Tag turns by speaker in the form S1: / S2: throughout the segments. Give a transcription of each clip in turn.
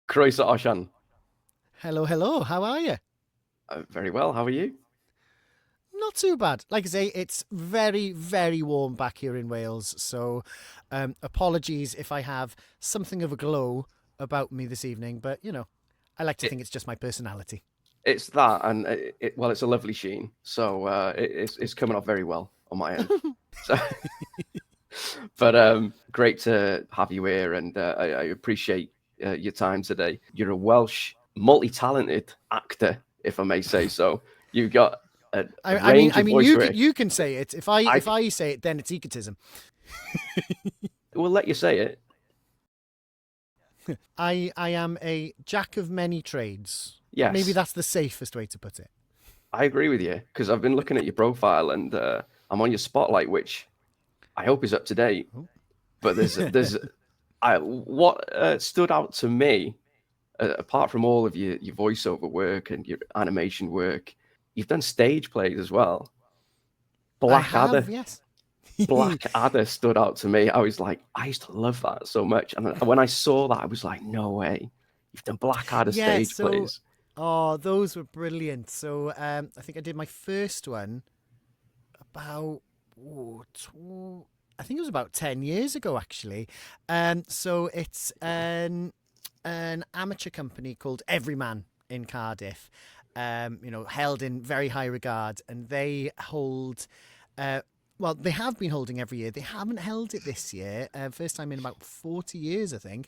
S1: Croeso Osian.
S2: Hello, hello. How are you?
S1: Very well. How are you?
S2: Not too bad. Like I say, it's very, very warm back here in Wales. So, apologies if I have something of a glow about me this evening. But I like to
S1: It,
S2: think it's just my personality.
S1: it's that, and well, it's a lovely sheen. So it's coming off very well on my end. So, but great to have you here, and I appreciate your time today. You're a Welsh multi-talented actor, if I may say so. You've got a
S2: I mean,
S1: range
S2: I
S1: of
S2: mean,
S1: voice
S2: you
S1: work.
S2: you can say it. If I
S1: I
S2: if I say it, then it's egotism.
S1: will let you say it.
S2: I am a jack of many trades. Maybe
S1: Yes,
S2: that's the safest way to put it.
S1: I agree with you because I've been looking at your profile, and I'm on your spotlight, which I hope is up to date.
S2: Oh.
S1: But what stood out to me, apart from all of your voiceover work and your animation work, you've done stage plays as well.
S2: I have,
S1: Blackadder,
S2: yes.
S1: Blackadder stood out to me. I was like, I used to love that so much, and when I saw that, I was like, no way, you've done Blackadder
S2: Yeah,
S1: stage
S2: so
S1: plays.
S2: those were brilliant. So I think I did my first one about I think it was about 10 years ago actually. So it's an amateur company called Everyman in Cardiff. Held in very high regard, and they hold well, they have been holding every year. They haven't held it this year, first time in about 40 years, I think.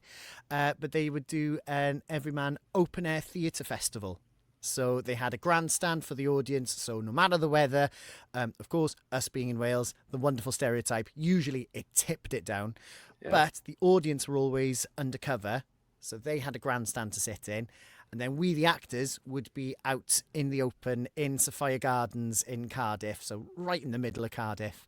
S2: But they would do an Everyman Open Air Theatre Festival. So they had a grandstand for the audience. So no matter the weather, of course, us being in Wales, the wonderful stereotype, usually it tipped it down.
S1: Yeah,
S2: But the audience were always undercover. So they had a grandstand to sit in. And then we, the actors, would be out in the open in Sophia Gardens in Cardiff, so right in the middle of Cardiff.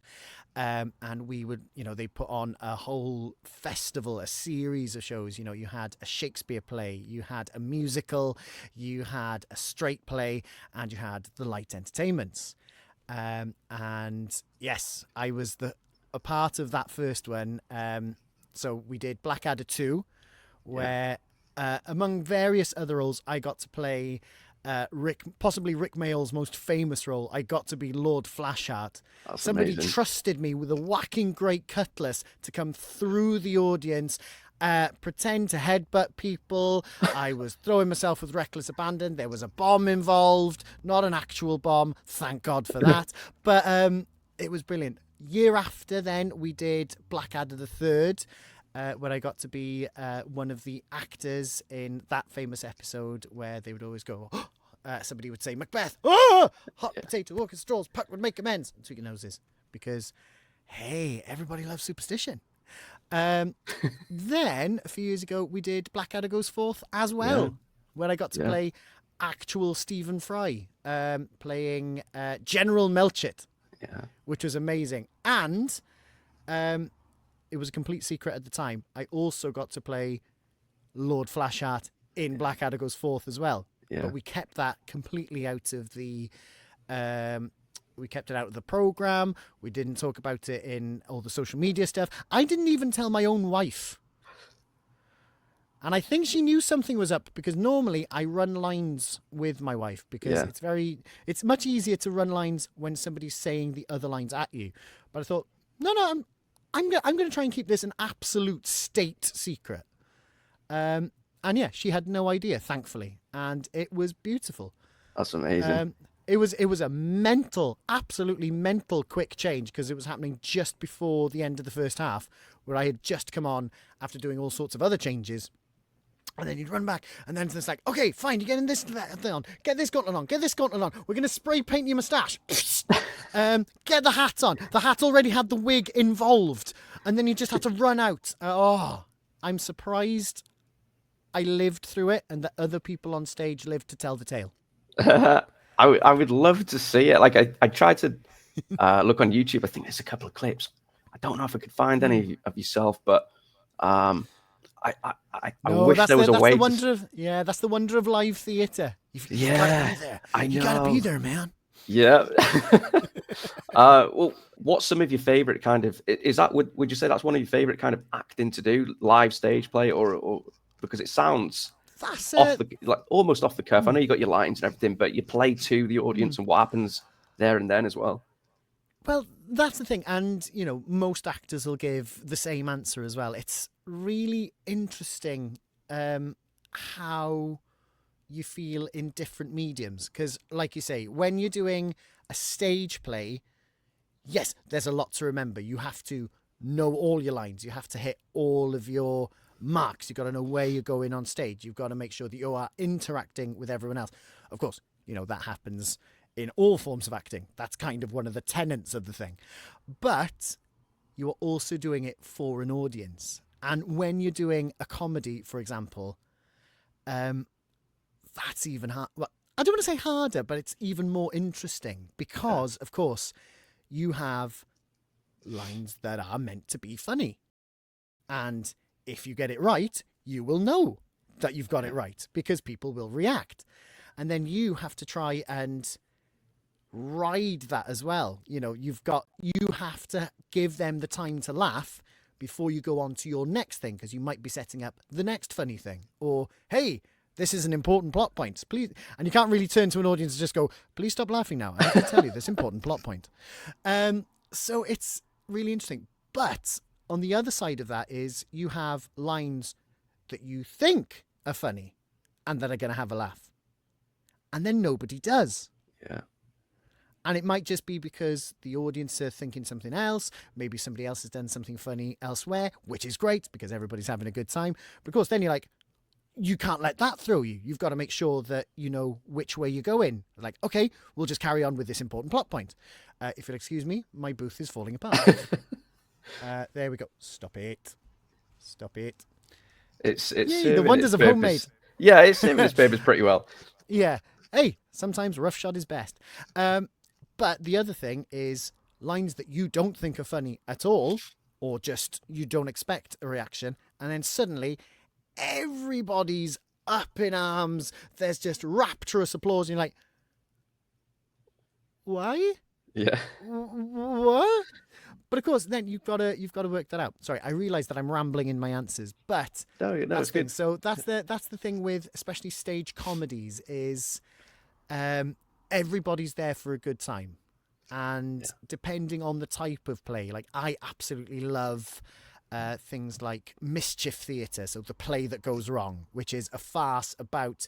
S2: And we would, they put on a whole festival, a series of shows. You had a Shakespeare play, you had a musical, you had a straight play, and you had the light entertainments. And yes, I was a part of that first one. So we did Blackadder 2,
S1: yeah,
S2: where among various other roles, I got to play possibly Rick Mayall's most famous role. I got to be Lord Flashheart.
S1: that's
S2: Somebody
S1: amazing.
S2: trusted me with a whacking great cutlass to come through the audience, pretend to headbutt people. I was throwing myself with reckless abandon. There was a bomb involved, not an actual bomb. Thank God for that. But it was brilliant. Year after then, we did Blackadder the Third, where I got to be one of the actors in that famous episode where they would always go, somebody would say, Macbeth, hot potato, walking straws, Puck would make amends, and tweak your noses. Because, hey, everybody loves superstition. Then, a few years ago, we did Blackadder Goes Forth as
S1: Yeah,
S2: well, where I got to
S1: yeah,
S2: play actual Stephen Fry, playing General Melchett,
S1: yeah.
S2: which was amazing. And it was a complete secret at the time. I also got to play Lord Flashheart in Blackadder Goes Forth as well.
S1: Yeah.
S2: But we kept that completely out of the we kept it out of the program. We didn't talk about it in all the social media stuff. I didn't even tell my own wife. And I think she knew something was up, because normally I run lines with my wife, because
S1: Yeah.
S2: it's much easier to run lines when somebody's saying the other lines at you. But I thought, no, I'm going to try and keep this an absolute state secret. And yeah, she had no idea, thankfully, and it was beautiful.
S1: That's amazing.
S2: It was a absolutely mental quick change, because it was happening just before the end of the first half, where I had just come on after doing all sorts of other changes. And then you'd run back, and then it's like, okay, fine, you're getting this thing on. Get this gauntlet on. Get this gauntlet on. We're going to spray paint your moustache. Get the hat on. The hat already had the wig involved. And then you just had to run out. I'm surprised I lived through it, and that other people on stage lived to tell the tale.
S1: I would love to see it. Like I tried to look on YouTube. I think there's a couple of clips. I don't know if I could find any of yourself, but I
S2: No,
S1: wish there was a
S2: that's
S1: way
S2: the wonder of that's the wonder of live theatre. You gotta be there.
S1: I know.
S2: You gotta be there, man.
S1: Yeah. Well, what's some of your favorite kind of? Is that would you say that's one of your favorite kind of acting to do, live stage play, or because it sounds
S2: That's
S1: off the almost off the cuff. I know you got your lines and everything, but you play to the audience and what happens there and then as well.
S2: Well, that's the thing. And, most actors will give the same answer as well. It's really interesting how you feel in different mediums. Because, like you say, when you're doing a stage play, yes, there's a lot to remember. You have to know all your lines. You have to hit all of your marks. You've got to know where you're going on stage. You've got to make sure that you are interacting with everyone else. Of course, that happens in all forms of acting. That's kind of one of the tenets of the thing. But you are also doing it for an audience. And when you're doing a comedy, for example, that's even hard. Well, I don't want to say harder, but it's even more interesting because, of course, you have lines that are meant to be funny. And if you get it right, you will know that you've got it right because people will react. And then you have to try and ride that as well. You have to give them the time to laugh before you go on to your next thing, because you might be setting up the next funny thing. Or, hey, this is an important plot point, please. And you can't really turn to an audience and just go, please stop laughing now. I have to tell you this important plot point. So it's really interesting. But on the other side of that is you have lines that you think are funny and that are going to have a laugh. And then nobody does.
S1: Yeah.
S2: And it might just be because the audience are thinking something else. Maybe somebody else has done something funny elsewhere, which is great because everybody's having a good time. But of course, then you're like, you can't let that throw you. You've got to make sure that you know which way you're going. Like, okay, we'll just carry on with this important plot point. If you'll excuse me, my booth is falling apart. There we go. Stop it.
S1: It's
S2: the wonders of homemade.
S1: Yeah, it's serving its purpose pretty well.
S2: Yeah. Hey, sometimes roughshod is best. But the other thing is lines that you don't think are funny at all, or just you don't expect a reaction, and then suddenly everybody's up in arms. There's just rapturous applause, and you're like, why?
S1: Yeah.
S2: What? But of course, then you've got to work that out. Sorry, I realise that I'm rambling in my answers, but
S1: no,
S2: that's
S1: it's good.
S2: So that's the thing with especially stage comedies is everybody's there for a good time, and depending on the type of play, like I absolutely love things like mischief theatre, so the play that goes wrong, which is a farce about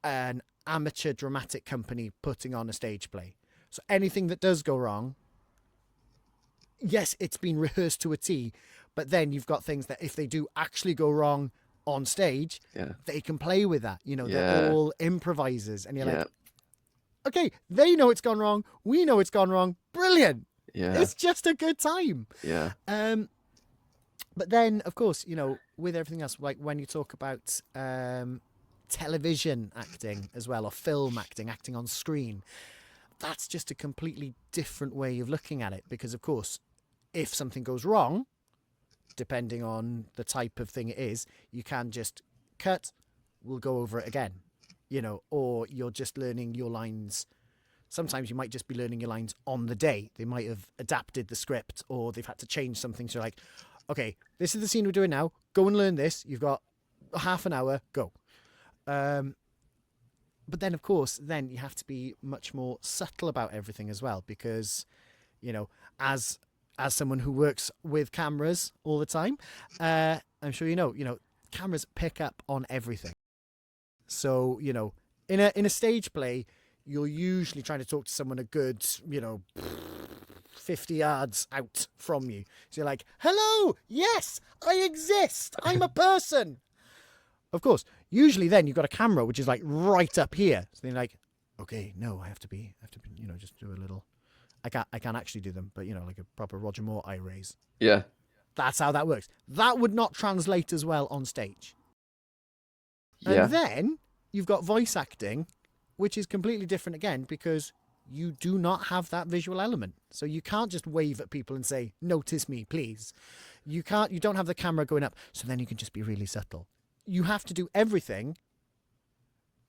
S2: an amateur dramatic company putting on a stage play. So anything that does go wrong, yes, it's been rehearsed to a T, but then you've got things that if they do actually go wrong on stage, they can play with that. They're all improvisers, and you're like, okay, they know it's gone wrong. We know it's gone wrong. Brilliant. Yeah. It's just a good time.
S1: Yeah.
S2: But then, of course, with everything else, like when you talk about television acting as well, or film acting on screen, that's just a completely different way of looking at it. Because, of course, if something goes wrong, depending on the type of thing it is, you can just cut, we'll go over it again, or you're just learning your lines. Sometimes you might just be learning your lines on the day. They might have adapted the script, or they've had to change something. So you're like, okay, this is the scene we're doing now. Go and learn this. You've got half an hour. Go. But then, of course, then you have to be much more subtle about everything as well, because, as someone who works with cameras all the time, I'm sure cameras pick up on everything. So, in a stage play, you're usually trying to talk to someone a good, 50 yards out from you. So you're like, hello, yes, I exist. I'm a person. Of course, usually then you've got a camera, which is like right up here. So they're like, okay, no, I have to be, just do a little, I can't actually do them, but like a proper Roger Moore eye raise.
S1: Yeah.
S2: That's how that works. That would not translate as well on stage.
S1: Yeah.
S2: And then you've got voice acting, which is completely different again, because you do not have that visual element. So you can't just wave at people and say, notice me, please. You don't have the camera going up. So then you can just be really subtle. You have to do everything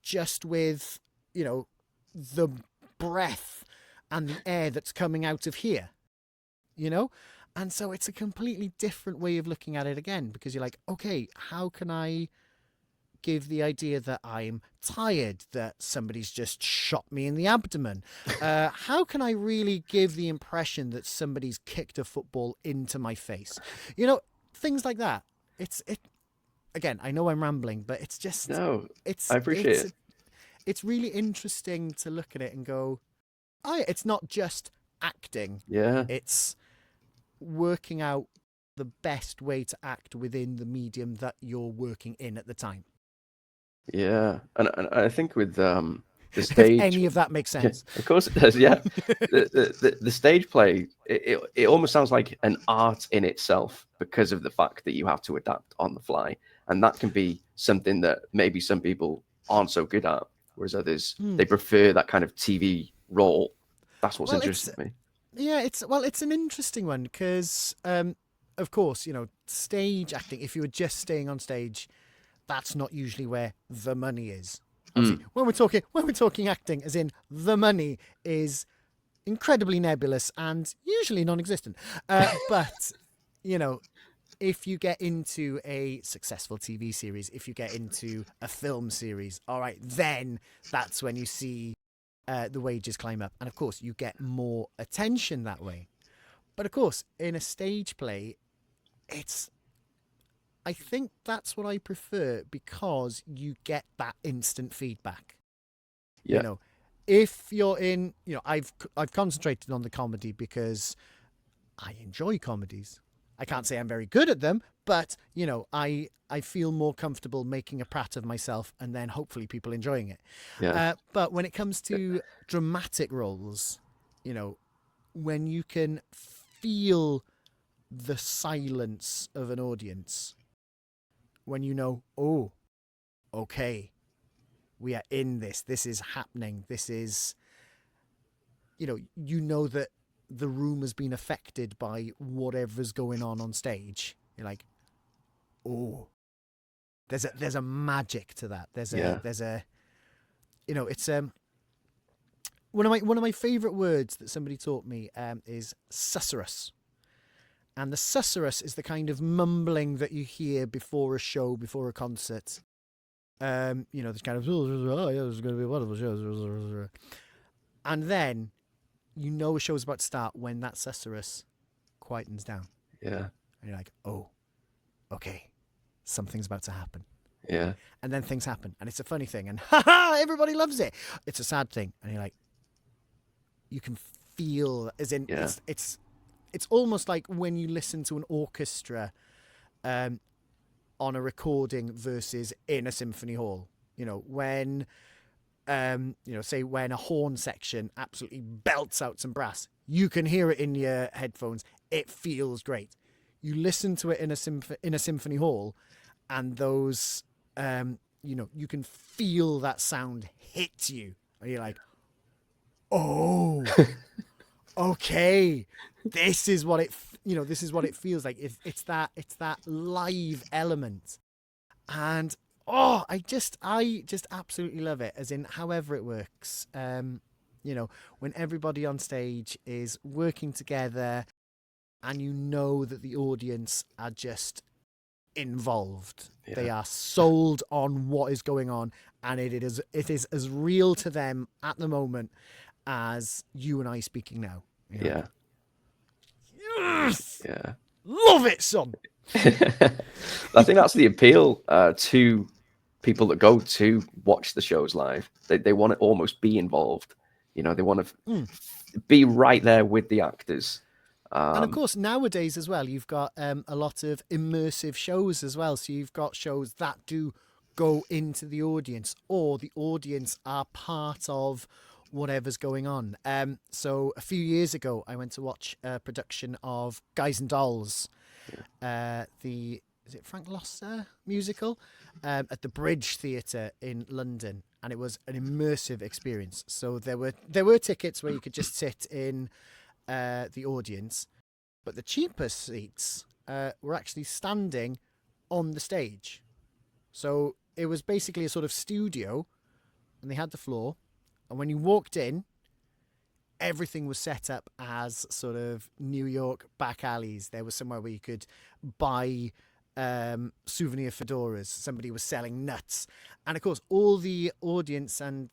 S2: just with, the breath and the air that's coming out of here, And so it's a completely different way of looking at it again, because you're like, okay, how can I give the idea that I'm tired, that somebody's just shot me in the abdomen? How can I really give the impression that somebody's kicked a football into my face? You know, things like that. Again, I know I'm rambling, but it's just
S1: No,
S2: it's
S1: I appreciate it.
S2: it's really interesting to look at it and go, oh, it's not just acting.
S1: Yeah.
S2: It's working out the best way to act within the medium that you're working in at the time.
S1: Yeah, and I think with the
S2: If
S1: stage,
S2: any of that makes
S1: yeah,
S2: sense.
S1: of course it does. Yeah, the stage play, it almost sounds like an art in itself because of the fact that you have to adapt on the fly, and that can be something that maybe some people aren't so good at, whereas others they prefer that kind of TV role. That's what's
S2: Well, it's
S1: interesting to me.
S2: yeah, it's an interesting one because, of course, you know, stage acting. If you were just staying on stage, that's not usually where the money is. Obviously, when we're talking acting, as in the money is incredibly nebulous and usually non-existent. But you know, if you get into a successful TV series, if you get into a film series, all right, then that's when you see the wages climb up, and of course, you get more attention that way. But of course, in a stage play, I think that's what I prefer because you get that instant feedback.
S1: Yeah,
S2: You know, if you're in, you know, I've concentrated on the comedy because I enjoy comedies. I can't say I'm very good at them, but you know, I feel more comfortable making a prat of myself and then hopefully people enjoying it.
S1: yeah,
S2: But when it comes to dramatic roles, you know, when you can feel the silence of an audience, when you know, oh, okay, we are in this. This is happening. This is, you know that the room has been affected by whatever's going on stage. You're like, oh, there's a magic to that.
S1: yeah,
S2: There's a, it's one of my favorite words that somebody taught me is susurrus. And the susurrus is the kind of mumbling that you hear before a show, before a concert. This kind of, oh, yeah, this is going to be a wonderful show. And then you know a show's about to start when that susurrus quietens down.
S1: yeah,
S2: And you're like, oh, okay, something's about to happen.
S1: yeah,
S2: And then things happen. And it's a funny thing. And everybody loves it. It's a sad thing. And you're like, you can feel, as in,
S1: yeah,
S2: it's almost like when you listen to an orchestra on a recording versus in a symphony hall. You know, when, say when a horn section absolutely belts out some brass, you can hear it in your headphones. It feels great. You listen to it in a symphony hall, and those, you can feel that sound hit you, and you're like, oh. Okay, this is what it feels like. It's that live element, and I just absolutely love it. As in, however it works, when everybody on stage is working together, and you know that the audience are just involved.
S1: yeah,
S2: They are sold on what is going on, and it is as real to them at the moment as you and I speaking now.
S1: yeah,
S2: Yes!
S1: yeah.
S2: Love it, son!
S1: I think that's the appeal to people that go to watch the shows live. They want to almost be involved. They want to be right there with the actors.
S2: And of course, nowadays as well, you've got a lot of immersive shows as well. So you've got shows that do go into the audience, or the audience are part of whatever's going on. So a few years ago, I went to watch a production of Guys and Dolls, is it Frank Loesser musical, at the Bridge Theatre in London, and it was an immersive experience. So there were tickets where you could just sit in the audience, but the cheaper seats were actually standing on the stage. So it was basically a sort of studio, and they had the floor. And when you walked in, everything was set up as sort of New York back alleys. There was somewhere where you could buy souvenir fedoras. Somebody was selling nuts. And of course, all the audience and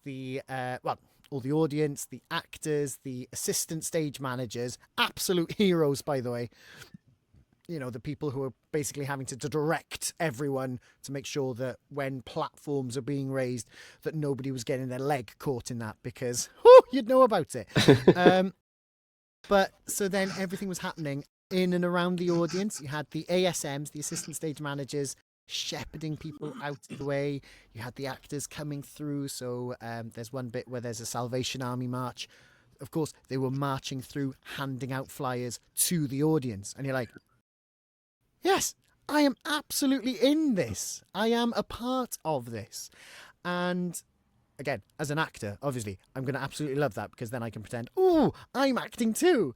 S2: all the audience, the actors, the assistant stage managers, absolute heroes, by the way. You know, the people who are basically having to direct everyone to make sure that when platforms are being raised, that nobody was getting their leg caught in that, because you'd know about it. But so then everything was happening in and around the audience. You had the ASMs, the assistant stage managers, shepherding people out of the way. You had the actors coming through. So there's one bit where there's a Salvation Army march. Of course, they were marching through, handing out flyers to the audience. And you're like, yes, I am absolutely in this. I am a part of this. And again, as an actor, obviously, I'm going to absolutely love that, because then I can pretend, ooh, I'm acting too.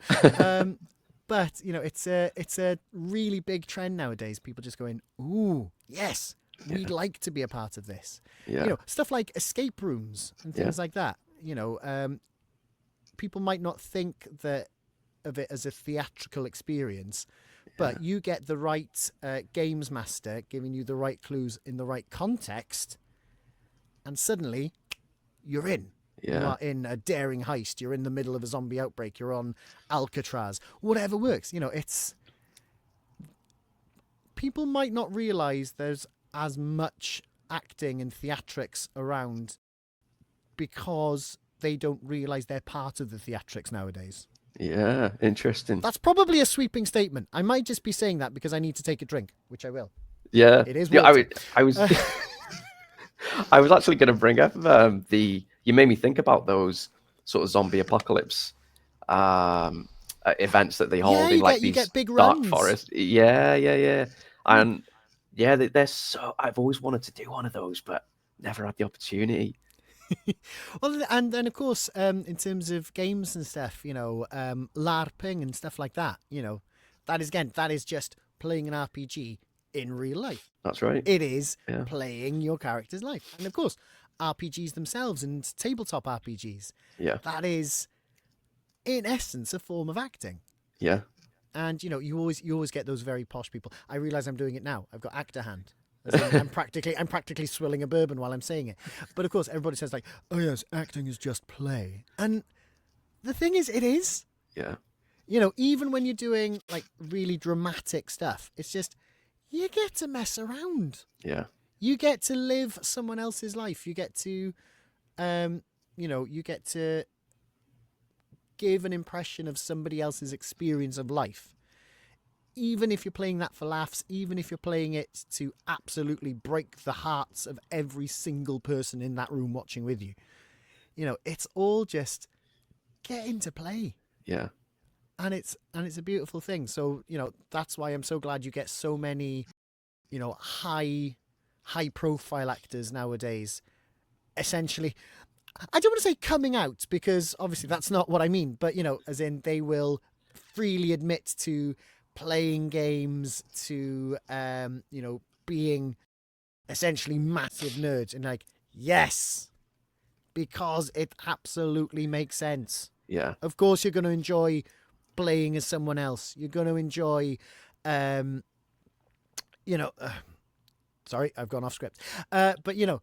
S2: But, you know, it's a really big trend nowadays. People just going, ooh, yes, we'd like to be a part of this.
S1: Yeah.
S2: You know, stuff like escape rooms and things like that. You know, people might not think of it as a theatrical experience, but you get the right games master giving you the right clues in the right context, and suddenly you're in.
S1: Yeah.
S2: You are in a daring heist. You're in the middle of a zombie outbreak. You're on Alcatraz. Whatever works. You know, it's... People might not realise there's as much acting and theatrics around because they don't realise they're part of the theatrics nowadays.
S1: Yeah, interesting.
S2: That's probably a sweeping statement. I might just be saying that because I need to take a drink, which I will.
S1: Yeah.
S2: It is
S1: Yeah,
S2: water.
S1: I was I was actually going to bring up you made me think about those sort of zombie apocalypse events that they hold in like
S2: you
S1: these
S2: get big
S1: dark
S2: runs.
S1: forests. Yeah. And yeah, they're so... I've always wanted to do one of those, but never had the opportunity.
S2: Well, and then of course, in terms of games and stuff, you know, LARPing and stuff like that, you know, that is just playing an RPG in real life.
S1: That's right.
S2: It is playing your character's life. And of course, RPGs themselves and tabletop RPGs.
S1: Yeah.
S2: That is, in essence, a form of acting.
S1: Yeah.
S2: And, you know, you always get those very posh people. I realise I'm doing it now. I've got actor hand. I'm practically swilling a bourbon while I'm saying it. But of course, everybody says like, oh yes, acting is just play. And the thing is, it is.
S1: Yeah.
S2: You know, even when you're doing like really dramatic stuff, it's just, you get to mess around.
S1: Yeah.
S2: You get to live someone else's life. You get to, you get to give an impression of somebody else's experience of life. Even if you're playing that for laughs, even if you're playing it to absolutely break the hearts of every single person in that room watching with you. You know, it's all just get into play.
S1: Yeah.
S2: And it's a beautiful thing. So, you know, that's why I'm so glad you get so many, you know, high profile actors nowadays. Essentially, I don't want to say coming out, because obviously that's not what I mean, but, you know, as in they will freely admit to playing games, to, you know, being essentially massive nerds, and like, yes, because it absolutely makes sense.
S1: Yeah.
S2: Of course, you're going to enjoy playing as someone else. You're going to enjoy, sorry, I've gone off script. But, you know,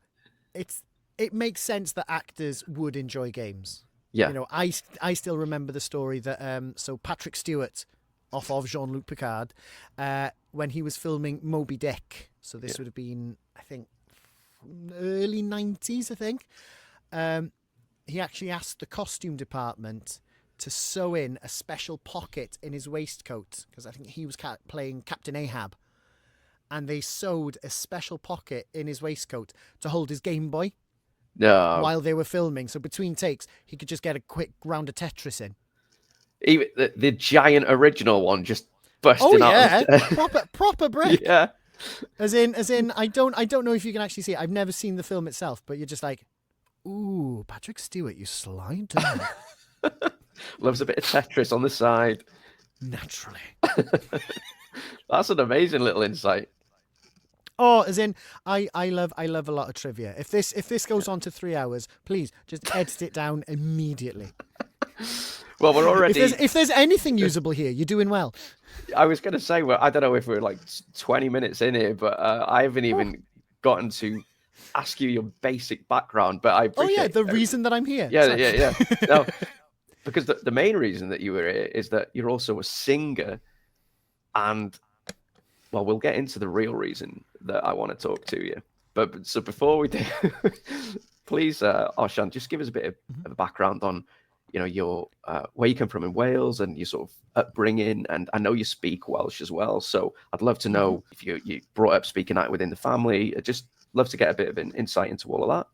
S2: it makes sense that actors would enjoy games.
S1: Yeah.
S2: You know, I still remember the story that, so Patrick Stewart, off of Jean-Luc Picard, when he was filming Moby Dick. So this would have been, I think, early 90s, I think. He actually asked the costume department to sew in a special pocket in his waistcoat, because I think he was playing Captain Ahab. And they sewed a special pocket in his waistcoat to hold his Game Boy while they were filming. So between takes, he could just get a quick round of Tetris in.
S1: Even the giant original one just busting out.
S2: Oh yeah, proper brick.
S1: Yeah.
S2: As in, I don't know if you can actually see it. I've never seen the film itself, but you're just like, ooh, Patrick Stewart, you slide down.
S1: Loves a bit of Tetris on the side.
S2: Naturally.
S1: That's an amazing little insight.
S2: Oh, as in, I love a lot of trivia. If this goes on to 3 hours, please just edit it down immediately.
S1: Well, we're already.
S2: If there's anything usable here, you're doing well.
S1: I was going to say, well, I don't know if we're like 20 minutes in here, but I haven't even gotten to ask you your basic background. But I appreciate.
S2: The reason that I'm here.
S1: Yeah. No, because the main reason that you were here is that you're also a singer, and well, we'll get into the real reason that I want to talk to you. But so before we do, please, Osian, just give us a bit of a background on, your where you come from in Wales and your sort of upbringing. And I know you speak Welsh as well, so I'd love to know if you brought up speaking out within the family. I'd just love to get a bit of an insight into all of that.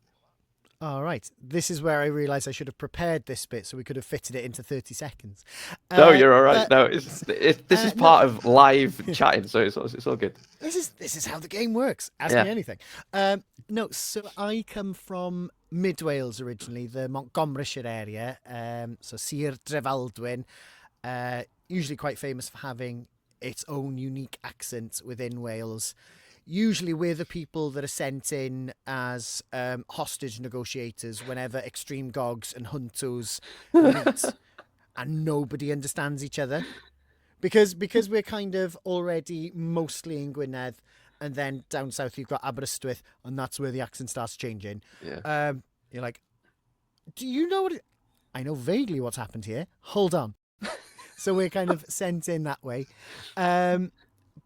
S2: All right. This is where I realised I should have prepared this bit so we could have fitted it into 30 seconds.
S1: No, you're all right. No, this is part of live chatting, so it's all good.
S2: This is how the game works. Ask me anything. No, so I come from Mid Wales originally, the Montgomeryshire area. So Sir Drefaldwyn, usually quite famous for having its own unique accent within Wales. Usually we're the people that are sent in as hostage negotiators whenever extreme gogs and huntos meet and nobody understands each other. Because we're kind of already mostly in Gwynedd, and then down south you've got Aberystwyth, and that's where the accent starts changing.
S1: Yeah.
S2: You're like, do you know what... I know vaguely what's happened here. Hold on. So we're kind of sent in that way.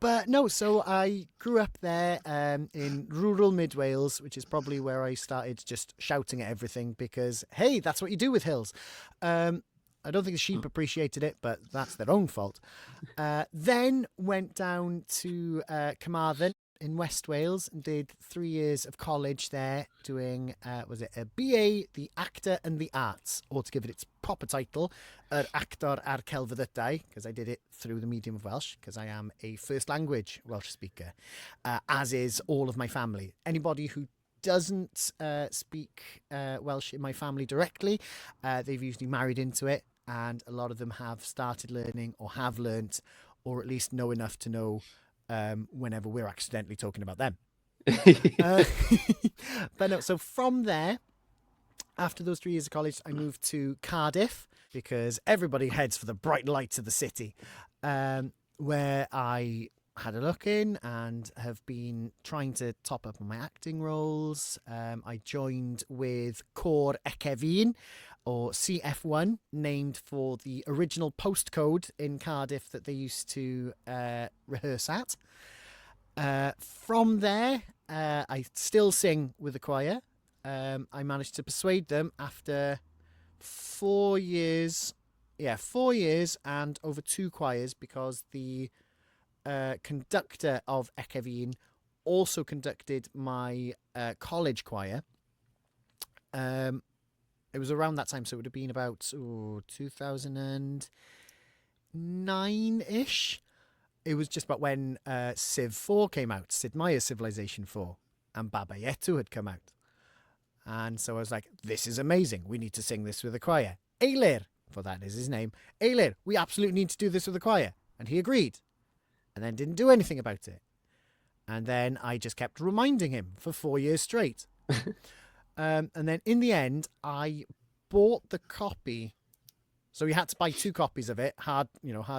S2: But no, so I grew up there in rural Mid Wales, which is probably where I started just shouting at everything because, hey, that's what you do with hills. I don't think the sheep appreciated it, but that's their own fault. Then went down to Carmarthen in West Wales and did 3 years of college there doing, was it a BA, the Actor and the Arts, or to give it its proper title, Actor ar Celfyddydau, because I did it through the medium of Welsh, because I am a first language Welsh speaker, as is all of my family. Anybody who doesn't speak Welsh in my family directly, they've usually married into it, and a lot of them have started learning or have learnt, or at least know enough to know whenever we're accidentally talking about them. But no, so from there, after those 3 years of college, I moved to Cardiff because everybody heads for the bright lights of the city, where I had a look in and have been trying to top up on my acting roles. I joined with Cor Ekevin, or CF1, named for the original postcode in Cardiff that they used to rehearse at. From there, I still sing with the choir. I managed to persuade them after 4 years. Yeah, 4 years and over 2 choirs, because the conductor of Ekevin also conducted my college choir. It was around that time, so it would have been about 2009-ish. It was just about when Civ 4 came out, Sid Meier's Civilization 4, and Baba Yetu had come out. And so I was like, this is amazing. We need to sing this with a choir. Eilir, for that is his name. Eilir, we absolutely need to do this with a choir. And he agreed. And then didn't do anything about it. And then I just kept reminding him for 4 years straight. And then in the end, I bought the copy. So we had to buy 2 copies of it, hard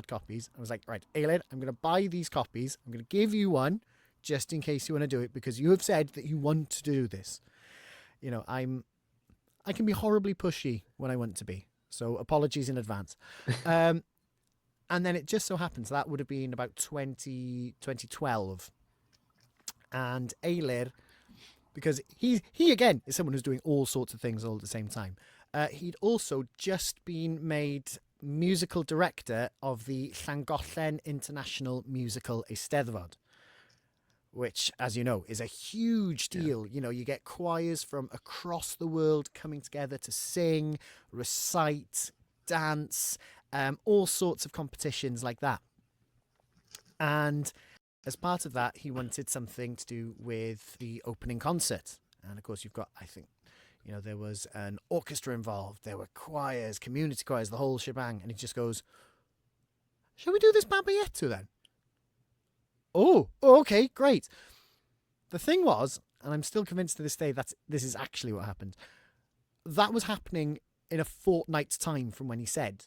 S2: copies. I was like, right, Eilir, I'm going to buy these copies. I'm going to give you one just in case you want to do it, because you have said that you want to do this. I can be horribly pushy when I want to be. So apologies in advance. And then it just so happens that would have been about 2012. And Eilir, because he again is someone who's doing all sorts of things all at the same time. He'd also just been made musical director of the Llangollen International Musical Eisteddfod, which, as you know, is a huge deal. Yeah. You get choirs from across the world coming together to sing, recite, dance, all sorts of competitions like that. And as part of that, he wanted something to do with the opening concert. And of course, you've got, I think, there was an orchestra involved. There were choirs, community choirs, the whole shebang. And he just goes, shall we do this Baba Yetu then? Oh, okay, great. The thing was, and I'm still convinced to this day that this is actually what happened, that was happening in a fortnight's time from when he said.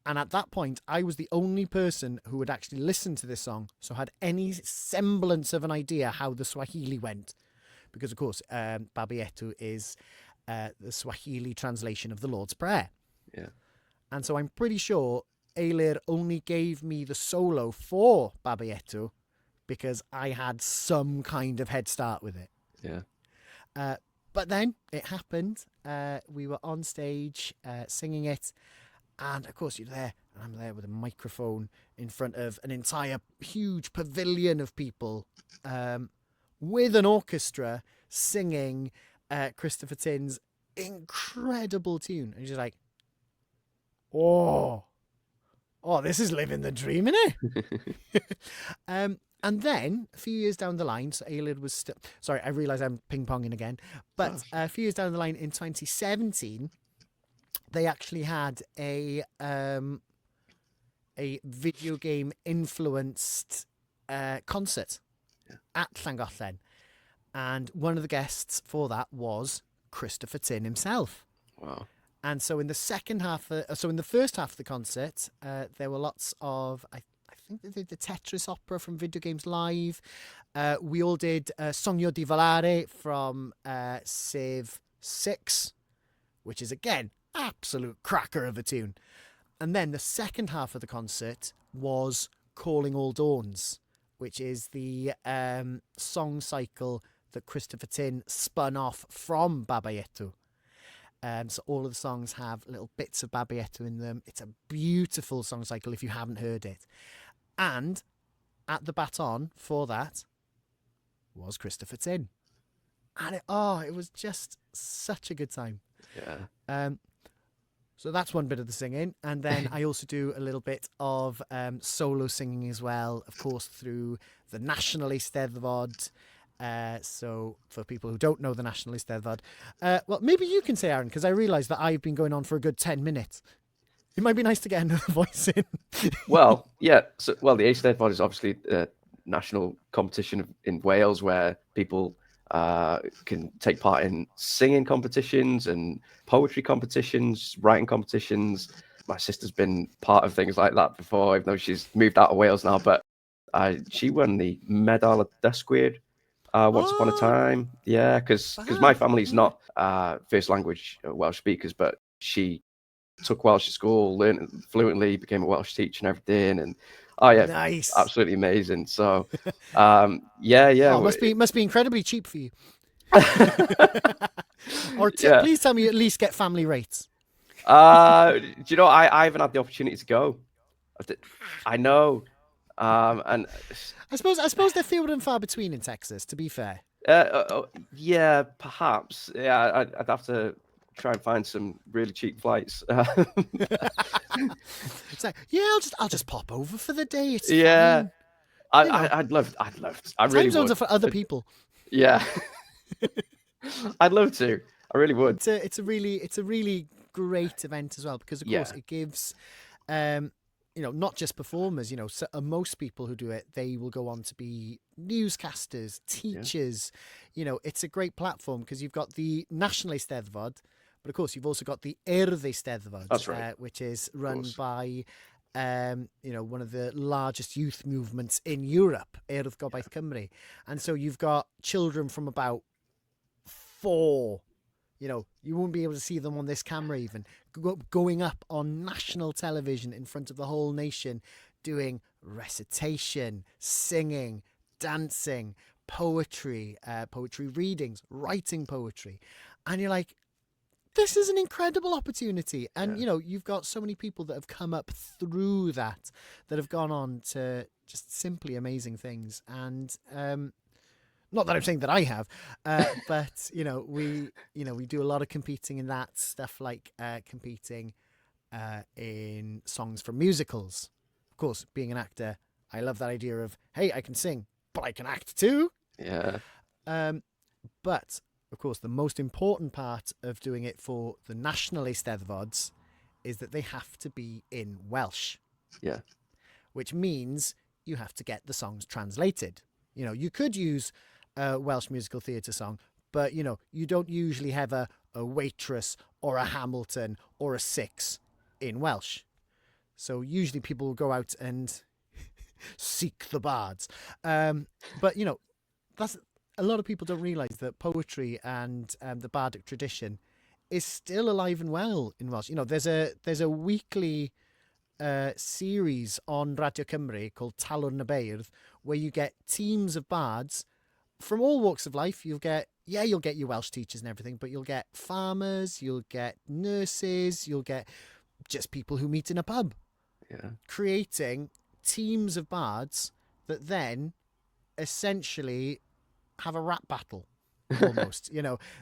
S2: And at that point, I was the only person who had actually listened to this song, so had any semblance of an idea how the Swahili went. Because, of course, Baba Yetu is the Swahili translation of the Lord's Prayer.
S1: Yeah.
S2: And so I'm pretty sure Eilir only gave me the solo for Baba Yetu because I had some kind of head start with it.
S1: Yeah.
S2: But then it happened. We were on stage singing it. And, of course, you're there. And I'm there with a microphone in front of an entire huge pavilion of people with an orchestra singing Christopher Tin's incredible tune. And you're just like, oh, this is living the dream, innit? And then a few years down the line, so Eilir was still... Sorry, I realise I'm ping-ponging again. But a few years down the line in 2017, they actually had a video game influenced concert at Llangollen. And one of the guests for that was Christopher Tin himself.
S1: Wow.
S2: And so in the in the first half of the concert, there were lots of, I think they did the Tetris opera from Video Games Live. We all did Sogno di Volare from Civ 6, which is, again, absolute cracker of a tune. And then the second half of the concert was Calling All Dawns, which is the song cycle that Christopher Tin spun off from Baba Yetu. So all of the songs have little bits of Baba Yetu in them. It's a beautiful song cycle if you haven't heard it. And at the baton for that was Christopher Tin. And it was just such a good time.
S1: Yeah.
S2: So that's one bit of the singing. And then I also do a little bit of solo singing as well, of course, through the National Eisteddfod. So for people who don't know the National Eisteddfod, well, maybe you can say, Aaron, because I realise that I've been going on for a good 10 minutes. It might be nice to get another voice in.
S1: Well, yeah. So, the Eisteddfod is obviously a national competition in Wales where people can take part in singing competitions and poetry competitions, writing competitions. My sister's been part of things like that before, even though she's moved out of Wales now. But she won the Medal of Dysgwyr once upon a time. Yeah, because my family's not first language Welsh speakers, but she took Welsh at school, learned it fluently, became a Welsh teacher and everything. And
S2: nice,
S1: absolutely amazing. So yeah.
S2: Must be incredibly cheap for you. Or please tell me you at least get family rates.
S1: Do you know, I haven't had the opportunity to go. I know. And
S2: I suppose they're few and far between in Texas, to be fair.
S1: Yeah, perhaps. Yeah, I'd have to try and find some really cheap flights.
S2: It's like, yeah, I'll just pop over for the day. It's
S1: fine.
S2: I'd
S1: love. I
S2: time
S1: really
S2: zones
S1: would.
S2: are for other people.
S1: Yeah, I'd love to. I really would.
S2: It's a really great event as well because of course it gives, not just performers. Most people who do it, they will go on to be newscasters, teachers. Yeah. It's a great platform because you've got the National Eisteddfod, but of course you've also got the Eisteddfod.
S1: That's right.
S2: Which is run by one of the largest youth movements in Europe, Eisteddfod Cymru. And so you've got children from about 4, you won't be able to see them on this camera even, going up on national television in front of the whole nation, doing recitation, singing, dancing, poetry readings, writing poetry. And you're like, this is an incredible opportunity. And, you've got so many people that have come up through that have gone on to just simply amazing things. And not that I'm saying that I have, but, we do a lot of competing in that stuff, like competing in songs from musicals. Of course, being an actor, I love that idea of, hey, I can sing, but I can act too.
S1: Yeah.
S2: But of course, the most important part of doing it for the National Eisteddfods is that they have to be in Welsh.
S1: Yeah.
S2: Which means you have to get the songs translated. You could use a Welsh musical theatre song, but, you don't usually have a Waitress or a Hamilton or a Six in Welsh. So usually people will go out and seek the bards. But, that's a lot of people don't realise that poetry and the bardic tradition is still alive and well in Welsh. There's a weekly series on Radio Cymru called Talwr na Beirdd, where you get teams of bards from all walks of life. You'll get your Welsh teachers and everything, but you'll get farmers, you'll get nurses, you'll get just people who meet in a pub.
S1: Yeah.
S2: Creating teams of bards that then essentially have a rap battle almost.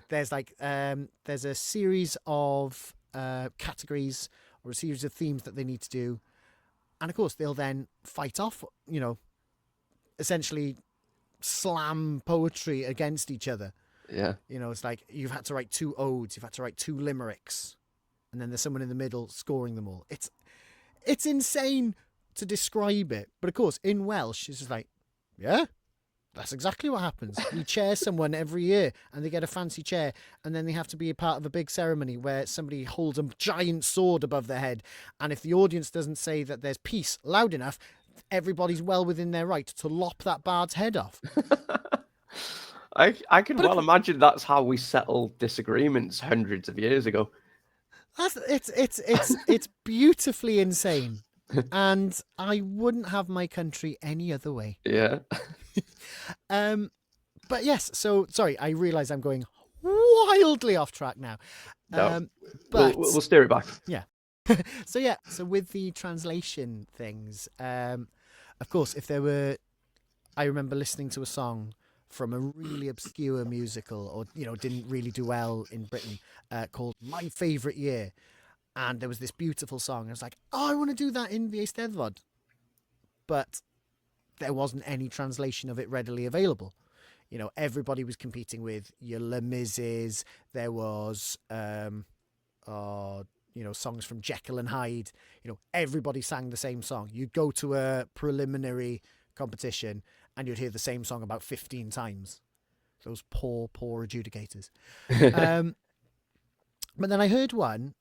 S2: There's there's a series of categories or a series of themes that they need to do, and of course they'll then fight off, essentially slam poetry against each other.
S1: Yeah.
S2: It's like you've had to write 2 odes, you've had to write 2 limericks, and then there's someone in the middle scoring them all. It's insane to describe it, but of course in Welsh it's just like, yeah, that's exactly what happens. We chair someone every year and they get a fancy chair, and then they have to be a part of a big ceremony where somebody holds a giant sword above their head, and if the audience doesn't say that there's peace loud enough, everybody's well within their right to lop that bard's head off.
S1: I can imagine that's how we settled disagreements hundreds of years ago.
S2: It's beautifully insane, and I wouldn't have my country any other way.
S1: Yeah.
S2: But yes, so sorry, I realise I'm going wildly off track now.
S1: No,
S2: but
S1: we'll steer it back.
S2: Yeah. So with the translation things, of course, I remember listening to a song from a really obscure musical, or didn't really do well in Britain, called My Favourite Year, and there was this beautiful song. I was like, oh, I want to do that in the Eisteddfod, but there wasn't any translation of it readily available. Everybody was competing with your Les Mises. There was songs from Jekyll and Hyde. Everybody sang the same song. You'd go to a preliminary competition and you'd hear the same song about 15 times. Those poor adjudicators. But then I heard one,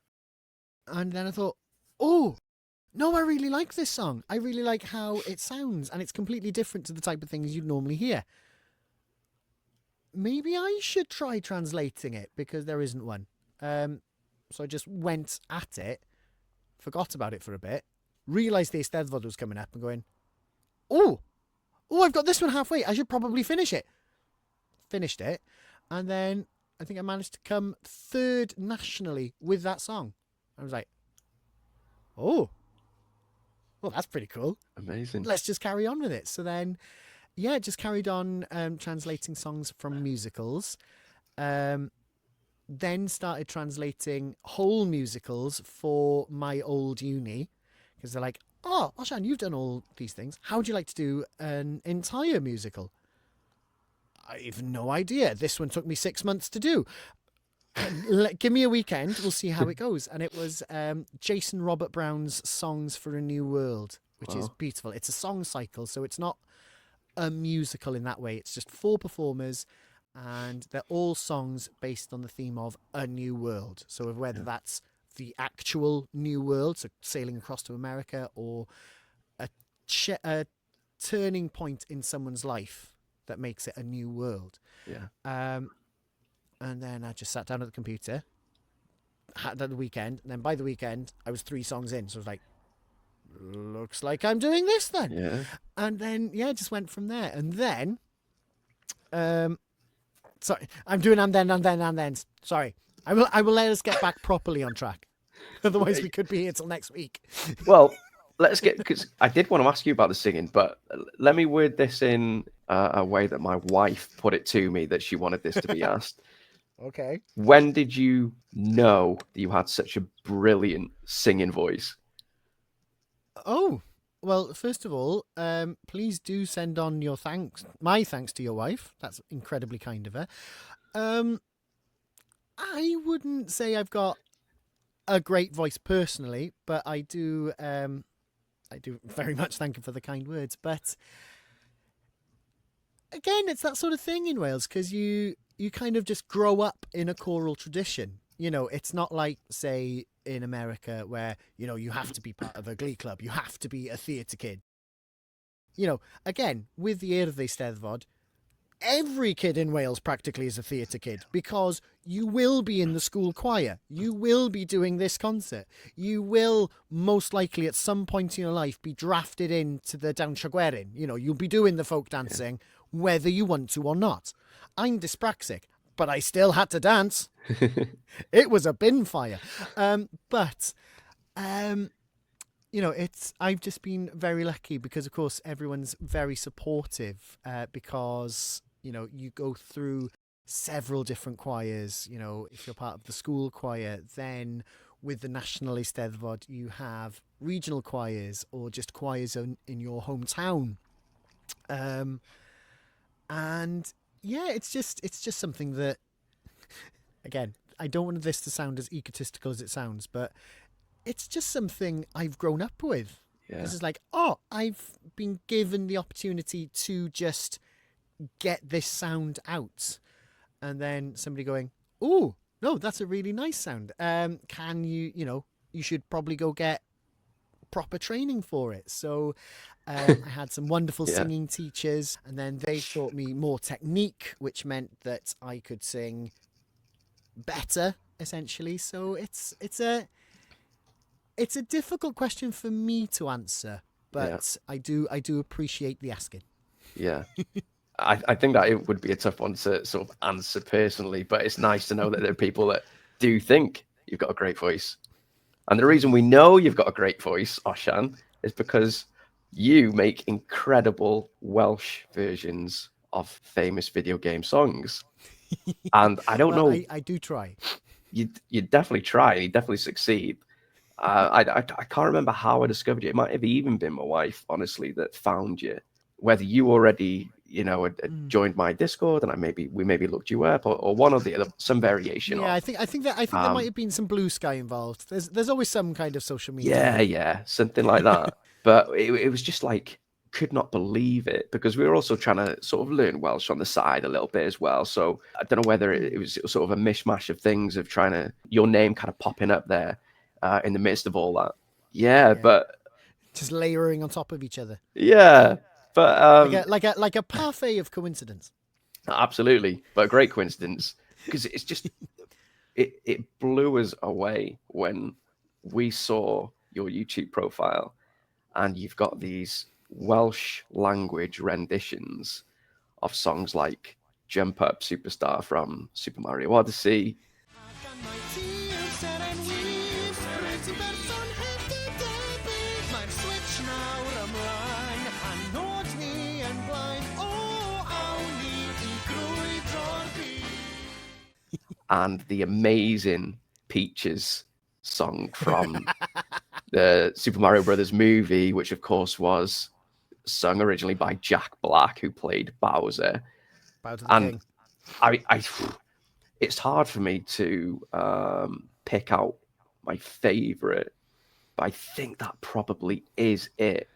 S2: and then I thought, oh, no, I really like this song. I really like how it sounds, and it's completely different to the type of things you'd normally hear. Maybe I should try translating it, because there isn't one. So I just went at it, forgot about it for a bit, realised the Eisteddfod was coming up, and going, oh, I've got this one halfway. I should probably finish it. Finished it, and then I think I managed to come 3rd nationally with that song. I was like, oh, well, that's pretty cool.
S1: Amazing.
S2: Let's just carry on with it. So then, yeah, just carried on translating songs from musicals. Then started translating whole musicals for my old uni, because they're like, oh, Osian, you've done all these things. How would you like to do an entire musical? I have no idea. This one took me 6 months to do. Give me a weekend. We'll see how it goes. And it was Jason Robert Brown's Songs for a New World, which is beautiful. It's a song cycle, so it's not a musical in that way. It's just 4 performers, and they're all songs based on the theme of a new world. So whether that's the actual new world, so sailing across to America, or a turning point in someone's life that makes it a new world.
S1: Yeah.
S2: And then I just sat down at the computer, had the weekend, and then by the weekend I was 3 songs in. So I was like, looks like I'm doing this then.
S1: Yeah.
S2: And then, just went from there. And then, sorry, I'm doing and then. Sorry. I will let us get back properly on track. Otherwise we could be here till next week.
S1: Well, let's get, because I did want to ask you about the singing, but let me word this in a way that my wife put it to me that she wanted this to be asked.
S2: Okay.
S1: When did you know that you had such a brilliant singing voice?
S2: Oh, well, first of all, please do send on your thanks, my thanks to your wife. That's incredibly kind of her. I wouldn't say I've got a great voice personally, but I do very much thank him for the kind words. But again, it's that sort of thing in Wales, because you kind of just grow up in a choral tradition. It's not like, say, in America where, you have to be part of a glee club. You have to be a theatre kid. Again, with the Eisteddfod, every kid in Wales practically is a theatre kid because you will be in the school choir. You will be doing this concert. You will most likely at some point in your life be drafted into the Dawnsio Gwerin. You'll be doing the folk dancing whether you want to or not. I'm dyspraxic, but I still had to dance. It was a bin fire. I've just been very lucky because, of course, everyone's very supportive because, you go through several different choirs. If you're part of the school choir, then with the National Eisteddfod, you have regional choirs or just choirs in your hometown. It's just something that, again, I don't want this to sound as egotistical as it sounds, but it's just something I've grown up with.
S1: Yeah.
S2: This is like, I've been given the opportunity to just get this sound out. And then somebody going, oh, no, that's a really nice sound. Can you, you should probably go get proper training for it. So I had some wonderful singing teachers, and then they taught me more technique, which meant that I could sing better, essentially. So it's a difficult question for me to answer, but I do appreciate the asking.
S1: Yeah. I think that it would be a tough one to sort of answer personally, but it's nice to know that there are people that do think you've got a great voice. And the reason we know you've got a great voice, Osian, is because you make incredible Welsh versions of famous video game songs. And I don't know.
S2: I do try.
S1: You definitely try, and you definitely succeed. I can't remember how I discovered you. It might have even been my wife, honestly, that found you. Whether you already, had joined my Discord, and we maybe looked you up, or one or the other, some variation.
S2: Yeah, I think there might have been some blue sky involved. There's always some kind of social media.
S1: Yeah, something like that. But it was just like, could not believe it, because we were also trying to sort of learn Welsh on the side a little bit as well. So I don't know whether it was sort of a mishmash of things of trying to, your name kind of popping up there in the midst of all that. Yeah, but
S2: just layering on top of each other.
S1: Yeah, but
S2: like a parfait of coincidence.
S1: Absolutely, but a great coincidence, because it's just it blew us away when we saw your YouTube profile, and you've got these Welsh language renditions of songs like Jump Up Superstar from Super Mario Odyssey. And the amazing Peaches song from the Super Mario Brothers movie, which of course was sung originally by Jack Black, who played Bowser.
S2: Bowser the King.
S1: I it's hard for me to pick out my favorite, but I think that probably is it,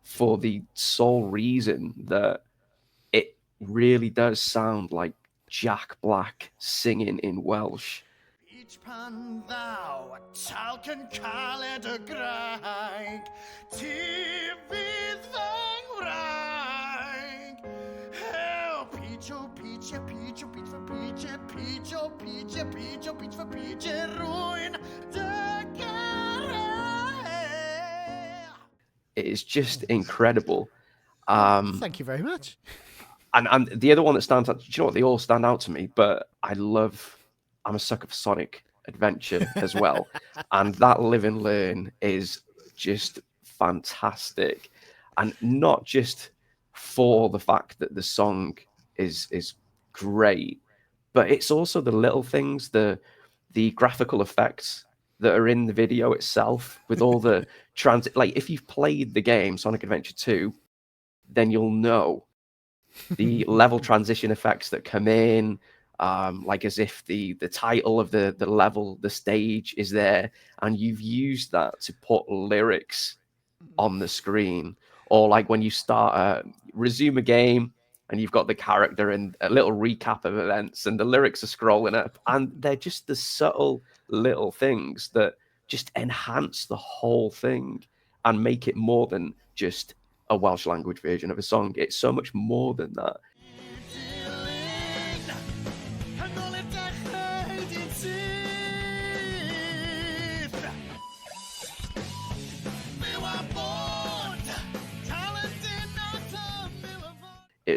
S1: for the sole reason that it really does sound like Jack Black singing in Welsh. Each pan thou talc yn caled y graig, ti fydd fy ngwraig. Heo, Peach, Peach, Peach, Peach for Peach, Peach, Peach, Peach, Peach for Peach, ruin dy gareg. It is just incredible.
S2: Thank you very much.
S1: And the other one that stands out, do you know what? They all stand out to me, but I'm a sucker for Sonic Adventure as well. And that Live and Learn is just fantastic. And not just for the fact that the song is great, but it's also the little things, the graphical effects that are in the video itself, with all the like, if you've played the game Sonic Adventure 2, then you'll know the level transition effects that come in, like as if the title of the level, the stage is there, and you've used that to put lyrics on the screen. Or like when you start resume a game and you've got the character and a little recap of events, and the lyrics are scrolling up, and they're just the subtle little things that just enhance the whole thing and make it more than just a Welsh language version of a song. It's so much more than that.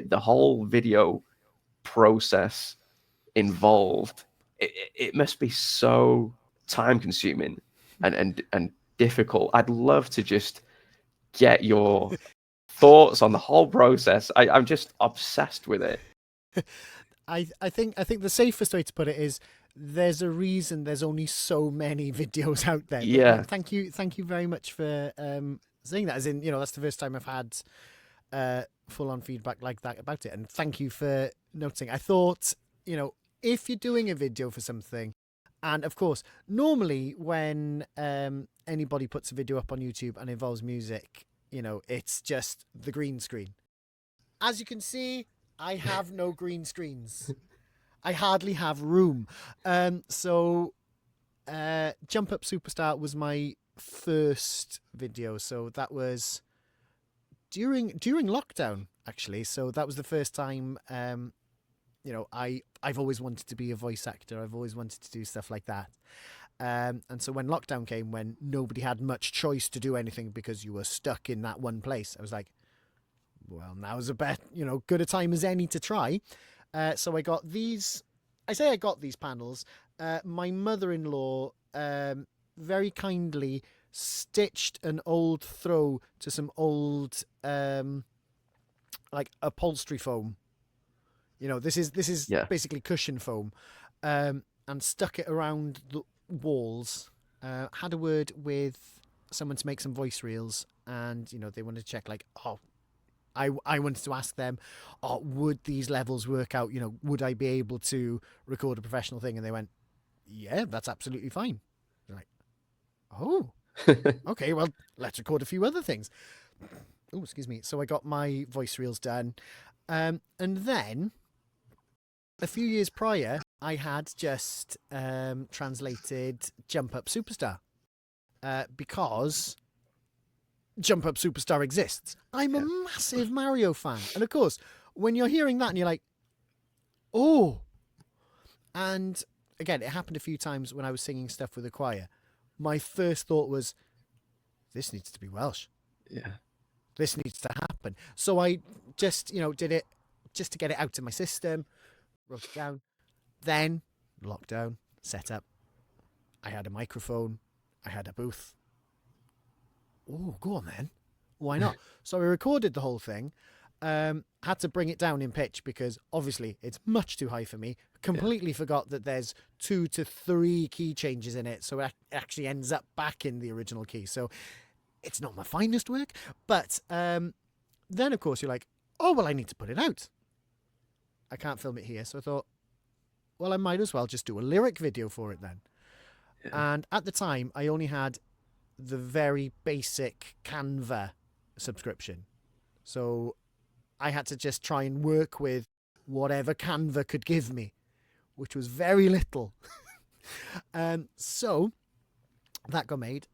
S1: The whole video process involved, it must be so time consuming and difficult. I'd love to just get your thoughts on the whole process. I'm just obsessed with it.
S2: I think the safest way to put it is there's a reason there's only so many videos out there.
S1: Yeah.
S2: But thank you very much for saying that. As in, that's the first time I've had full-on feedback like that about it, and thank you for noticing. I thought, if you're doing a video for something, and of course, normally when anybody puts a video up on YouTube and involves music, it's just the green screen. As you can see, I have no green screens. I hardly have room. So Jump Up Superstar was my first video. So that was during lockdown, actually. So that was the first time, I've always wanted to be a voice actor. I've always wanted to do stuff like that. And so when lockdown came, when nobody had much choice to do anything because you were stuck in that one place, I was like, well, now's good a time as any to try. So I got these. I say I got these panels. My mother-in-law very kindly stitched an old throw to some old like upholstery foam. This is basically cushion foam, and stuck it around the walls. Had a word with someone to make some voice reels, and they wanted to check I wanted to ask them, would these levels work out? Would I be able to record a professional thing? And they went, yeah, that's absolutely fine. They're like, oh, okay, well, let's record a few other things. Oh, excuse me. So I got my voice reels done. And then a few years prior, I had just translated Jump Up Superstar because Jump Up Superstar exists. I'm a massive Mario fan. And of course, when you're hearing that and you're like, oh. And again, it happened a few times when I was singing stuff with the choir. My first thought was, this needs to be Welsh.
S1: Yeah.
S2: This needs to happen. So I just, did it just to get it out of my system, wrote it down. Then, lockdown, set up. I had a microphone. I had a booth. Oh, go on then. Why not? So I recorded the whole thing. Had to bring it down in pitch because obviously it's much too high for me. Completely forgot that there's 2 to 3 key changes in it. So it actually ends up back in the original key. So it's not my finest work. But then, of course, you're like, oh, well, I need to put it out. I can't film it here. So I thought, well, I might as well just do a lyric video for it then. Yeah. And at the time, I only had the very basic Canva subscription. So I had to just try and work with whatever Canva could give me, which was very little. So that got made.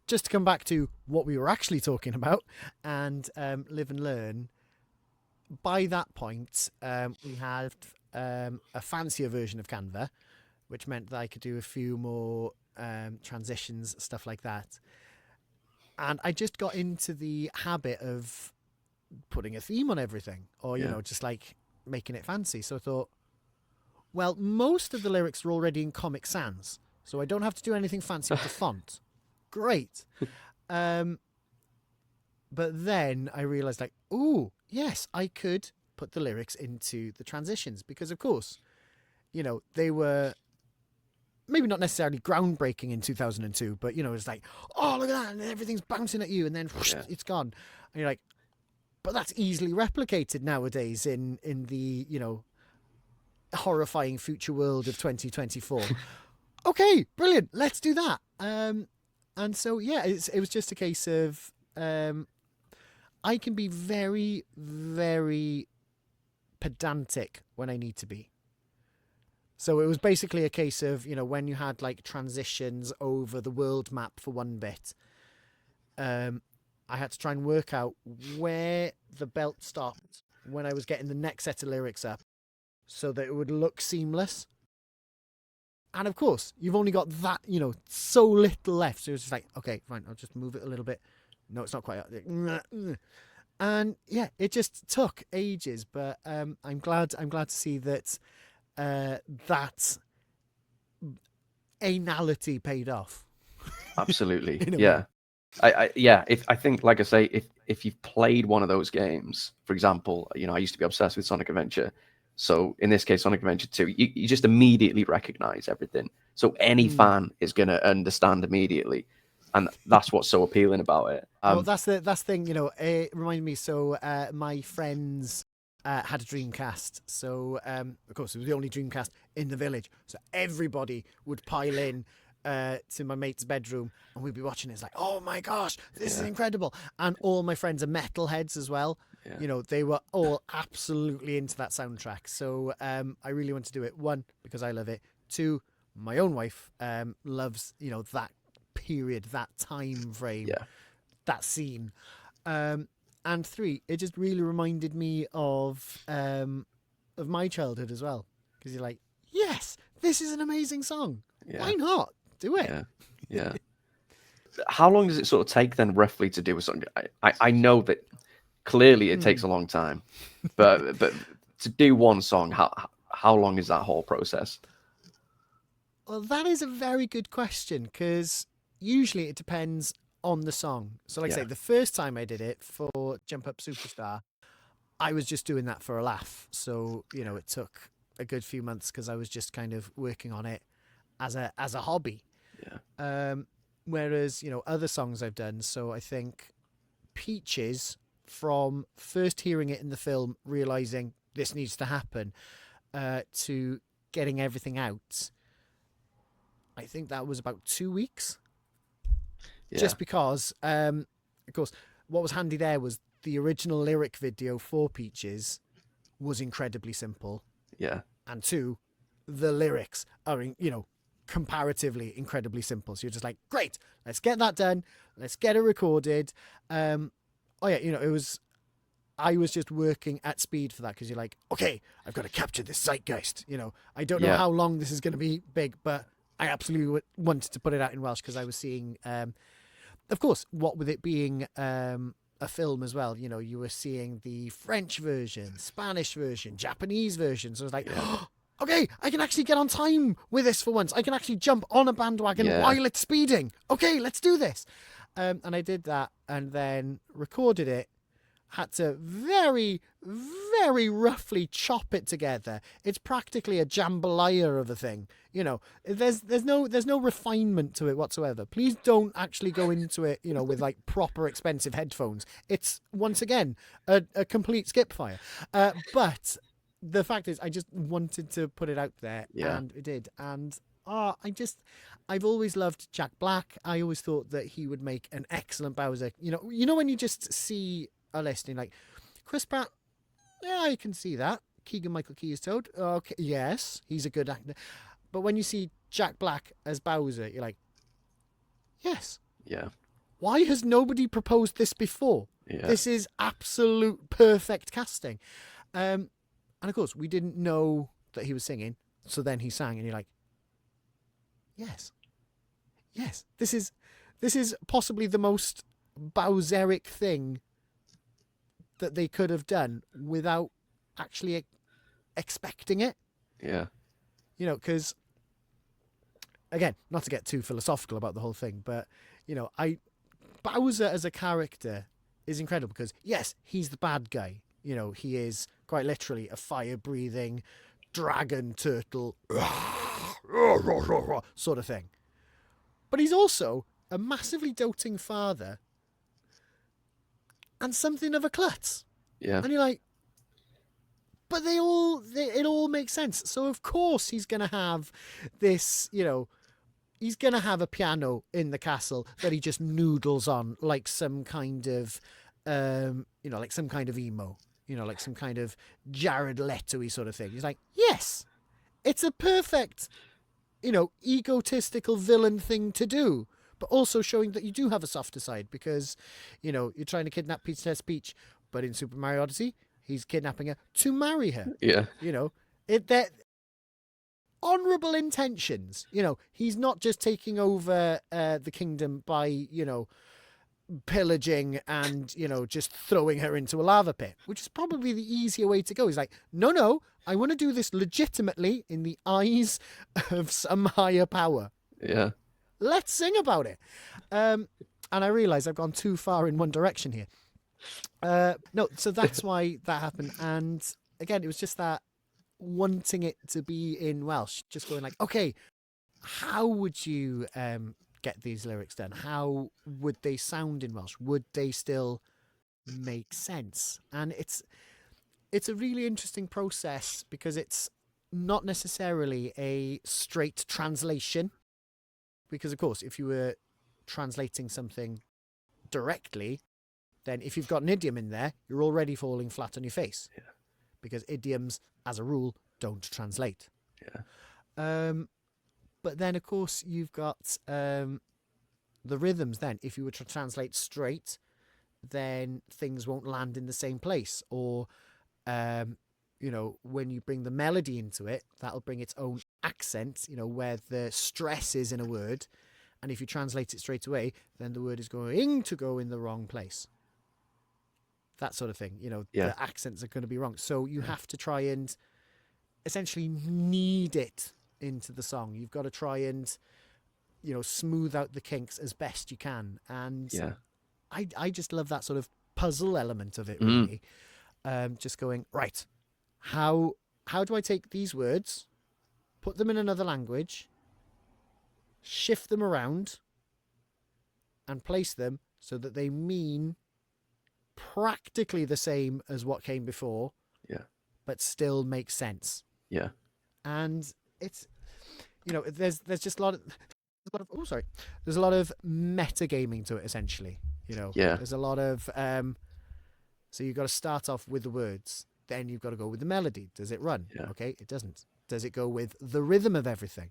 S2: Just to come back to what we were actually talking about and Live and Learn, by that point, we had a fancier version of Canva, which meant that I could do a few more transitions, stuff like that. And I just got into the habit of putting a theme on everything, or, just like making it fancy. So I thought, well, most of the lyrics are already in Comic Sans, so I don't have to do anything fancy with the font. Great. But then I realized, oh, yes, I could put the lyrics into the transitions because, of course, they were maybe not necessarily groundbreaking in 2002, but, it's like, oh, look at that, and everything's bouncing at you, and then whoosh, it's gone. And you're like, but that's easily replicated nowadays in the, horrifying future world of 2024. Okay, brilliant, let's do that. And so, yeah, it was just a case of I can be very, very pedantic when I need to be. So it was basically a case of, when you had like transitions over the world map for one bit, I had to try and work out where the belt stopped when I was getting the next set of lyrics up so that it would look seamless. And of course, you've only got that, so little left. So it's just like, okay, fine, I'll just move it a little bit. No, it's not quite. And yeah, it just took ages, but I'm glad to see that that anality paid off.
S1: Absolutely, yeah. I think, like I say, if you've played one of those games, for example, I used to be obsessed with Sonic Adventure. So in this case, Sonic Adventure 2, you just immediately recognize everything. So any fan is going to understand immediately. And that's what's so appealing about it.
S2: Well, that's the thing, it reminded me. So my friends had a Dreamcast. So, of course, it was the only Dreamcast in the village. So everybody would pile in to my mate's bedroom and we'd be watching it. It's like, oh my gosh, this is incredible. And all my friends are metalheads as well. Yeah. They were all absolutely into that soundtrack. So I really want to do it. One, because I love it. Two, my own wife loves, that period, that time frame, that scene. And three, it just really reminded me of my childhood as well. Because you're like, yes, this is an amazing song. Yeah. Why not? Do it.
S1: Yeah. How long does it sort of take then, roughly, to do a song? I know that clearly it takes a long time, but to do one song, how long is that whole process?
S2: Well, that is a very good question, because usually it depends on the song. So like I say, the first time I did it for Jump Up Superstar, I was just doing that for a laugh. So, it took a good few months because I was just kind of working on it as a hobby. Yeah. Whereas, other songs I've done, so I think Peaches, from first hearing it in the film, realizing this needs to happen, to getting everything out, I think that was about 2 weeks. Yeah. Just because, of course, what was handy there was the original lyric video for Peaches was incredibly simple. Yeah. And two, the lyrics are, comparatively incredibly simple. So you're just like, great, let's get that done. Let's get it recorded. I was just working at speed for that, because you're like, okay, I've got to capture this zeitgeist. I don't know how long this is going to be big, but I absolutely wanted to put it out in Welsh, because I was seeing, of course, what with it being a film as well, you were seeing the French version, Spanish version, Japanese version. So I was like, okay, I can actually get on time with this for once. I can actually jump on a bandwagon while it's speeding. Okay, let's do this. And I did that and then recorded it. Had to very, very roughly chop it together. It's practically a jambalaya of a thing. There's no refinement to it whatsoever. Please don't actually go into it, with like proper expensive headphones. It's, once again, a complete skip fire. But the fact is, I just wanted to put it out there, and it did. And I've always loved Jack Black. I always thought that he would make an excellent Bowser. When you just see a list and like, Chris Pratt, yeah, I can see that. Keegan-Michael Key is Toad. Okay, yes, he's a good actor. But when you see Jack Black as Bowser, you're like, yes. Yeah. Why has nobody proposed this before? Yeah. This is absolute perfect casting. And of course, we didn't know that he was singing. So then he sang, and you're like, yes. This is possibly the most Bowseric thing that they could have done without actually expecting it. Yeah. Because, again, not to get too philosophical about the whole thing, but, Bowser as a character is incredible because, yes, he's the bad guy. He is quite literally a fire-breathing dragon turtle sort of thing. But he's also a massively doting father and something of a klutz. Yeah. And you're like, but it all makes sense. So of course he's going to have this, he's going to have a piano in the castle that he just noodles on like some kind of, like some kind of emo. like some kind of Jared Leto-y sort of thing. He's like, yes, it's a perfect, egotistical villain thing to do, but also showing that you do have a softer side because, you're trying to kidnap Princess Peach, but in Super Mario Odyssey, he's kidnapping her to marry her.
S1: Yeah.
S2: They're honourable intentions. He's not just taking over the kingdom by, pillaging and, just throwing her into a lava pit, which is probably the easier way to go. He's like, no, I want to do this legitimately in the eyes of some higher power.
S1: Yeah.
S2: Let's sing about it. And I realise I've gone too far in one direction here. No, so that's why that happened. And again, it was just that wanting it to be in Welsh, just going like, okay, how would you get these lyrics done? How would they sound in Welsh? Would they still make sense? And it's a really interesting process because it's not necessarily a straight translation. Because, of course, if you were translating something directly, then if you've got an idiom in there, you're already falling flat on your face.
S1: Yeah.
S2: Because idioms, as a rule, don't translate.
S1: Yeah.
S2: But then, of course, you've got the rhythms then. If you were to translate straight, then things won't land in the same place. Or, when you bring the melody into it, that'll bring its own accent, where the stress is in a word. And if you translate it straight away, then the word is going to go in the wrong place. That sort of thing. The accents are going to be wrong. So you have to try and essentially knead it into the song. You've got to try and, smooth out the kinks as best you can. And I just love that sort of puzzle element of it, really. Just going, right, how do I take these words, put them in another language, shift them around, and place them so that they mean practically the same as what came before, but still make sense.
S1: Yeah.
S2: And it's, there's just a lot of there's a lot of metagaming to it, essentially. There's a lot of so you've got to start off with the words, then you've got to go with the melody. Does it run?
S1: Yeah.
S2: Okay, it doesn't. Does it go with the rhythm of everything?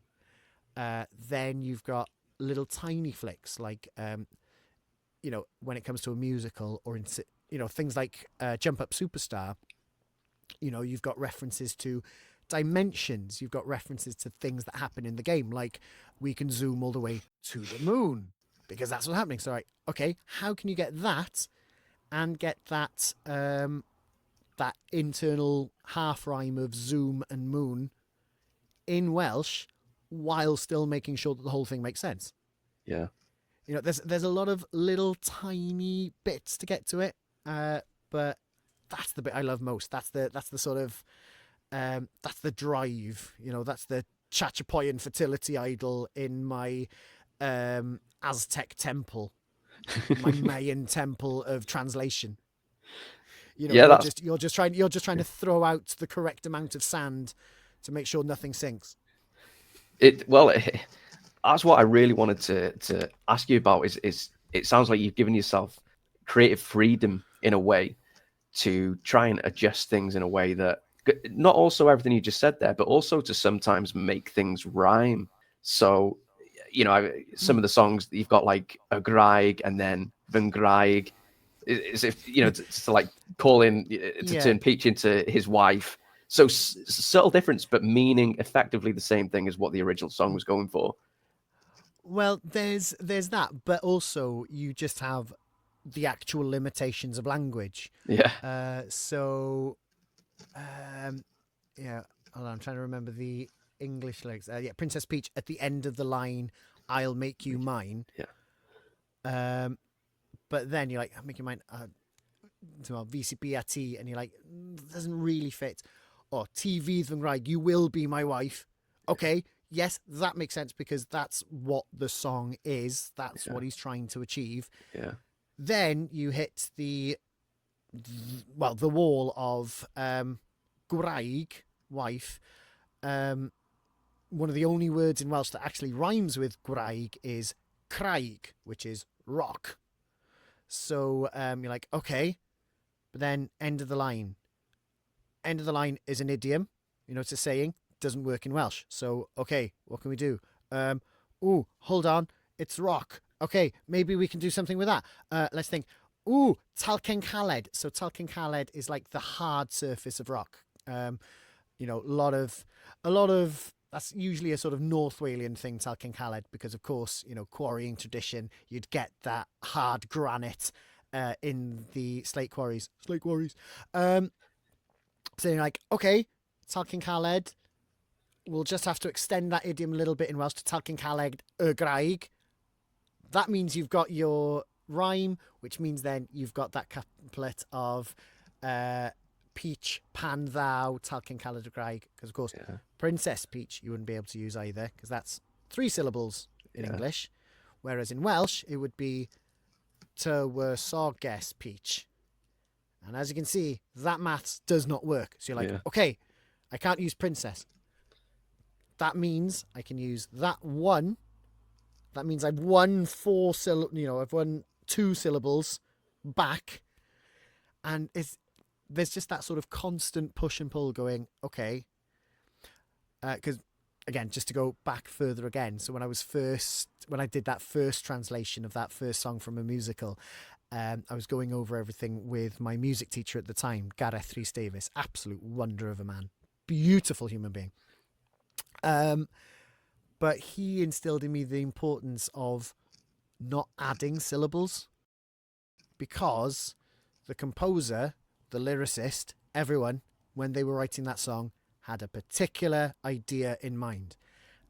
S2: Then you've got little tiny flicks like when it comes to a musical or in things like Jump Up Superstar, you've got references to dimensions. You've got references to things that happen in the game, like we can zoom all the way to the moon because that's what's happening. So, right, okay, how can you get that and get that that internal half rhyme of zoom and moon in Welsh while still making sure that the whole thing makes sense?
S1: Yeah.
S2: There's a lot of little tiny bits to get to it, but that's the bit I love most. That's the sort of that's the drive. That's the Chachapoyan fertility idol in my Aztec temple, my Mayan temple of translation. You're just trying to throw out the correct amount of sand to make sure nothing sinks.
S1: That's what I really wanted to ask you about. Is it sounds like you've given yourself creative freedom in a way to try and adjust things in a way that not also everything you just said there, but also to sometimes make things rhyme. So, some of the songs that you've got like a graig and then Van Graig, is if to like call in to turn Peach into his wife. So subtle difference, but meaning effectively the same thing as what the original song was going for.
S2: Well, there's that, but also you just have the actual limitations of language.
S1: Yeah.
S2: Hold on, I'm trying to remember the English lyrics. Princess Peach at the end of the line, "I'll make you mine."
S1: Yeah.
S2: But then you're like, "I'll make you mine." VCPAT, and you're like, doesn't really fit. Or TV Fy Ngwraig, "You will be my wife." Okay. Yes, that makes sense because that's what the song is. That's what he's trying to achieve.
S1: Yeah.
S2: Then you hit the wall of gwraig, wife. One of the only words in Welsh that actually rhymes with gwraig is craig, which is rock. So you're like, okay, but then end of the line. end of the line is an idiom. It's a saying. Doesn't work in Welsh. So, okay, what can we do? Ooh, hold on. It's rock. Okay, maybe we can do something with that. Let's think. Ooh, talcen caled. So talcen caled is like the hard surface of rock. A lot of that's usually a sort of North Walian thing, talcen caled, because of course, quarrying tradition, you'd get that hard granite in the slate quarries. So you're like, okay, talcen caled, we'll just have to extend that idiom a little bit in Welsh to talcen caled y graig. That means you've got your rhyme, which means then you've got that couplet of Peach, pan thou, talcen caled y graig. Because, of course, Princess Peach you wouldn't be able to use either, because that's 3 syllables in English. Whereas in Welsh, it would be tywysoges Peach. And as you can see, that maths does not work. So you're like, okay, I can't use princess. That means I can use that one. That means I've won I've won 2 syllables back. And there's just that sort of constant push and pull going, okay. Because, again, just to go back further again. So when I did that first translation of that first song from a musical, I was going over everything with my music teacher at the time, Gareth Rhys Davis, absolute wonder of a man, beautiful human being. But he instilled in me the importance of not adding syllables, because the composer, the lyricist, everyone, when they were writing that song, had a particular idea in mind,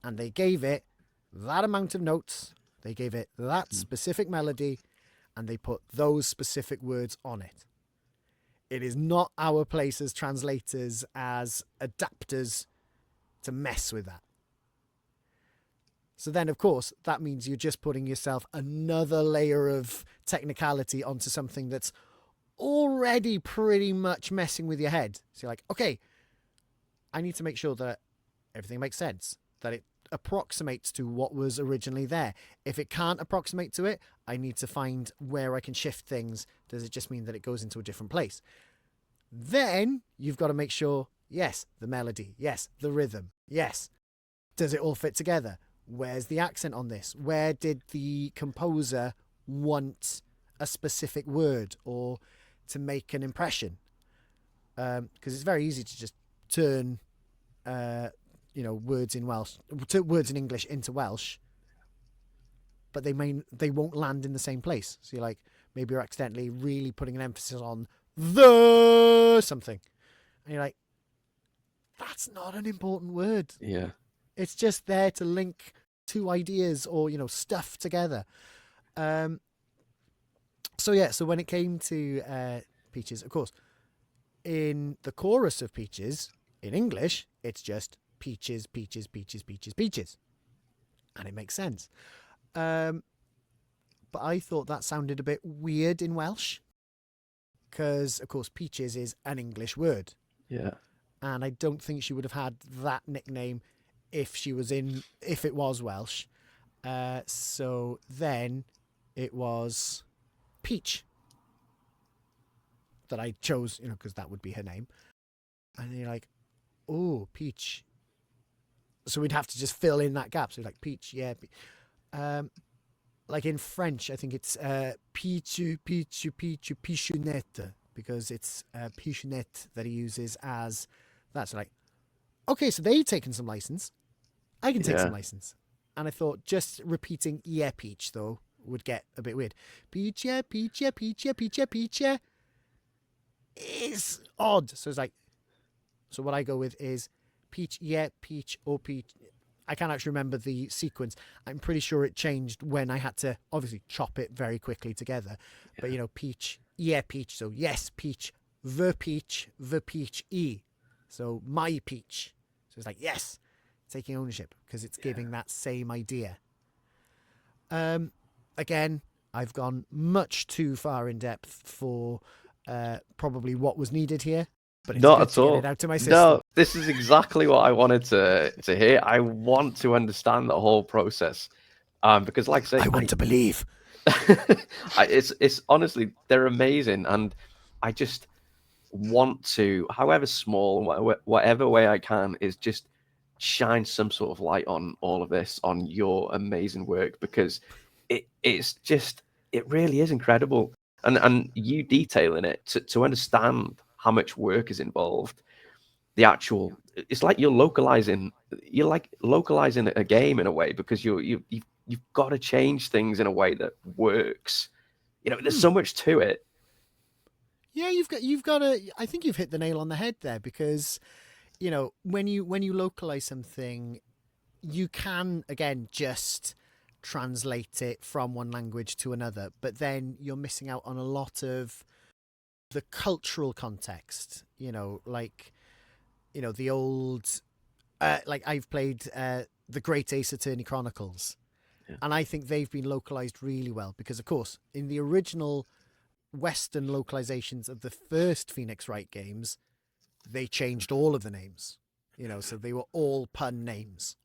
S2: and they gave it that amount of notes, they gave it that specific melody, and they put those specific words on it. It is not our place as translators, as adapters, to mess with that. So then, of course, that means you're just putting yourself another layer of technicality onto something that's already pretty much messing with your head. So you're like, okay, I need to make sure that everything makes sense, that it approximates to what was originally there. If it can't approximate to it, I need to find where I can shift things. Does it just mean that it goes into a different place? Then you've got to make sure, yes, the melody, yes, the rhythm, yes. Does it all fit together? Where's the accent on this? Where did the composer want a specific word or to make an impression? Because it's very easy to just turn words in Welsh, words in English into Welsh, but they won't land in the same place. So you're like, maybe you're accidentally really putting an emphasis on the something, and you're like, that's not an important word.
S1: Yeah,
S2: it's just there to link 2 ideas or stuff together. So when it came to Peaches, of course, in the chorus of Peaches in English, it's just peaches, peaches, peaches, peaches, peaches. And it makes sense. But I thought that sounded a bit weird in Welsh, because, of course, peaches is an English word.
S1: Yeah.
S2: And I don't think she would have had that nickname if it was Welsh. So then it was Peach that I chose, because that would be her name. And you're like, oh, Peach. So we'd have to just fill in that gap. So like Peach, yeah. Like in French, I think it's Pichu, Pichu, Pichu, Pichunette, because it's Pichunette that he uses as that. So like, okay, so they've taken some license. I can take some license. And I thought just repeating yeah, Peach, though, would get a bit weird. Peach, yeah, Peach, yeah, Peach, yeah, Peach, yeah, Peach, yeah. Is odd. So it's like, so what I go with is Peach, yeah, Peach, or Peach. I can't actually remember the sequence. I'm pretty sure it changed when I had to obviously chop it very quickly together. Yeah. But, Peach, yeah, Peach. So yes, Peach, the Peach, E. So my Peach. So it's like, yes, taking ownership, because it's giving that same idea. Again, I've gone much too far in depth for probably what was needed here. But it's
S1: not
S2: good
S1: at
S2: to
S1: all.
S2: Get it out to my system.
S1: No, this is exactly what I wanted to hear. I want to understand the whole process, because, like I say,
S2: I want to believe.
S1: It's honestly, they're amazing, and I just want to, however small, whatever way I can, is just shine some sort of light on all of this, on your amazing work, because it's just, it really is incredible. And you detailing it to understand how much work is involved. The actual, it's like you're like localizing a game in a way, because you've got to change things in a way that works. There's so much to it.
S2: Yeah, you've got to. I think you've hit the nail on the head there, because when you localize something, you can again just translate it from one language to another, but then you're missing out on a lot of the cultural context. The old, like I've played the Great Ace Attorney Chronicles,
S1: Yeah.
S2: and I think they've been localized really well, because of course in the original Western localizations of the first Phoenix Wright games, they changed all of the names, so they were all pun names.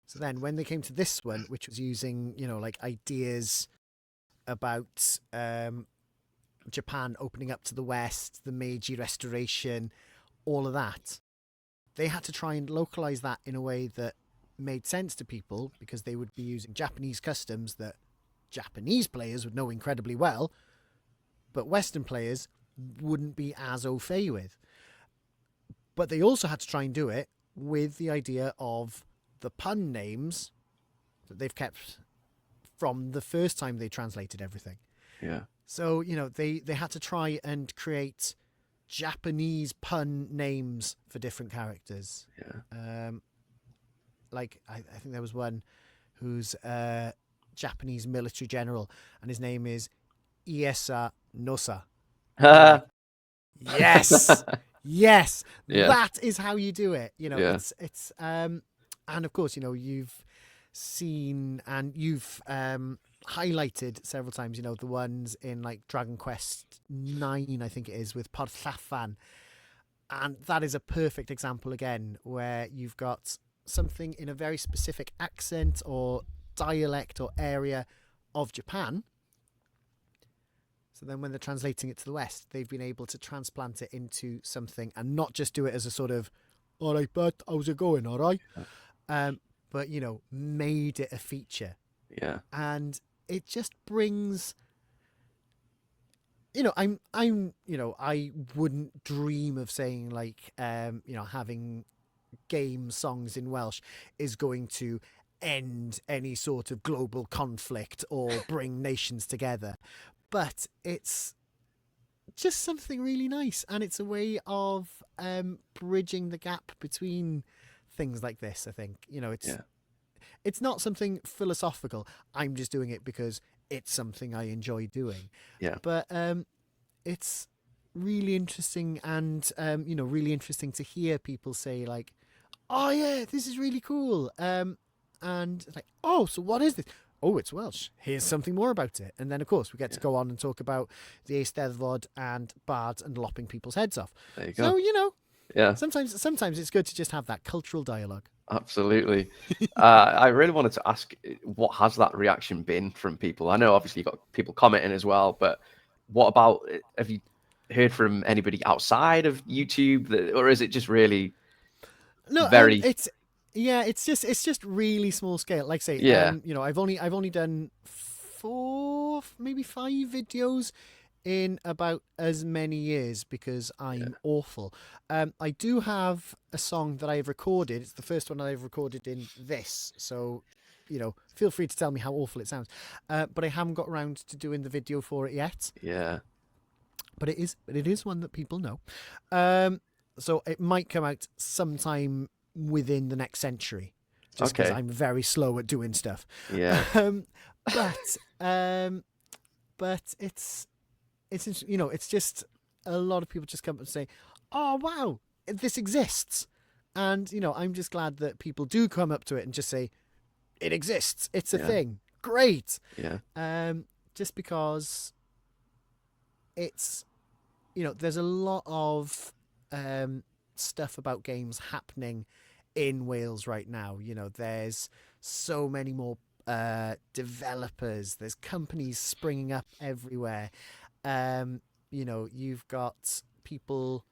S2: So then when they came to this one, which was using, like ideas about Japan opening up to the West, the Meiji Restoration, all of that, they had to try and localize that in a way that made sense to people, because they would be using Japanese customs that Japanese players would know incredibly well, but Western players wouldn't be as au fait with. But they also had to try and do it with the idea of the pun names that they've kept from the first time they translated everything.
S1: Yeah.
S2: So, they had to try and create Japanese pun names for different characters.
S1: Yeah.
S2: Like, I think there was one who's a Japanese military general, and his name is Iesa Nosa. Yes! Yes!
S1: Yeah.
S2: That is how you do it.
S1: Yeah.
S2: It's and of course, you've seen and you've highlighted several times, the ones in like Dragon Quest 9, I think it is, with Porthllaffan. And that is a perfect example again, where you've got something in a very specific accent or dialect or area of Japan. So then when they're translating it to the West, they've been able to transplant it into something and not just do it as a sort of, all right, bud, how's it going, all right? But, made it a feature.
S1: Yeah.
S2: And it just brings, I wouldn't dream of saying like, having game songs in Welsh is going to end any sort of global conflict or bring nations together. But it's just something really nice, and it's a way of bridging the gap between things like this. I think it's not something philosophical. I'm just doing it because it's something I enjoy doing.
S1: Yeah.
S2: But it's really interesting, and really interesting to hear people say like, "Oh yeah, this is really cool," and it's like, "Oh, so what is this? Oh, it's Welsh. Here's something more about it." And then, of course, we get to go on and talk about the Eisteddfod and bards and lopping people's heads off.
S1: There you go.
S2: So,
S1: yeah,
S2: sometimes it's good to just have that cultural dialogue.
S1: Absolutely. I really wanted to ask, what has that reaction been from people? I know obviously you've got people commenting as well, but what about, have you heard from anybody outside of YouTube, or is it just really very...
S2: it's just really small scale. Like I say, I've only done 4, maybe 5 videos in about as many years, because I'm awful. I do have a song that I've recorded. It's the first one I've recorded in this, so feel free to tell me how awful it sounds. But I haven't got around to doing the video for it yet.
S1: Yeah.
S2: But it is one that people know. So it might come out sometime within the next century, just because I'm very slow at doing stuff.
S1: Yeah.
S2: But it's it's just a lot of people just come up and say, "Oh wow, this exists," and I'm just glad that people do come up to it and just say, "It exists. It's a thing. Great."
S1: Yeah.
S2: Just because it's there's a lot of stuff about games happening in Wales right now. There's so many more developers. There's companies springing up everywhere. You've got people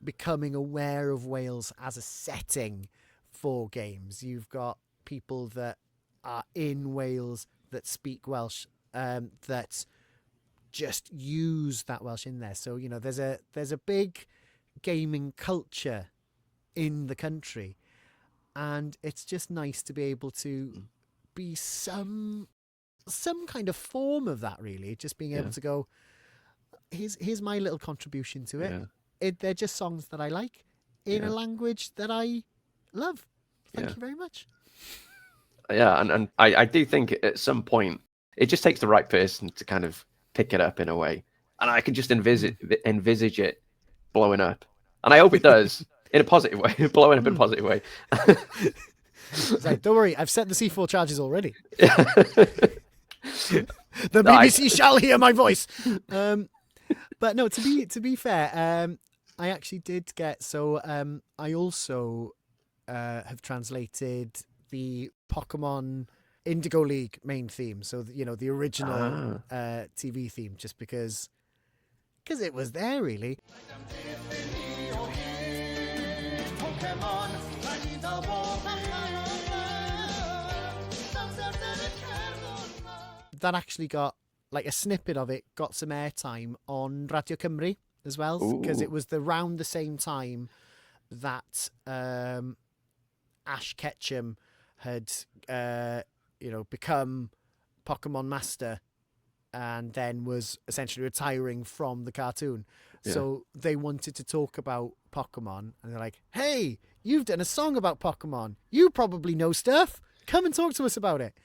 S2: becoming aware of Wales as a setting for games. You've got people that are in Wales that speak Welsh, that just use that Welsh in there. So there's a big gaming culture in the country, and it's just nice to be able to be some kind of form of that, really. Just being able to go, here's my little contribution to it. They're just songs that I like in a language that I love. Thank you very much.
S1: Yeah, and I do think at some point it just takes the right person to kind of pick it up in a way, and I can just envisage it blowing up, and I hope it does in a positive way, blowing up in a positive way.
S2: It's like, don't worry, I've set the C4 charges already. The BBC shall hear my voice. But no, to be fair, I actually did get I also have translated the Pokémon Indigo League main theme, so the original TV theme, just because it was there, really. That actually got, like, a snippet of it got some airtime on Radio Cymru as well, because it was around the same time that Ash Ketchum had become Pokemon Master, and then was essentially retiring from the cartoon. So they wanted to talk about Pokemon, and they're like, hey, you've done a song about Pokemon, you probably know stuff, come and talk to us about it.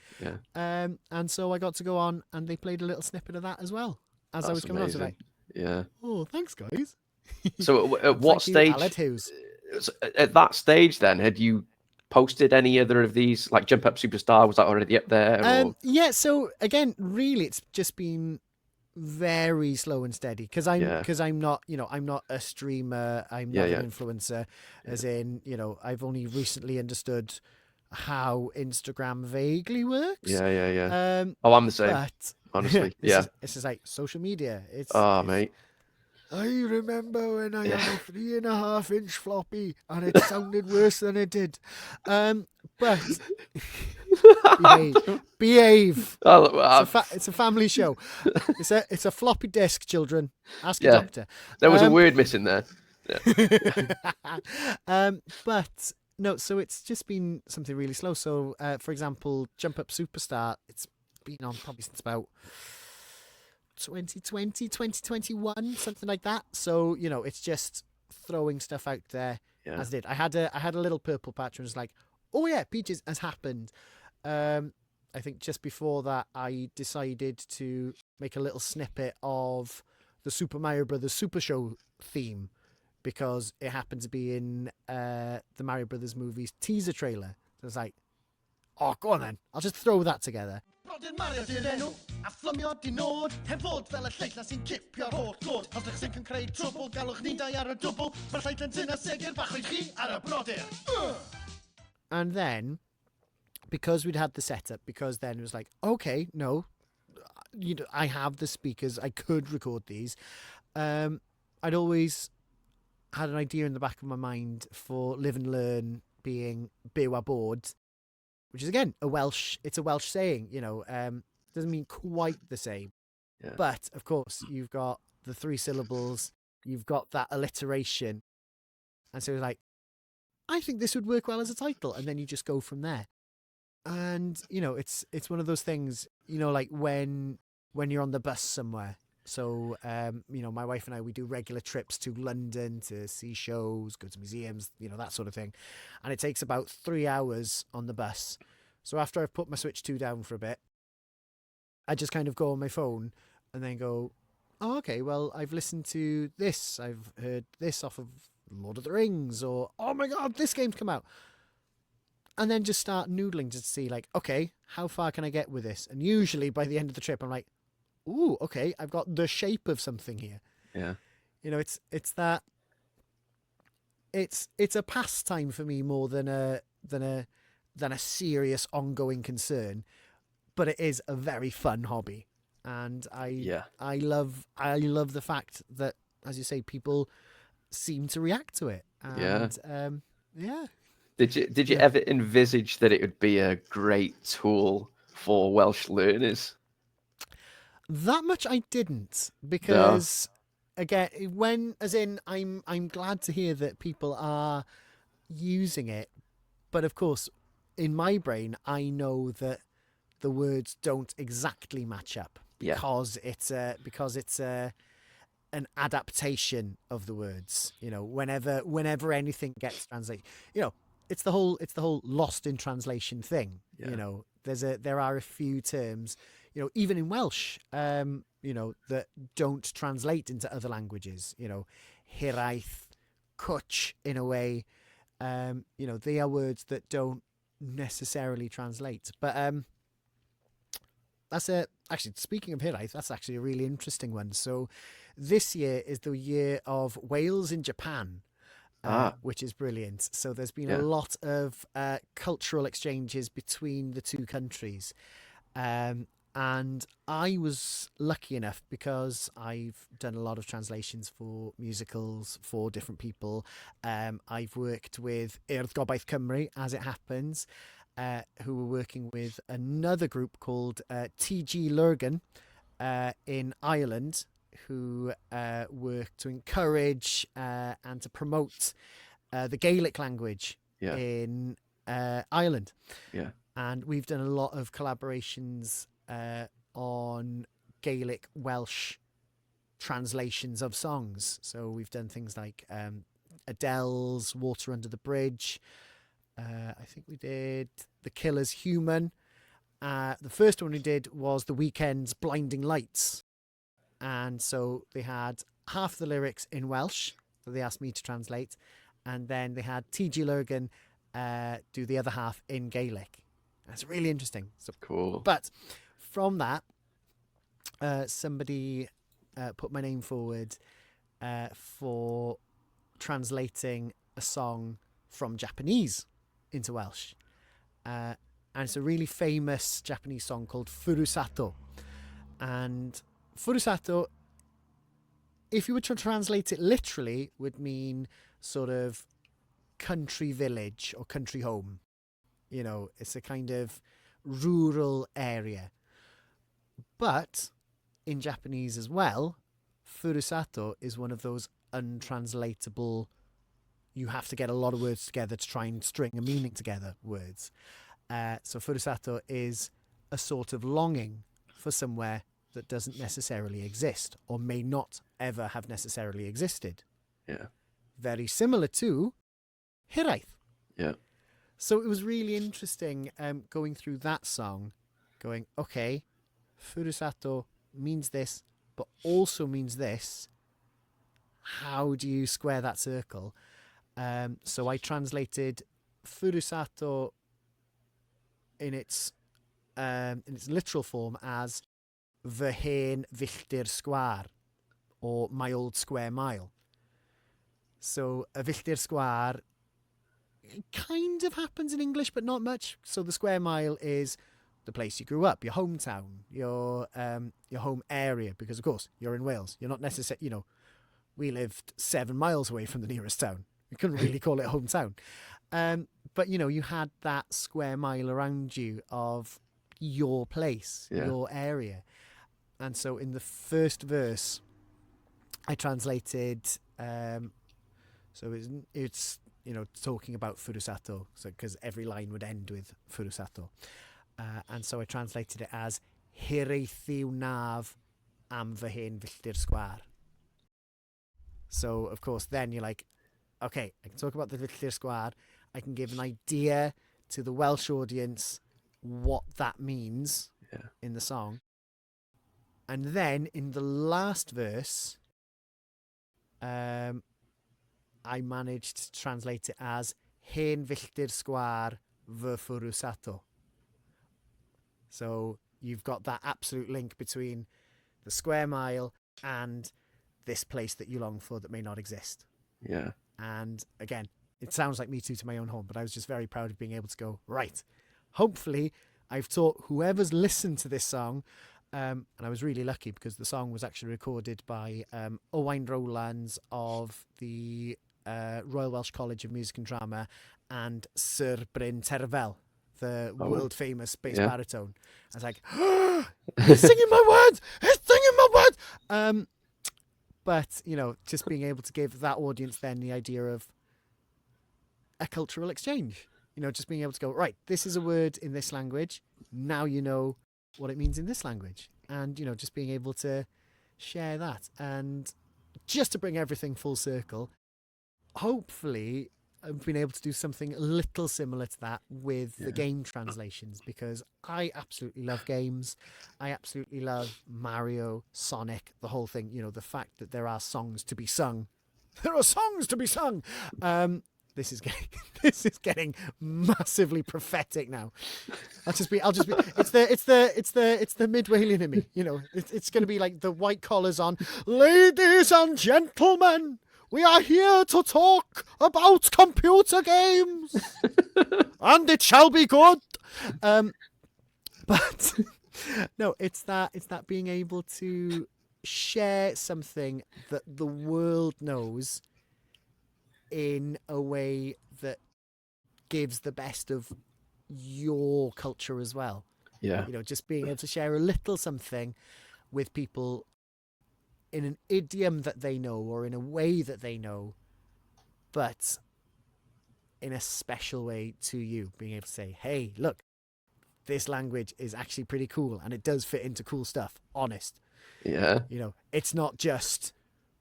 S2: And so I got to go on, and they played a little snippet of that as well as I was coming on today. Oh, thanks, guys.
S1: So at what stage? At that stage, then, had you posted any other of these, like Jump Up Superstar? Was that already up there?
S2: Yeah. So again, really, it's just been very slow and steady, because I'm not a streamer. I'm not an influencer. As in, I've only recently understood how Instagram vaguely works. I'm
S1: the same. But honestly,
S2: it's just like social media.
S1: Mate.
S2: I remember when I had a 3.5-inch floppy and it sounded worse than it did. But behave. It's a family show. It's a floppy disk, children. Ask your doctor.
S1: There was a word missing there.
S2: But no, so it's just been something really slow. So, for example, Jump Up Superstar, it's been on probably since about 2020, 2021, something like that. So, it's just throwing stuff out there as it did. I had a little purple patch and was like, oh yeah, Peaches has happened. I think just before that, I decided to make a little snippet of the Super Mario Brothers Super Show theme, because it happened to be in the Mario Brothers movie's teaser trailer. So I was like, oh, go on then. I'll just throw that together. And then, because we'd had the setup, because then it was like, okay, no, I have the speakers, I could record these. I'd always had an idea in the back of my mind for Live and Learn being byw a bod, which is, again, it's a Welsh saying, doesn't mean quite the same. But, of course, you've got the 3 syllables, you've got that alliteration. And so it was like, I think this would work well as a title. And then you just go from there. And, it's one of those things, like when you're on the bus somewhere. So, my wife and I, we do regular trips to London to see shows, go to museums, that sort of thing. And it takes about 3 hours on the bus. So after I've put my Switch 2 down for a bit, I just kind of go on my phone and then go, oh, okay, well, I've listened to this. I've heard this off of Lord of the Rings, or, oh my God, this game's come out. And then just start noodling to see, like, okay, how far can I get with this? And usually by the end of the trip, I'm like, ooh, okay, I've got the shape of something here.
S1: Yeah.
S2: It's that, it's a pastime for me more than a serious ongoing concern, but it is a very fun hobby. and I love the fact that, as you say, people seem to react to it. And yeah.
S1: Did you ever envisage that it would be a great tool for Welsh learners?
S2: That much I didn't,
S1: No.
S2: because again, I'm glad to hear that people are using it, but of course, in my brain, I know that the words don't exactly match up because it's an adaptation of the words. You know, whenever anything gets translated, you know, it's the whole lost in translation thing.
S1: Yeah.
S2: You know, there are a few terms, you know, even in Welsh, you know, that don't translate into other languages. You know, hiraeth, cwtch, in a way, you know, they are words that don't necessarily translate. But actually, speaking of hiraeth, that's actually a really interesting one. So this year is the year of Wales in Japan. Which is brilliant. So there's been a lot of cultural exchanges between the two countries. And I was lucky enough, because I've done a lot of translations for musicals for different people. I've worked with Radio Cymru, as it happens, who were working with another group called TG Lurgan in Ireland, who work to encourage and to promote the Gaelic language in Ireland.
S1: Yeah.
S2: And we've done a lot of collaborations on Gaelic Welsh translations of songs. So we've done things like Adele's Water Under the Bridge. I think we did The Killer's Human. The first one we did was The Weeknd's Blinding Lights. And so they had half the lyrics in Welsh that they asked me to translate, and then they had T.G. Lurgan do the other half in Gaelic. That's really interesting. So
S1: cool.
S2: But from that, somebody put my name forward for translating a song from Japanese into Welsh. And it's a really famous Japanese song called Furusato. And Furusato, if you were to translate it literally, would mean sort of country village or country home. You know, it's a kind of rural area. But in Japanese as well, Furusato is one of those untranslatable, you have to get a lot of words together to try and string a meaning together words. So Furusato is a sort of longing for somewhere that doesn't necessarily exist, or may not ever have necessarily existed.
S1: Yeah.
S2: Very similar to hiraeth.
S1: Yeah.
S2: So it was really interesting going through that song, going, okay, Furusato means this, but also means this. How do you square that circle? So I translated Furusato in its literal form as fy hen filltir sgwâr, or my old square mile. So a filltir sgwâr kind of happens in English, but not much. So the square mile is the place you grew up, your hometown, your home area, because of course you're in Wales. You're not necessarily, you know, we lived 7 miles away from the nearest town. You couldn't really call it a hometown. But you know, you had that square mile around you of your place, your area. And so in the first verse, I translated, so it's you know, talking about Furusato, so because every line would end with Furusato. And so I translated it as Hiraethiw naf am fy hen filltir sgwâr. So, of course, then you're like, okay, I can talk about the filltir sgwâr. I can give an idea to the Welsh audience what that means in the song. And then in the last verse, I managed to translate it as hen filltir sgwâr fy Furusato. So you've got that absolute link between the square mile and this place that you long for that may not exist.
S1: Yeah.
S2: And again, it sounds like me too to my own home, but I was just very proud of being able to go, right, hopefully I've taught whoever's listened to this song And I was really lucky because the song was actually recorded by Owain Rowlands of the Royal Welsh College of Music and Drama and Sir Bryn Terfel, the world famous bass baritone. I was like, he's singing my words! He's singing my words! But, just being able to give that audience then the idea of a cultural exchange. Just being able to go, right, this is a word in this language. Now you know what it means in this language. And, just being able to share that. And just to bring everything full circle, hopefully I've been able to do something a little similar to that with the game translations, because I absolutely love games. I absolutely love Mario, Sonic, the whole thing. The fact that there are songs to be sung. There are songs to be sung. This is getting massively prophetic now. I'll just be. It's the mid-Walian in me. It's going to be like the white collars on. Ladies and gentlemen, we are here to talk about computer games, and it shall be good. But no, it's that being able to share something that the world knows in a way that gives the best of your culture as well.
S1: Yeah.
S2: Just being able to share a little something with people in an idiom that they know or in a way that they know, but in a special way to you, being able to say, hey, look, this language is actually pretty cool and it does fit into cool stuff. Honest.
S1: Yeah.
S2: It's not just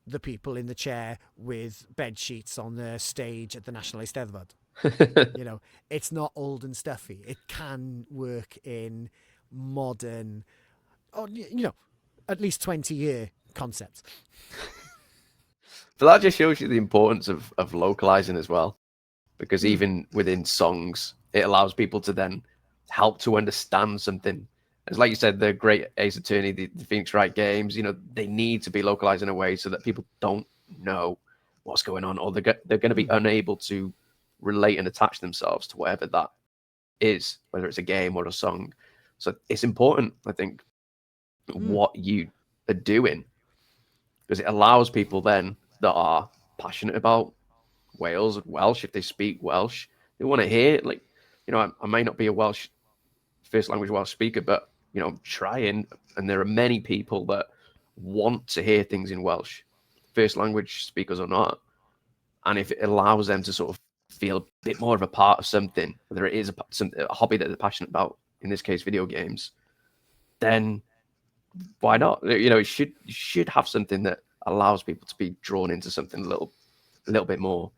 S2: the people in the chair with bed sheets on the stage at the National Eisteddfod. It's not old and stuffy. It can work in modern, at least 20-year concepts.
S1: But that just shows you the importance of localizing as well, because even within songs, it allows people to then help to understand something. It's like you said, the great Ace Attorney, the Phoenix Wright games, they need to be localized in a way so that people don't know what's going on, or they're going to be unable to relate and attach themselves to whatever that is, whether it's a game or a song. So it's important, I think, what you are doing, because it allows people then that are passionate about Wales and Welsh, if they speak Welsh, they want to hear, I may not be a first language Welsh speaker, but I'm trying, and there are many people that want to hear things in Welsh, first language speakers or not. And if it allows them to sort of feel a bit more of a part of something, whether it is a hobby that they're passionate about, in this case, video games, then why not? You should have something that allows people to be drawn into something a little bit more.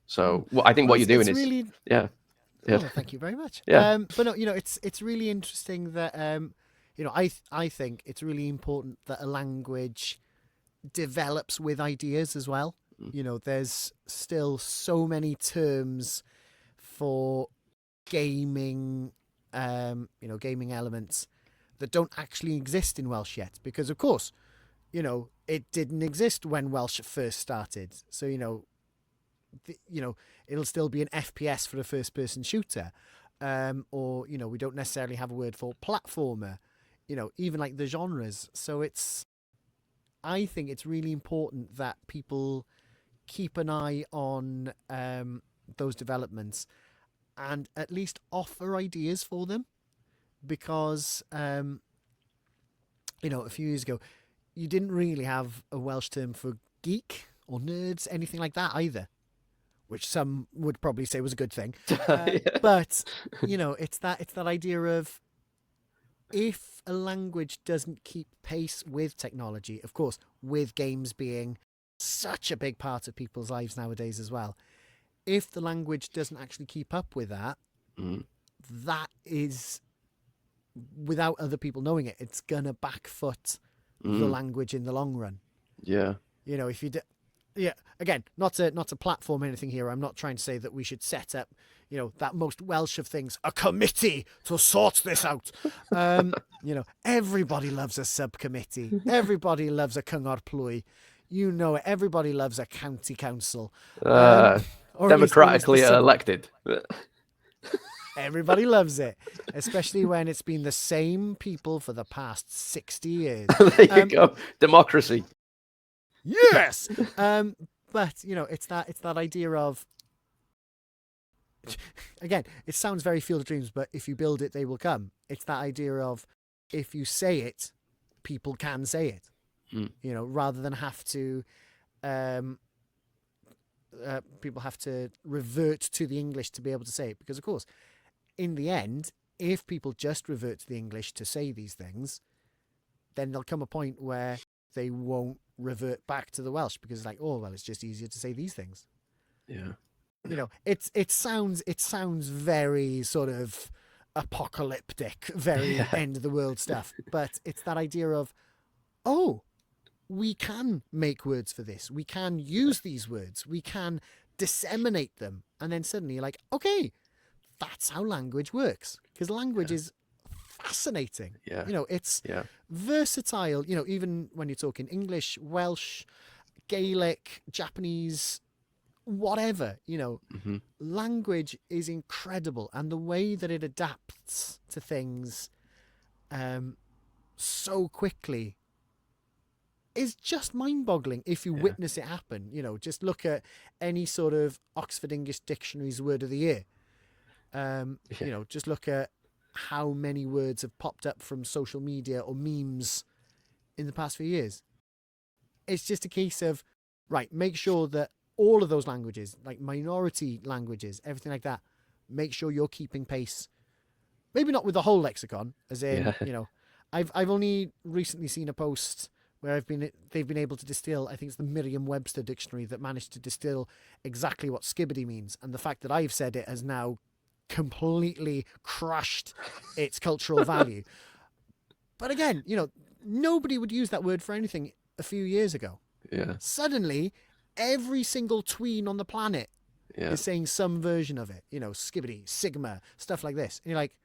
S1: So I think what you're doing is really... Yeah.
S2: Oh, thank you very much.
S1: Yeah.
S2: But no, it's really interesting that I think it's really important that a language develops with ideas as well. There's still so many terms for gaming, gaming elements that don't actually exist in Welsh yet, because of course, it didn't exist when Welsh first started. So it'll still be an FPS for a first-person shooter, or we don't necessarily have a word for platformer, even like the genres. So I think it's really important that people keep an eye on those developments and at least offer ideas for them, because a few years ago you didn't really have a Welsh term for geek or nerds, anything like that either, which some would probably say was a good thing. But, it's that idea of, if a language doesn't keep pace with technology, of course, with games being such a big part of people's lives nowadays as well, if the language doesn't actually keep up with that, that is, without other people knowing it, it's going to backfoot the language in the long run.
S1: Yeah.
S2: If you do... Yeah, again, not to platform anything here. I'm not trying to say that we should set up, that most Welsh of things, a committee to sort this out. Everybody loves a subcommittee. Everybody loves a cyngor plwy. It. Everybody loves a county council.
S1: Democratically elected.
S2: Everybody loves it, especially when it's been the same people for the past 60 years.
S1: There you go. Democracy.
S2: Yes. But it's that idea of, again, it sounds very Field of Dreams, but if you build it, they will come. It's that idea of, if you say it, people can say it. Rather than have to, people have to revert to the English to be able to say it. Because, of course, in the end, if people just revert to the English to say these things, then there'll come a point where they won't revert back to the Welsh, because it's like, oh, well, it's just easier to say these things.
S1: Yeah.
S2: It sounds very sort of apocalyptic, very end of the world stuff. But it's that idea of, oh, we can make words for this. We can use these words. We can disseminate them. And then suddenly you're like, okay, that's how language works. Because language is fascinating.
S1: Yeah.
S2: It's versatile. Even when you're talking English, Welsh, Gaelic, Japanese, whatever, language is incredible. And the way that it adapts to things so quickly is just mind-boggling if you witness it happen. Just look at any sort of Oxford English Dictionary's word of the year. Just look at how many words have popped up from social media or memes in the past few years. It's just a case of, right, make sure that all of those languages, like minority languages, everything like that, make sure you're keeping pace. Maybe not with the whole lexicon, as in, I've only recently seen a post where they've been able to distill, I think it's the Merriam-Webster dictionary that managed to distill exactly what skibbity means. And the fact that I've said it has now completely crushed its cultural value. But again, nobody would use that word for anything a few years ago.
S1: Yeah.
S2: Suddenly, every single tween on the planet is saying some version of it. Skibbity, Sigma, stuff like this. And you're like,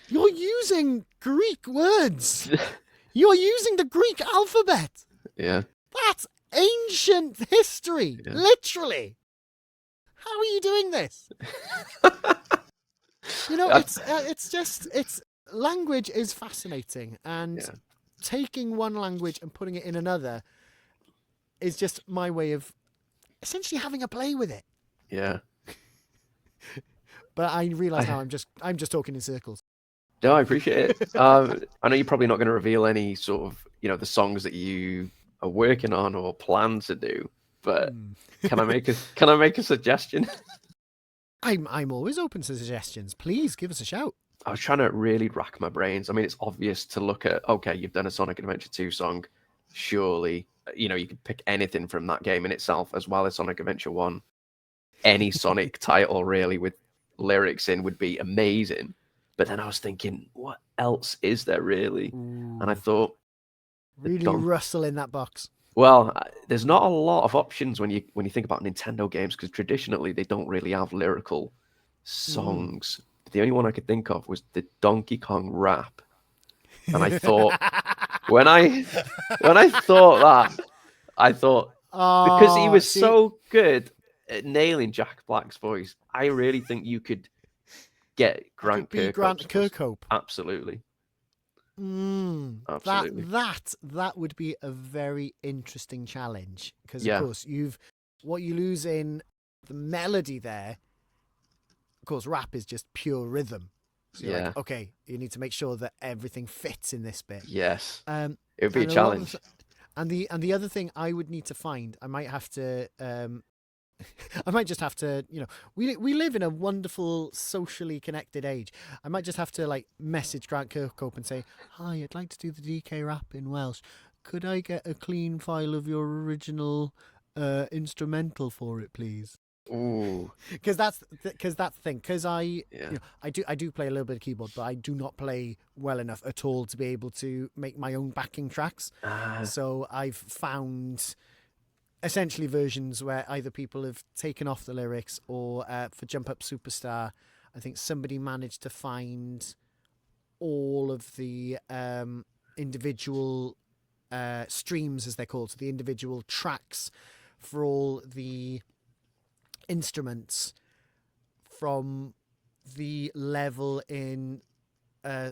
S2: you're using Greek words. You're using the Greek alphabet. Yeah. That's ancient history, literally. How are you doing this? It's language is fascinating, and taking one language and putting it in another is just my way of essentially having a play with it. Yeah. But I realise now I'm just talking in circles.
S1: No, I appreciate it. I know you're probably not going to reveal any sort of, the songs that you are working on or plan to do, but can I make a suggestion?
S2: I'm always open to suggestions. Please give us a shout.
S1: I was trying to really rack my brains. I mean, it's obvious to look at, okay, you've done a Sonic Adventure 2 song. Surely, you could pick anything from that game in itself, as well as Sonic Adventure 1. Any Sonic title, really, with lyrics in would be amazing. But then I was thinking, what else is there, really? Ooh. And I thought...
S2: Really rustle in that box.
S1: Well, there's not a lot of options when you think about Nintendo games, because traditionally they don't really have lyrical songs. The only one I could think of was the Donkey Kong rap. And I thought, when I thought that, I thought, because he was so good at nailing Jack Black's voice, I really think you could get Grant Kirkhope. Absolutely.
S2: Absolutely. That would be a very interesting challenge, because of course what you lose in the melody there. Of course, rap is just pure rhythm. So you're like, okay, you need to make sure that everything fits in this bit.
S1: Yes. It would be a challenge.
S2: And the other thing I would need to find, I might have to. I might just have to, we live in a wonderful socially connected age. I might just have to message Grant Kirkhope and say, hi, I'd like to do the DK rap in Welsh. Could I get a clean file of your original instrumental for it, please?
S1: Ooh.
S2: Because that's the thing. Because I do play a little bit of keyboard, but I do not play well enough at all to be able to make my own backing tracks. So I've found essentially versions where either people have taken off the lyrics, or for Jump Up Superstar, I think somebody managed to find all of the individual streams, as they're called, so the individual tracks for all the instruments from the level in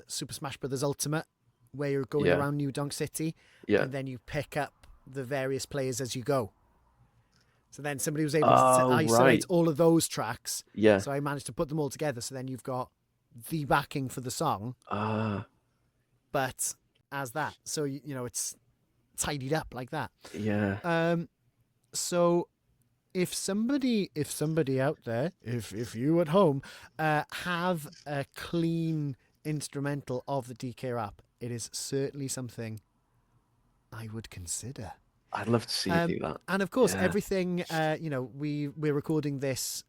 S2: Super Smash Bros. Ultimate where you're going
S1: Yeah.
S2: around New Donk City,
S1: Yeah.
S2: and then you pick up the various players as you go. So then somebody was able to
S1: Oh,
S2: isolate
S1: right.
S2: all of those tracks.
S1: Yeah.
S2: So I managed to put them all together. So then you've got the backing for the song, but as that. So, it's tidied up like that.
S1: Yeah.
S2: So if somebody out there, if you at home, have a clean instrumental of the DK rap, it is certainly something I would consider.
S1: I'd love to see you do that.
S2: And of course,
S1: Yeah.
S2: everything, we're recording this,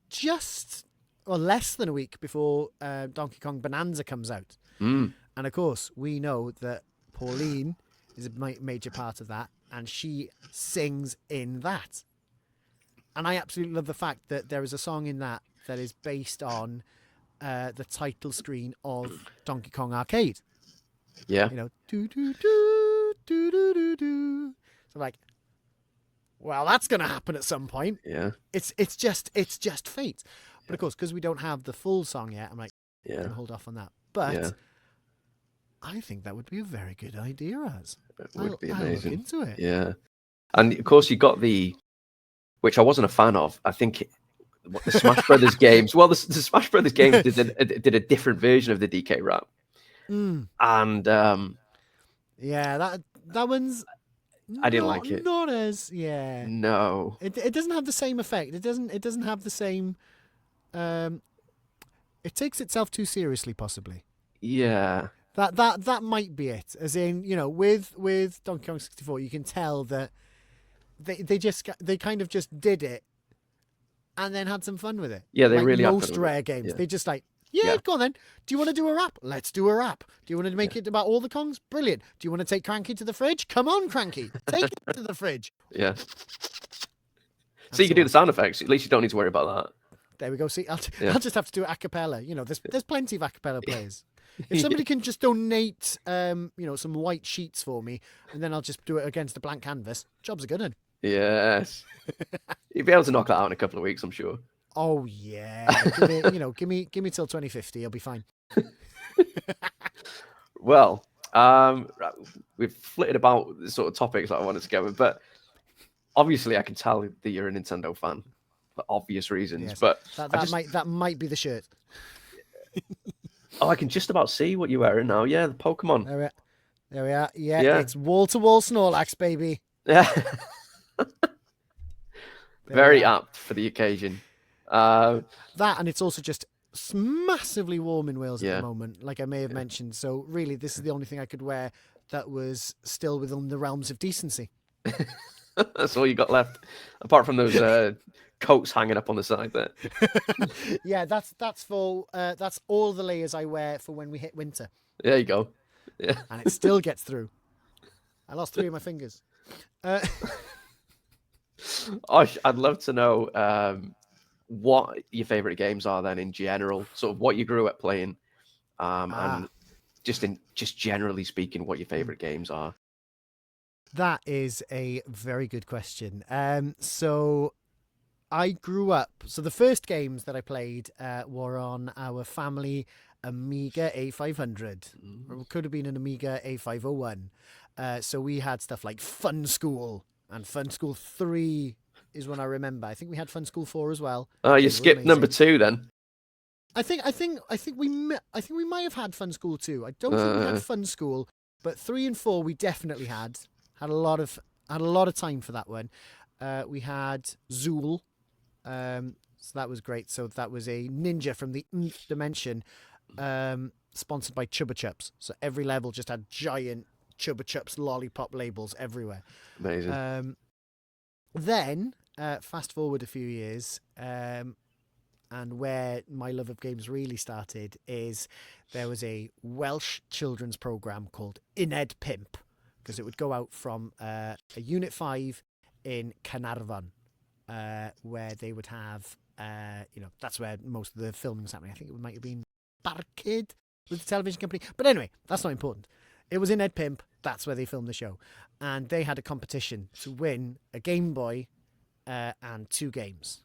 S2: just or less than a week before Donkey Kong Bonanza comes out.
S1: Mm.
S2: And of course, we know that Pauline is a major part of that, and she sings in that. And I absolutely love the fact that there is a song in that is based on the title screen of Donkey Kong Arcade.
S1: Yeah.
S2: Do do do do do do do. So like, well, that's going to happen at some point.
S1: Yeah.
S2: It's just fate. But of course, because we don't have the full song yet, I'm like,
S1: Yeah.
S2: I'm gonna hold off on that. But
S1: Yeah.
S2: I think that would be a very good idea, Az.
S1: It would be
S2: I'll
S1: amazing.
S2: look into it.
S1: Yeah. And of course, you got which I wasn't a fan of. I think the Smash Brothers games. Well, the Smash Brothers games did a different version of the DK rap.
S2: Mm.
S1: And
S2: yeah, that one's.
S1: I didn't like it.
S2: Not as
S1: No.
S2: It doesn't have the same effect. It doesn't have the same. It takes itself too seriously, possibly.
S1: Yeah.
S2: That might be it. As in, with Donkey Kong 64, you can tell that they kind of just did it, and then had some fun with it.
S1: Yeah, they
S2: like
S1: really had
S2: most
S1: fun with
S2: rare
S1: it.
S2: games.
S1: Yeah.
S2: They just like, yeah, go on then. Do you want to do a rap? Let's do a rap. Do you want to make it about all the Kongs? Brilliant. Do you want to take Cranky to the fridge? Come on, Cranky, take it to the fridge.
S1: Yeah. So you can do the sound effects. At least you don't need to worry about that.
S2: There we go. See, I'll just have to do it a cappella. There's plenty of a cappella players. If somebody can just donate, some white sheets for me, and then I'll just do it against a blank canvas. Job's a good one.
S1: Yes. You'll be able to knock that out in a couple of weeks, I'm sure.
S2: Oh yeah. Give me till 2050. I'll be fine.
S1: Well, we've flitted about the sort of topics that I wanted to go with, but obviously I can tell that you're a Nintendo fan for obvious reasons.
S2: Yes.
S1: But
S2: that might be the shirt.
S1: Oh, I can just about see what you're wearing now. Yeah, the Pokémon.
S2: There we are. Yeah. It's wall-to-wall Snorlax, baby.
S1: Yeah. Very apt for the occasion.
S2: That, and it's also just massively warm in Wales at the moment, like I may have mentioned. So really, this is the only thing I could wear that was still within the realms of decency.
S1: That's all you got left, apart from those coats hanging up on the side there.
S2: Yeah, that's for that's all the layers I wear for when we hit winter.
S1: There you go. Yeah,
S2: and it still gets through. I lost 3 of my fingers.
S1: I'd love to know what your favorite games are then in general, sort of what you grew up playing, and just generally speaking, what your favorite games are.
S2: That is a very good question. So I grew up. So the first games that I played were on our family Amiga A500. Or it could have been an Amiga A501. So we had stuff like Fun School, and Fun School 3 is one I remember. I think we had Fun School 4 as well.
S1: Oh, you skipped number 2 then.
S2: I think we might have had Fun School 2. I don't think we had Fun School, but 3 and 4 we definitely had. Had a lot of time for that one. We had Zool, so that was great. So that was a ninja from the nth dimension, sponsored by Chupa Chups. So every level just had giant Chupa Chups lollipop labels everywhere.
S1: Amazing.
S2: Then fast forward a few years, and where my love of games really started is there was a Welsh children's program called Uned Pimp, because it would go out from a Unit 5 in Caernarfon, where they would have, that's where most of the filming was happening. I think it might have been Barcud with the television company. But anyway, that's not important. It was in Ed Pimp. That's where they filmed the show. And they had a competition to win a Game Boy and 2 games.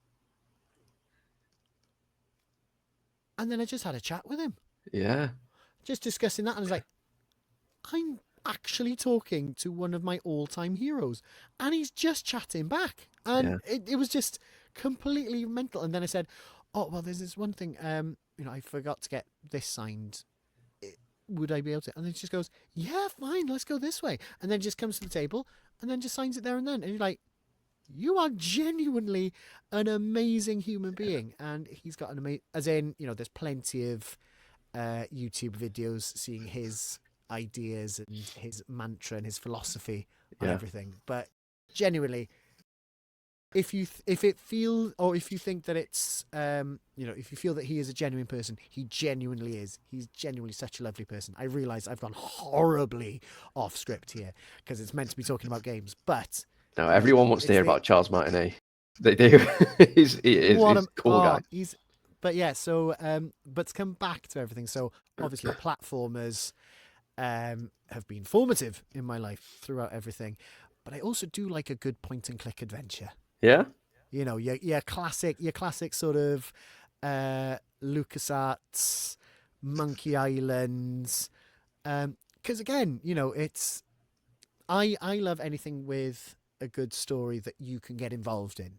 S2: And then I just had a chat with him,
S1: Yeah.
S2: just discussing that. And I was like, I'm actually talking to one of my all-time heroes, and he's just chatting back. And it was just completely mental. And then I said, oh, well, there's this one thing, I forgot to get this signed. Would I be able to? And then she just goes, yeah, fine, let's go this way. And then just comes to the table and then just signs it there and then. And you're like, you are genuinely an amazing human being. And he's got an amazing, as in, there's plenty of YouTube videos seeing his ideas and his mantra and his philosophy on everything. But genuinely, if you think that it's if you feel that he is a genuine person, he genuinely is. He's genuinely such a lovely person. I realise I've gone horribly off script here because it's meant to be talking about games, but
S1: no, everyone wants to hear about Charles Martinet. They do. He's a cool guy.
S2: But to come back to everything, so obviously platformers have been formative in my life throughout everything, but I also do like a good point and click adventure.
S1: Yeah.
S2: Your classic sort of LucasArts, Monkey Islands. Because again, it's I love anything with a good story that you can get involved in.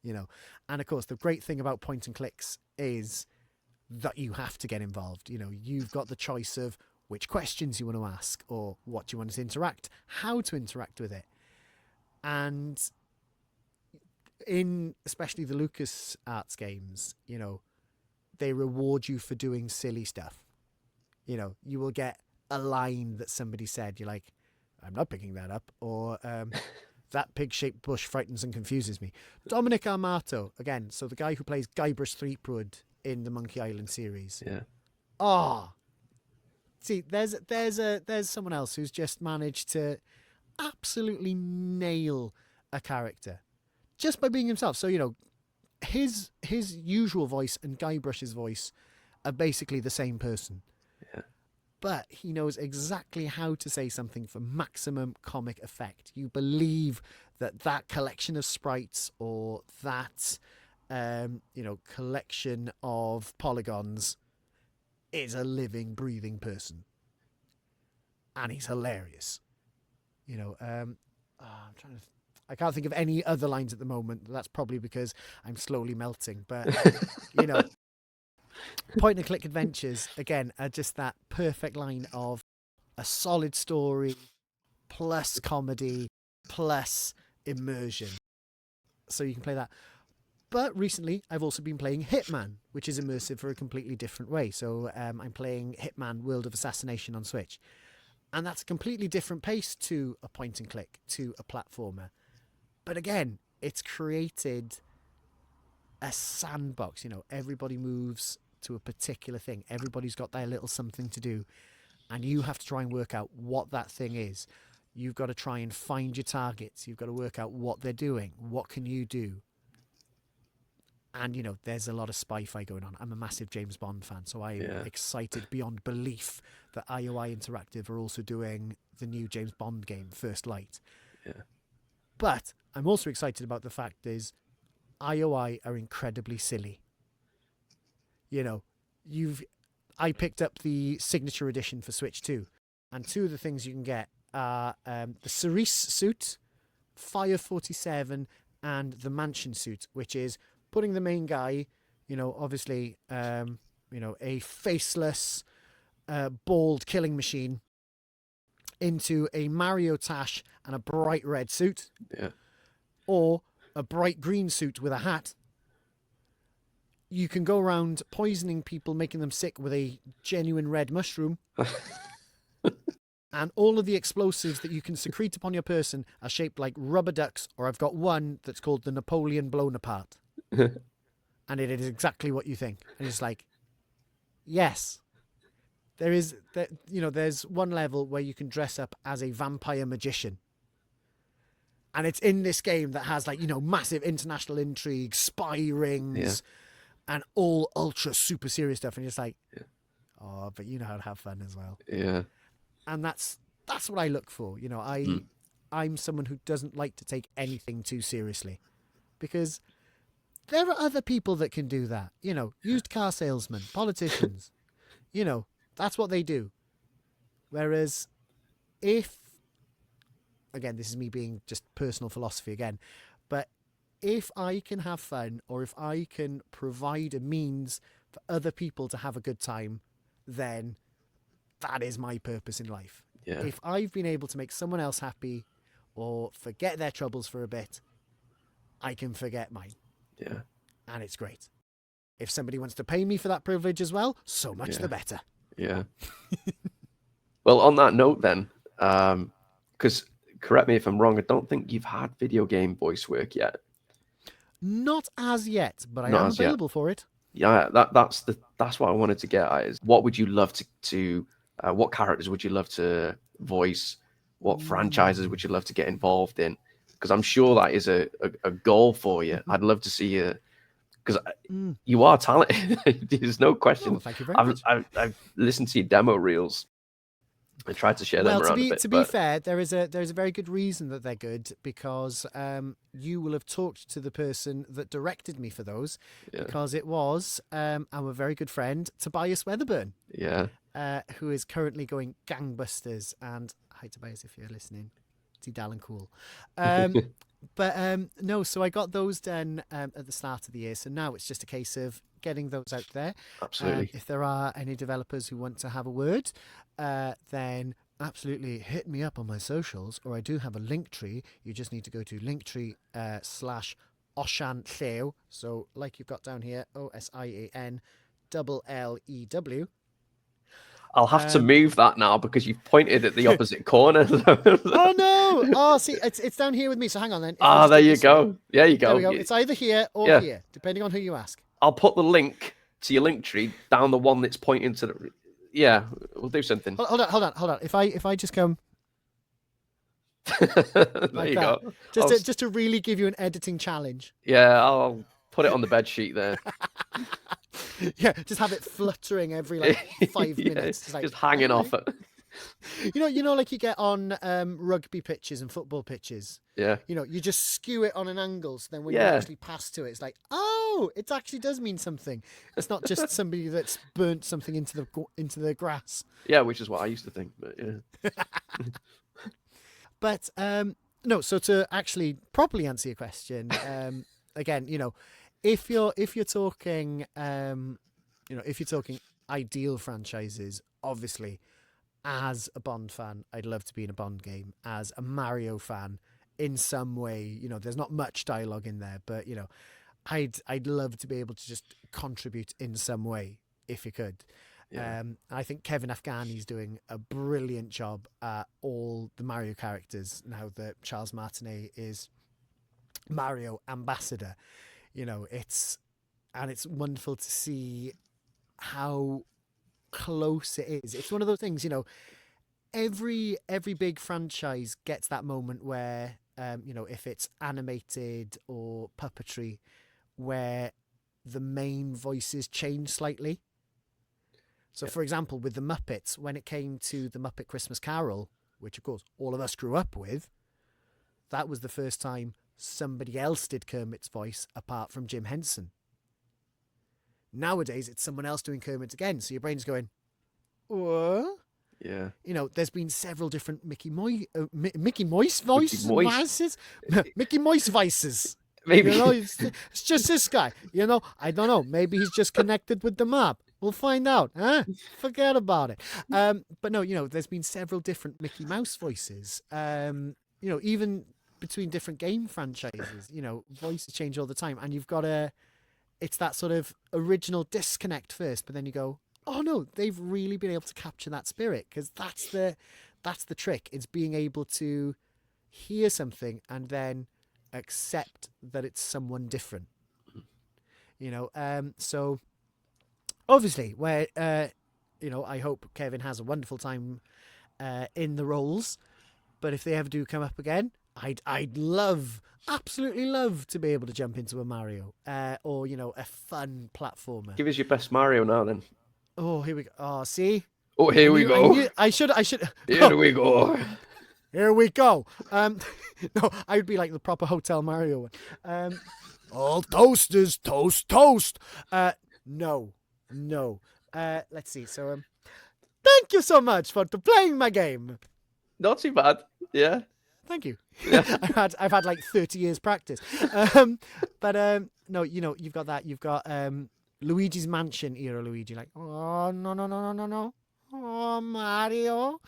S1: Yeah.
S2: And of course, the great thing about point and clicks is that you have to get involved. You've got the choice of which questions you want to ask or what you want to interact, how to interact with it. And in especially the LucasArts games, they reward you for doing silly stuff. You will get a line that somebody said, you're like, I'm not picking that up, or that pig-shaped bush frightens and confuses me. Dominic Armato, again, so the guy who plays Guybrush Threepwood in the Monkey Island series.
S1: Yeah.
S2: See, there's someone else who's just managed to absolutely nail a character just by being himself. So, his usual voice and Guybrush's voice are basically the same person.
S1: Yeah.
S2: But he knows exactly how to say something for maximum comic effect. You believe that collection of sprites or that, collection of polygons is a living, breathing person. And he's hilarious. I can't think of any other lines at the moment. That's probably because I'm slowly melting. But, point and click adventures, again, are just that perfect line of a solid story plus comedy plus immersion. So you can play that. But recently, I've also been playing Hitman, which is immersive for a completely different way. So I'm playing Hitman World of Assassination on Switch. And that's a completely different pace to a point and click, to a platformer. But again, it's created a sandbox. Everybody moves to a particular thing. Everybody's got their little something to do. And you have to try and work out what that thing is. You've got to try and find your targets. You've got to work out what they're doing. What can you do? And, there's a lot of spy-fi going on. I'm a massive James Bond fan, so I'm excited beyond belief that IOI Interactive are also doing the new James Bond game, First Light.
S1: Yeah.
S2: But I'm also excited about the fact is IOI are incredibly silly. I picked up the Signature Edition for Switch 2, and two of the things you can get are the Cerise suit, Fire 47, and the Mansion suit, which is putting the main guy, obviously, a faceless, bald killing machine into a Mario Tash and a bright red suit.
S1: Yeah.
S2: Or a bright green suit with a hat. You can go around poisoning people, making them sick with a genuine red mushroom. And all of the explosives that you can secrete upon your person are shaped like rubber ducks, or I've got one that's called the Napoleon Blown Apart. And it is exactly what you think. And it's like, yes. There's one level where you can dress up as a vampire magician. And it's in this game that has massive international intrigue, spy rings, and all ultra super serious stuff. And you're just like, oh, but you know how to have fun as well.
S1: Yeah.
S2: And that's what I look for. I'm someone who doesn't like to take anything too seriously, because there are other people that can do that. You know, used car salesmen, politicians. You know, that's what they do. Whereas if, again, this is me being just personal philosophy again, but if I can have fun, or if I can provide a means for other people to have a good time, then that is my purpose in life.
S1: Yeah.
S2: If I've been able to make someone else happy or forget their troubles for a bit, I can forget mine.
S1: Yeah.
S2: And it's great. If somebody wants to pay me for that privilege as well, so much the better.
S1: Yeah. Well, on that note then, because correct me if I'm wrong, I don't think you've had video game voice work yet.
S2: Not as yet, but I
S1: Not
S2: am
S1: as yet.
S2: available for it.
S1: Yeah, that's what I wanted to get at, is what would you love to what characters would you love to voice? What franchises would you love to get involved in? Because I'm sure that is a goal for you. I'd love to see you, because you are talented. There's no question.
S2: Oh, thank you very much.
S1: I've listened to your demo reels. I tried to share them around a bit.
S2: To be fair, there is a very good reason that they're good, because you will have talked to the person that directed me for those, because it was our very good friend Tobias Weatherburn, who is currently going gangbusters. And hi Tobias, if you're listening, it's Dal and cool. But no, so I got those done at the start of the year. So now it's just a case of getting those out there.
S1: Absolutely.
S2: If there are any developers who want to have a word, then absolutely hit me up on my socials, or I do have a link tree. You just need to go to linktree /Osian Llew. So like you've got down here, OSIAN LLEW.
S1: I'll have to move that now because you've pointed at the opposite corner.
S2: Oh no! Oh, see, it's down here with me. So hang on then.
S1: There you go. There you go.
S2: There we go. It's either here or here, depending on who you ask.
S1: I'll put the link to your link tree down the one that's pointing to the. Yeah, we'll do something.
S2: Hold on. If I just come.
S1: There you go.
S2: Just to really give you an editing challenge.
S1: Yeah, I'll put it on the bed sheet there.
S2: Yeah, just have it fluttering every 5 minutes.
S1: Just hanging off it.
S2: You know, like you get on rugby pitches and football pitches.
S1: Yeah.
S2: You know, you just skew it on an angle, so then when you actually pass to it, it's like, oh, it actually does mean something. It's not just somebody that's burnt something into the grass.
S1: Yeah, which is what I used to think, but yeah.
S2: But no, so to actually properly answer your question, again, you know, if you're talking, if you're talking ideal franchises, obviously, as a Bond fan, I'd love to be in a Bond game. As a Mario fan, in some way, you know, there's not much dialogue in there, but you know, I'd love to be able to just contribute in some way if you could. Yeah. I think Kevin Afghani's doing a brilliant job at all the Mario characters now that Charles Martinet is Mario ambassador. You know, it's wonderful to see how close it is. It's one of those things, you know, every big franchise gets that moment where, you know, if it's animated or puppetry, where the main voices change slightly. So, for example, with the Muppets, when it came to the Muppet Christmas Carol, which, of course, all of us grew up with, that was the first time somebody else did Kermit's voice apart from Jim Henson. Nowadays, it's someone else doing Kermit again, so your brain's going, what?
S1: Yeah.
S2: You know, there's been several different Mickey Mouse voices. Mickey Mouse voices.
S1: Maybe.
S2: You know, it's just this guy. You know, I don't know. Maybe he's just connected with the map. We'll find out. Forget about it. But no, you know, there's been several different Mickey Mouse voices. You know, even between different game franchises, you know, voices change all the time. And you've got it's that sort of original disconnect first, but then you go, oh no, they've really been able to capture that spirit, because that's the trick. It's being able to hear something and then accept that it's someone different. You know, so obviously, where you know, I hope Kevin has a wonderful time in the roles, but if they ever do come up again, I'd absolutely love to be able to jump into a Mario or, you know, a fun platformer.
S1: Give us your best Mario now, then.
S2: Oh, here we go. Oh, see?
S1: Oh, here we go.
S2: I should.
S1: Here we go.
S2: Here we go. No, I would be like the proper Hotel Mario one. All toasters toast. No. Let's see. So thank you so much for playing my game.
S1: Not too bad. Yeah.
S2: Thank you.
S1: Yeah.
S2: I've had like 30 years practice. But no, you've got that. You've got Luigi's Mansion era Luigi, like, oh no. Oh, Mario.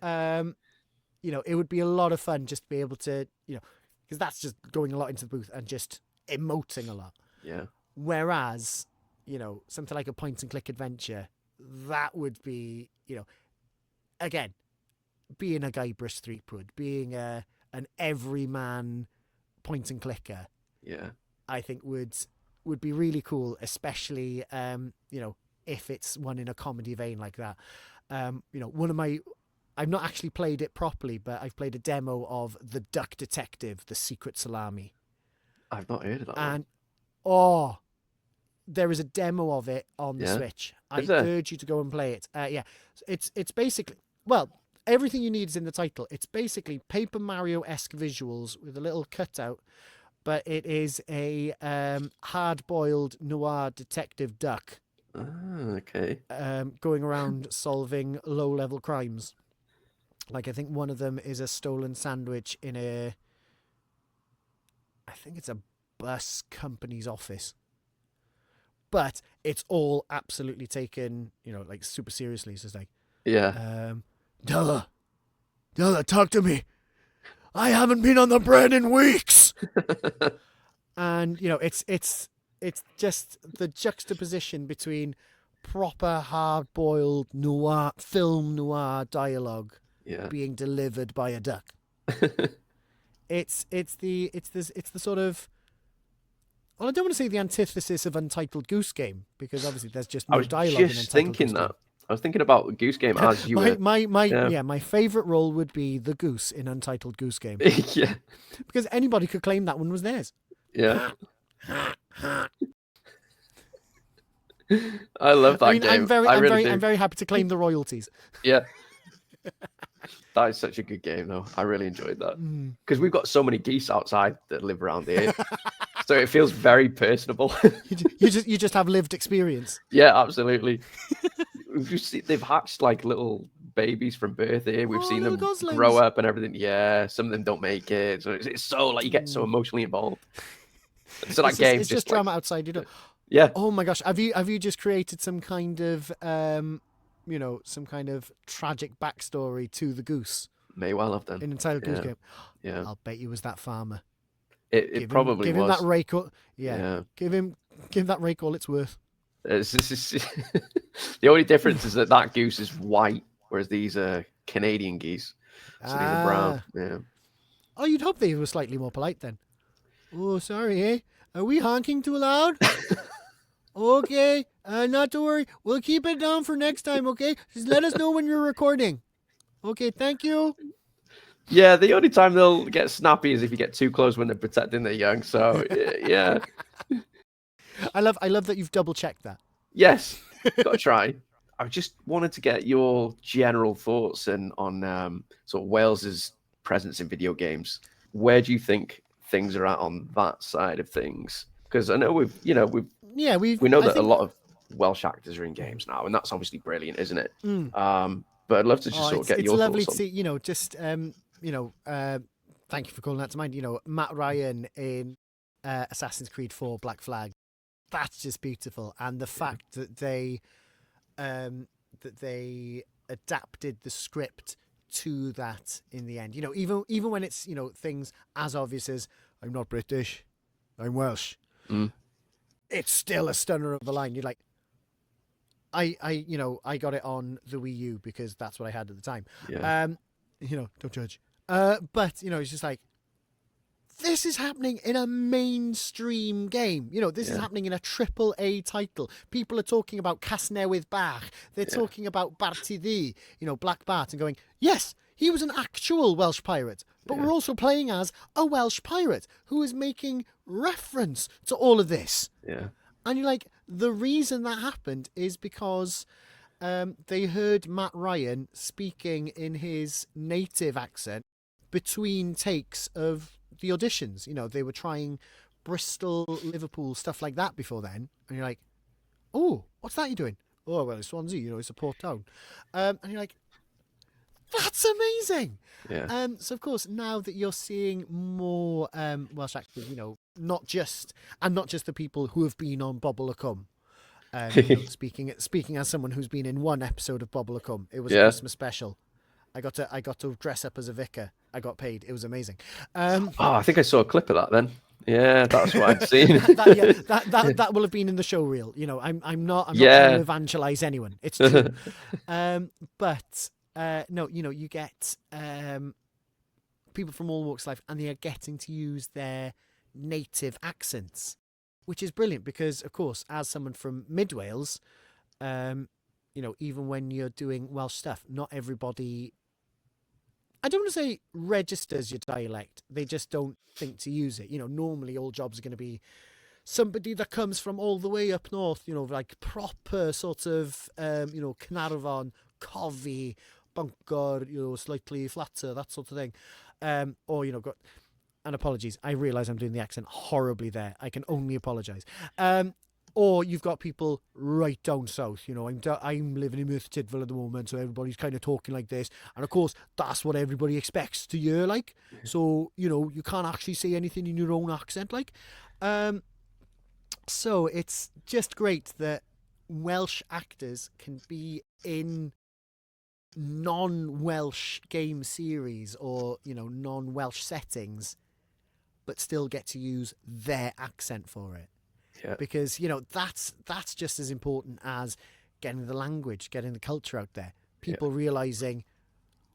S2: It would be a lot of fun just to be able to, because that's just going a lot into the booth and just emoting a lot.
S1: Yeah.
S2: Whereas, something like a point and click adventure, that would be, again, being a Guybrush Threepwood, being an everyman point and clicker.
S1: Yeah.
S2: I think would be really cool, especially, if it's one in a comedy vein like that. I've not actually played it properly, but I've played a demo of The Duck Detective, The Secret Salami.
S1: I've not heard of that
S2: And,
S1: one.
S2: there is a demo of it on the Switch. I urge you to go and play it. It's basically, well, everything you need is in the title. It's basically Paper Mario-esque visuals with a little cutout, but it is a hard-boiled noir detective duck.
S1: Okay.
S2: Going around solving low-level crimes. Like, I think one of them is a stolen sandwich in I think it's a bus company's office. But it's all absolutely taken, like, super seriously. So it's like,
S1: yeah.
S2: Della, talk to me. I haven't been on the bread in weeks. And, it's just the juxtaposition between proper hard-boiled film noir dialogue being delivered by a duck. It's the sort of, well, I don't want to say the antithesis of Untitled Goose Game, because obviously there's just no dialogue in Untitled Goose Game.
S1: I was thinking about Goose Game as you were.
S2: My favourite role would be the goose in Untitled Goose Game.
S1: Yeah.
S2: Because anybody could claim that one was theirs.
S1: Yeah. I love that game.
S2: I'm very happy to claim the royalties.
S1: Yeah. That is such a good game, though. I really enjoyed that. Because we've got so many geese outside that live around here. So it feels very personable.
S2: you just have lived experience.
S1: Yeah, absolutely. They've hatched like little babies from birth here. We've seen them grow up and everything. Yeah, some of them don't make it. So it's so like you get so emotionally involved. So that game
S2: it's just drama outside.
S1: Yeah.
S2: Oh my gosh, have you just created some kind of some kind of tragic backstory to the goose?
S1: May well have done.
S2: In Untitled Goose Game.
S1: Yeah.
S2: I'll bet you was that farmer.
S1: It probably was.
S2: Give him that rake. Give him that rake all it's worth.
S1: The only difference is that goose is white, whereas these are Canadian geese. So these are brown. Yeah.
S2: Oh, you'd hope they were slightly more polite then. Oh, sorry, eh? Are we honking too loud? Okay, not to worry. We'll keep it down for next time, okay? Just let us know when you're recording. Okay, thank you.
S1: Yeah, the only time they'll get snappy is if you get too close when they're protecting their young. So, yeah.
S2: I love that you've double-checked that.
S1: Yes, got to try. I just wanted to get your general thoughts on sort of Wales's presence in video games. Where do you think things are at on that side of things? Because I know we know that a lot of Welsh actors are in games now, and that's obviously brilliant, isn't it? But I'd love to just sort of get your thoughts.
S2: It's lovely to see, thank you for calling that to mind. Matt Ryan in Assassin's Creed 4 Black Flag. That's just beautiful, and the fact that they adapted the script to that in the end. Even when it's things as obvious as I'm not British, I'm Welsh. It's still a stunner of the line. You're like, I got it on the Wii U because that's what I had at the time.
S1: Yeah.
S2: Don't judge. But it's just like, this is happening in a mainstream game. This is happening in a AAA title. People are talking about Casnewydd Bach. They're talking about Bartyddi, Black Bart, and going, yes, he was an actual Welsh pirate. But we're also playing as a Welsh pirate who is making reference to all of this.
S1: Yeah.
S2: And you're like, the reason that happened is because they heard Matt Ryan speaking in his native accent between takes of the auditions. They were trying Bristol, Liverpool, stuff like that before then. And you're like, oh, what's that you're doing? Oh, well, it's Swansea, it's a port town. And you're like, that's amazing.
S1: Yeah.
S2: So, of course, now that you're seeing more Welsh actors, not just the people who have been on Bobble a Cum. Speaking as someone who's been in one episode of Bobble a Cum, it was a Christmas special. I got to dress up as a vicar. I got paid. It was amazing.
S1: I think I saw a clip of that then. Yeah, that's what I'd seen.
S2: that will have been in the show reel. I'm not trying to evangelize anyone. It's true. But no, you get people from all walks of life, and they are getting to use their native accents, which is brilliant because, of course, as someone from Mid Wales, even when you're doing Welsh stuff, not everybody, I don't want to say registers your dialect. They just don't think to use it. Normally all jobs are going to be somebody that comes from all the way up north, like proper sort of, Caernarfon, Cofi, Bangor, slightly flatter, that sort of thing. And apologies, I realise I'm doing the accent horribly there. I can only apologise. Or you've got people right down south. I'm living in Eisteddfod at the moment, so everybody's kind of talking like this. And of course, that's what everybody expects to hear like. So, you can't actually say anything in your own accent like. So it's just great that Welsh actors can be in non-Welsh game series or, non-Welsh settings, but still get to use their accent for it.
S1: Yeah.
S2: Because, that's just as important as getting the language, getting the culture out there. People realizing,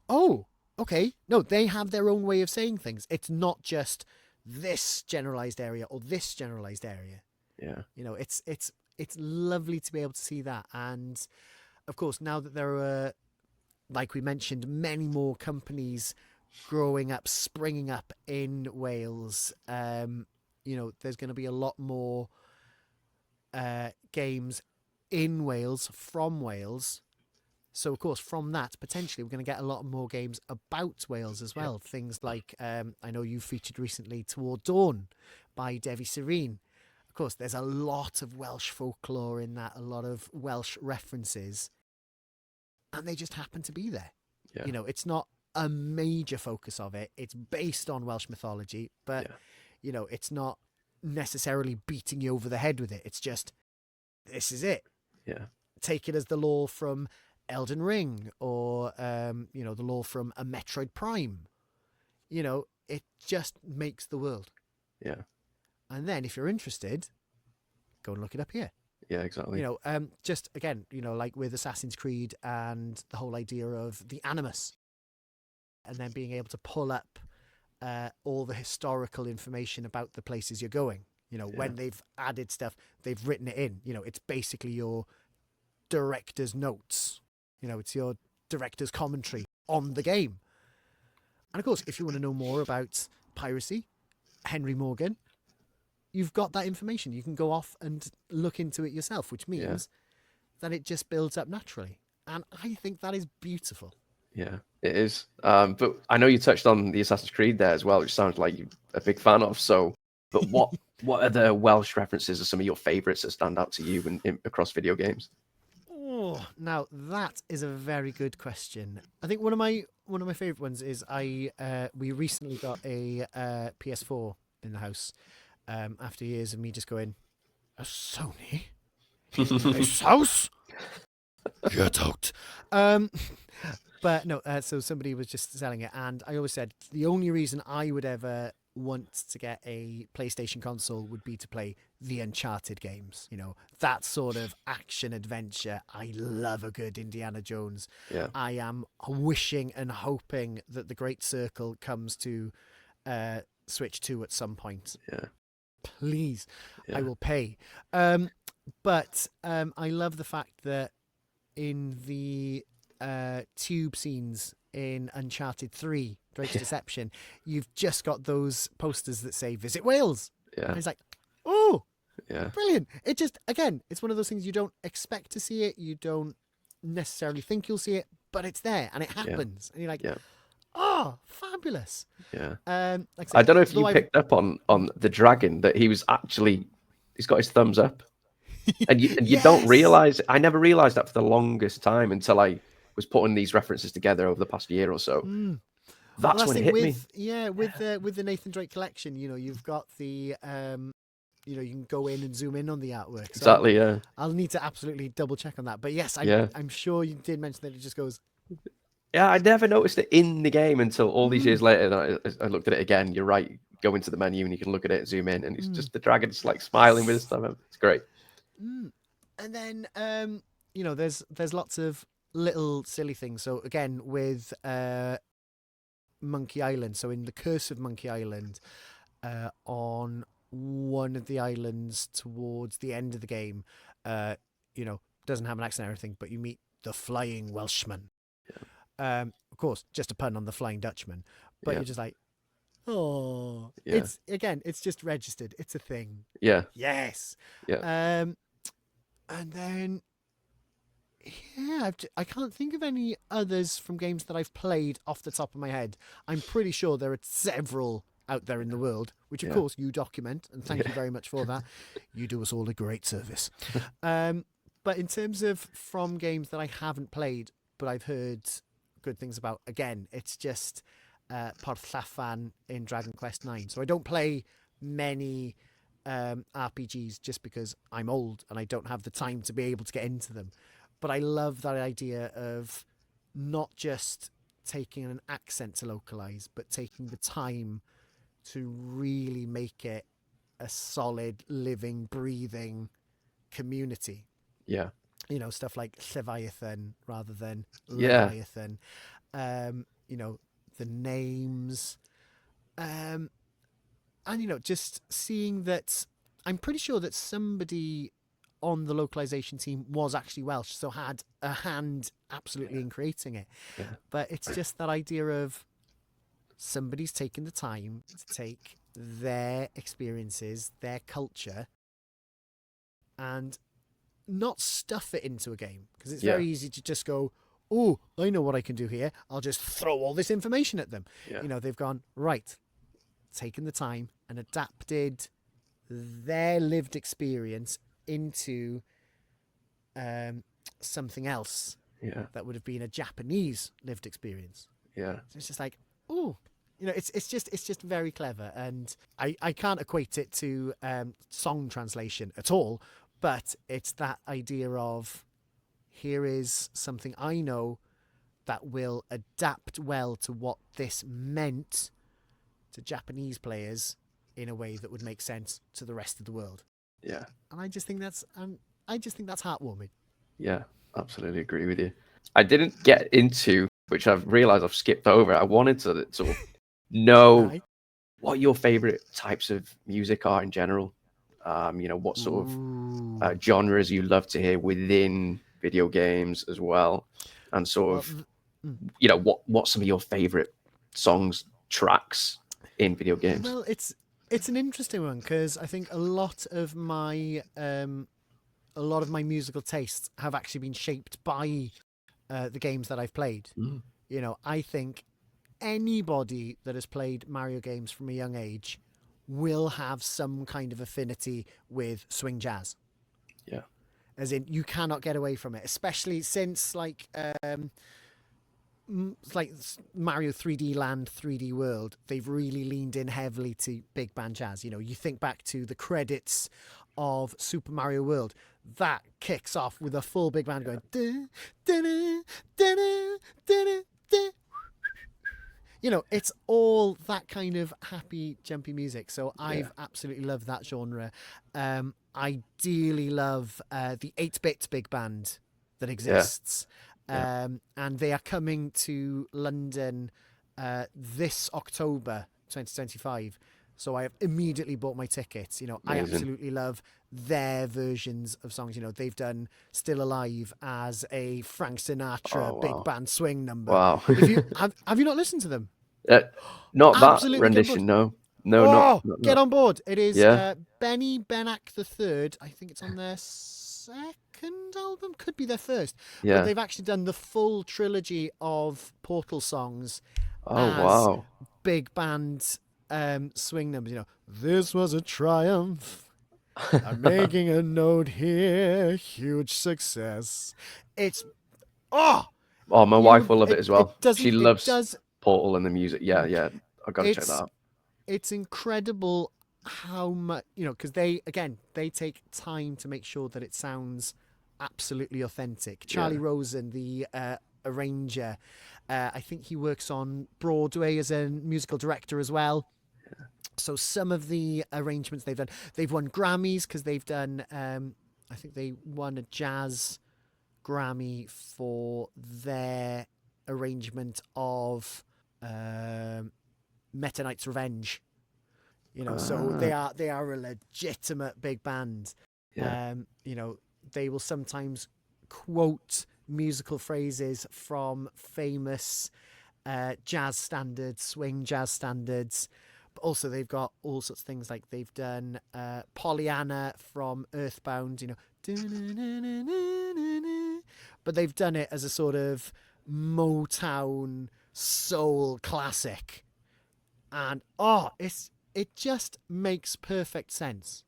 S2: oh, okay, no, they have their own way of saying things. It's not just this generalized area or this generalized area.
S1: Yeah.
S2: It's lovely to be able to see that. And of course, now that there are, like we mentioned, many more companies growing up, springing up in Wales, there's going to be a lot more games in Wales, from Wales. So, of course, from that, potentially, we're going to get a lot more games about Wales as well. Yeah. Things like, I know you featured recently Toward Dawn by Devi Serene. Of course, there's a lot of Welsh folklore in that, a lot of Welsh references, and they just happen to be there. Yeah. It's not a major focus of it. It's based on Welsh mythology, but, it's not necessarily beating you over the head with it. It's just, this is it.
S1: Yeah.
S2: Take it as the lore from Elden Ring or, the lore from a Metroid Prime. It just makes the world.
S1: Yeah.
S2: And then if you're interested, go and look it up here.
S1: Yeah, exactly.
S2: Just again, like with Assassin's Creed and the whole idea of the Animus, and then being able to pull up all the historical information about the places you're going. When they've added stuff, they've written it in. It's basically your director's notes. It's your director's commentary on the game. And of course, if you want to know more about piracy, Henry Morgan, you've got that information. You can go off and look into it yourself, which means that it just builds up naturally. And I think that is beautiful.
S1: Yeah, it is. But I know you touched on the Assassin's Creed there as well, which sounds like you're a big fan of. So, but what other Welsh references are some of your favourites that stand out to you across video games?
S2: Oh, now that is a very good question. I think one of my favourite ones is we recently got a PS4 in the house after years of me just going, a Sony in this house? Get out. But no, so somebody was just selling it, and I always said the only reason I would ever want to get a PlayStation console would be to play the Uncharted games. That sort of action adventure. I love a good Indiana Jones.
S1: Yeah.
S2: I am wishing and hoping that the Great Circle comes to Switch 2 at some point.
S1: Yeah.
S2: Please, I will pay. But I love the fact that in the tube scenes in Uncharted 3, Drake's Deception, you've just got those posters that say Visit Wales.
S1: Yeah.
S2: And it's like, oh,
S1: yeah,
S2: brilliant. It just, again, it's one of those things you don't expect to see it. You don't necessarily think you'll see it, but it's there and it happens. And you're like, Oh, fabulous.
S1: Yeah.
S2: Like
S1: I don't know if you
S2: though
S1: picked up on the dragon that he's got his thumbs up, and you don't
S2: Yes.
S1: realize. I never realized that for the longest time until I was putting these references together over the past year or so.
S2: Well,
S1: That's
S2: that's
S1: when
S2: the
S1: it
S2: thing
S1: hit me.
S2: with the Nathan Drake collection. You've got the you can go in and zoom in on the artwork. So
S1: Exactly. Yeah.
S2: I'll need to absolutely double check on that. But yes,
S1: Yeah.
S2: I'm sure you did mention that it just goes.
S1: Yeah. I never noticed it in the game until all these years later. And I looked at it again. You're right. Go into the menu and you can look at it, zoom in, and it's just the dragon's like smiling with his thumb up. It's great.
S2: And then there's lots of little silly things. So again with Monkey Island. So in the Curse of Monkey Island, on one of the islands towards the end of the game, doesn't have an accent or anything, but you meet the Flying Welshman. Of course, just a pun on the Flying Dutchman, but you're just like, oh, it's just registered. It's a thing.
S1: Yeah.
S2: Yes.
S1: Yeah.
S2: And then, I can't think of any others from games that I've played off the top of my head. I'm pretty sure there are several out there in the world, which of course you document, and thank you very much for that. You do us all a great service. But in terms of from games that I haven't played, but I've heard good things about, again, it's just Porth Llafan in Dragon Quest IX. So I don't play many RPGs just because I'm old and I don't have the time to be able to get into them. But I love that idea of not just taking an accent to localize, but taking the time to really make it a solid, living, breathing community.
S1: Yeah.
S2: Stuff like Leviathan rather than
S1: Yeah.
S2: Leviathan. The names. And, just seeing that, I'm pretty sure that somebody on the localization team was actually Welsh, so had a hand absolutely in creating it.
S1: Yeah.
S2: But it's just that idea of somebody's taking the time to take their experiences, their culture, and not stuff it into a game. Because it's very easy to just go, oh, I know what I can do here. I'll just throw all this information at them.
S1: Yeah.
S2: They've gone, right, taken the time and adapted their lived experience into something else that would have been a Japanese lived experience.
S1: Yeah.
S2: So it's just like, oh, it's just very clever. And I can't equate it to song translation at all, but it's that idea of, here is something I know that will adapt well to what this meant to Japanese players in a way that would make sense to the rest of the world.
S1: Yeah.
S2: And I just think that's heartwarming.
S1: Yeah, absolutely agree with you. I didn't get into, which I've realized I've skipped over. I wanted to sort of know what your favorite types of music are in general. What sort of genres you love to hear within video games as well, and sort of, what some of your favorite songs, tracks in video games.
S2: Well, it's an interesting one because I think a lot of my musical tastes have actually been shaped by the games that I've played. I think anybody that has played Mario games from a young age will have some kind of affinity with swing jazz.
S1: Yeah.
S2: As in, you cannot get away from it, especially since like Mario 3D Land, 3D World, they've really leaned in heavily to big band jazz. You think back to the credits of Super Mario World, that kicks off with a full big band going da, da, da, da, da, da, da. It's all that kind of happy, jumpy music. So I've absolutely loved that genre. I dearly love the 8-bit big band that exists. And they are coming to London this October 2025. So I have immediately bought my tickets. I absolutely love their versions of songs. They've done Still Alive as a Frank Sinatra big band swing number.
S1: Wow.
S2: Have you not listened to them?
S1: Not
S2: Absolutely
S1: that rendition, no. Not
S2: get on board. It is Benny Benack III. I think it's on their second album, could be their first. But they've actually done the full trilogy of Portal songs
S1: Oh
S2: as
S1: wow.
S2: big band swing numbers. This was a triumph. I'm making a note here. Huge success. It's oh,
S1: Oh, my wife will love it as well.
S2: it doesn't
S1: She
S2: it
S1: loves
S2: does
S1: Portal and the music. Yeah, yeah. I got to check that
S2: it's
S1: out.
S2: it's incredible how much because they take time to make sure that it sounds absolutely authentic. Charlie
S1: Yeah.
S2: Rosen, the arranger, I think he works on Broadway as a musical director as well. So some of the arrangements they've won Grammys because they've done. I think they won a jazz Grammy for their arrangement of Meta Knight's Revenge. So they are a legitimate big band.
S1: Yeah.
S2: They will sometimes quote musical phrases from famous jazz standards, swing jazz standards. But also they've got all sorts of things like they've done Pollyanna from Earthbound, but they've done it as a sort of Motown soul classic. And it just makes perfect sense.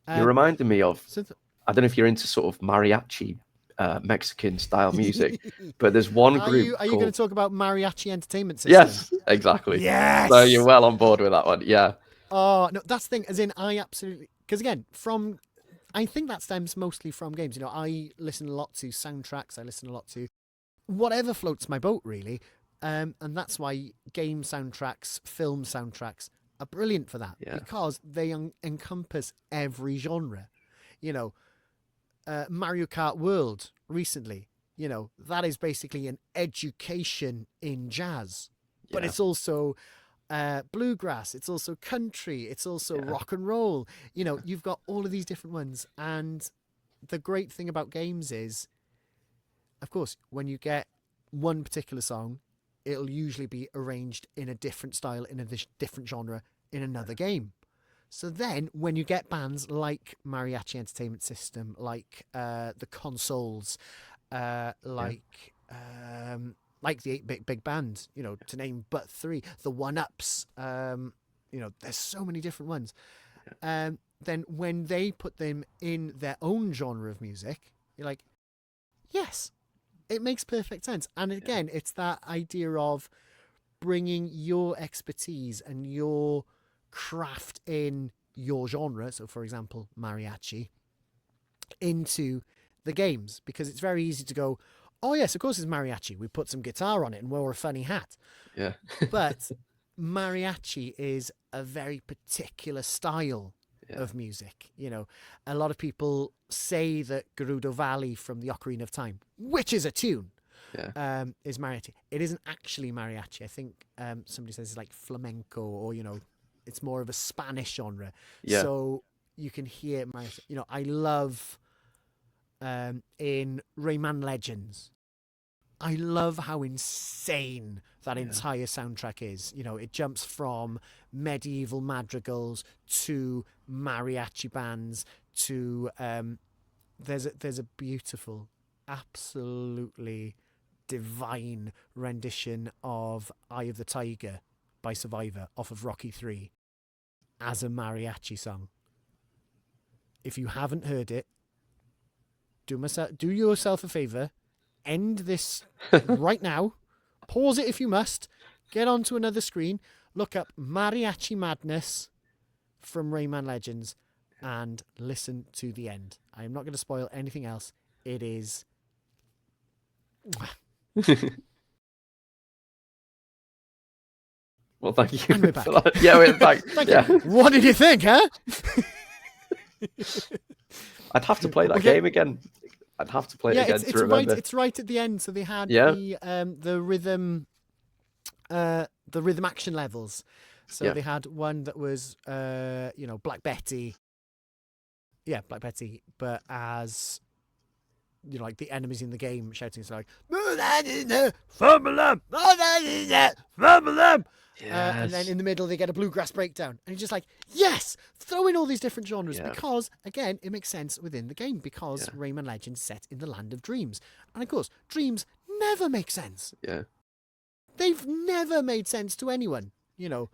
S1: You're reminding me of,
S2: So
S1: I don't know if you're into sort of mariachi Mexican style music, but there's one
S2: are
S1: group
S2: you going
S1: called...
S2: to talk about Mariachi Entertainment System?
S1: Yes, exactly.
S2: Yes.
S1: So you're well on board with that one. Yeah.
S2: Oh no, that's the thing. As in, I absolutely because again, I think that stems mostly from games. I listen a lot to soundtracks. I listen a lot to whatever floats my boat, really. And that's why game soundtracks, film soundtracks are brilliant for that because they encompass every genre. Mario Kart World recently, that is basically an education in jazz, but it's also bluegrass, it's also country, it's also rock and roll. You've got all of these different ones. And the great thing about games is, of course, when you get one particular song, it'll usually be arranged in a different style, in a different genre, in another game. So then, when you get bands like Mariachi Entertainment System, like the Consoles, like the 8-Bit Big Band, to name but three, the One-Ups, there's so many different ones. Then when they put them in their own genre of music, you're like, yes, it makes perfect sense. And again, it's that idea of bringing your expertise and your craft in your genre, so for example mariachi, into the games, because it's very easy to go, oh yes, of course it's mariachi, we put some guitar on it and wear a funny hat. But mariachi is a very particular style of music. A lot of people say that Gerudo Valley from the Ocarina of Time, which is a tune, is mariachi. It isn't actually mariachi. I think somebody says it's like flamenco, or it's more of a Spanish genre. So you can hear mariachi. I love in Rayman Legends, I love how insane that entire soundtrack is. It jumps from medieval madrigals to mariachi bands to there's a beautiful, absolutely divine rendition of Eye of the Tiger by Survivor off of Rocky 3 as a mariachi song. If you haven't heard it, do yourself a favor, end this right now, pause it if you must, get onto another screen, look up Mariachi Madness from Rayman Legends and listen to the end. I am not going to spoil anything else. It is
S1: Well, thank you.
S2: And we're back.
S1: For that. Yeah, we're back.
S2: Thank you. What did you think, huh?
S1: I'd have to play that game again. I'd have to play it again to remember.
S2: It's right at the end. So they had the rhythm action levels. So they had one that was Black Betty. Yeah, Black Betty, but as like the enemies in the game shouting, it's like and then in the middle they get a bluegrass breakdown, and you're just like, yes, throw in all these different genres because again it makes sense within the game, because Rayman Legends set in the land of dreams, and of course dreams never make sense. they've never made sense to anyone. You know,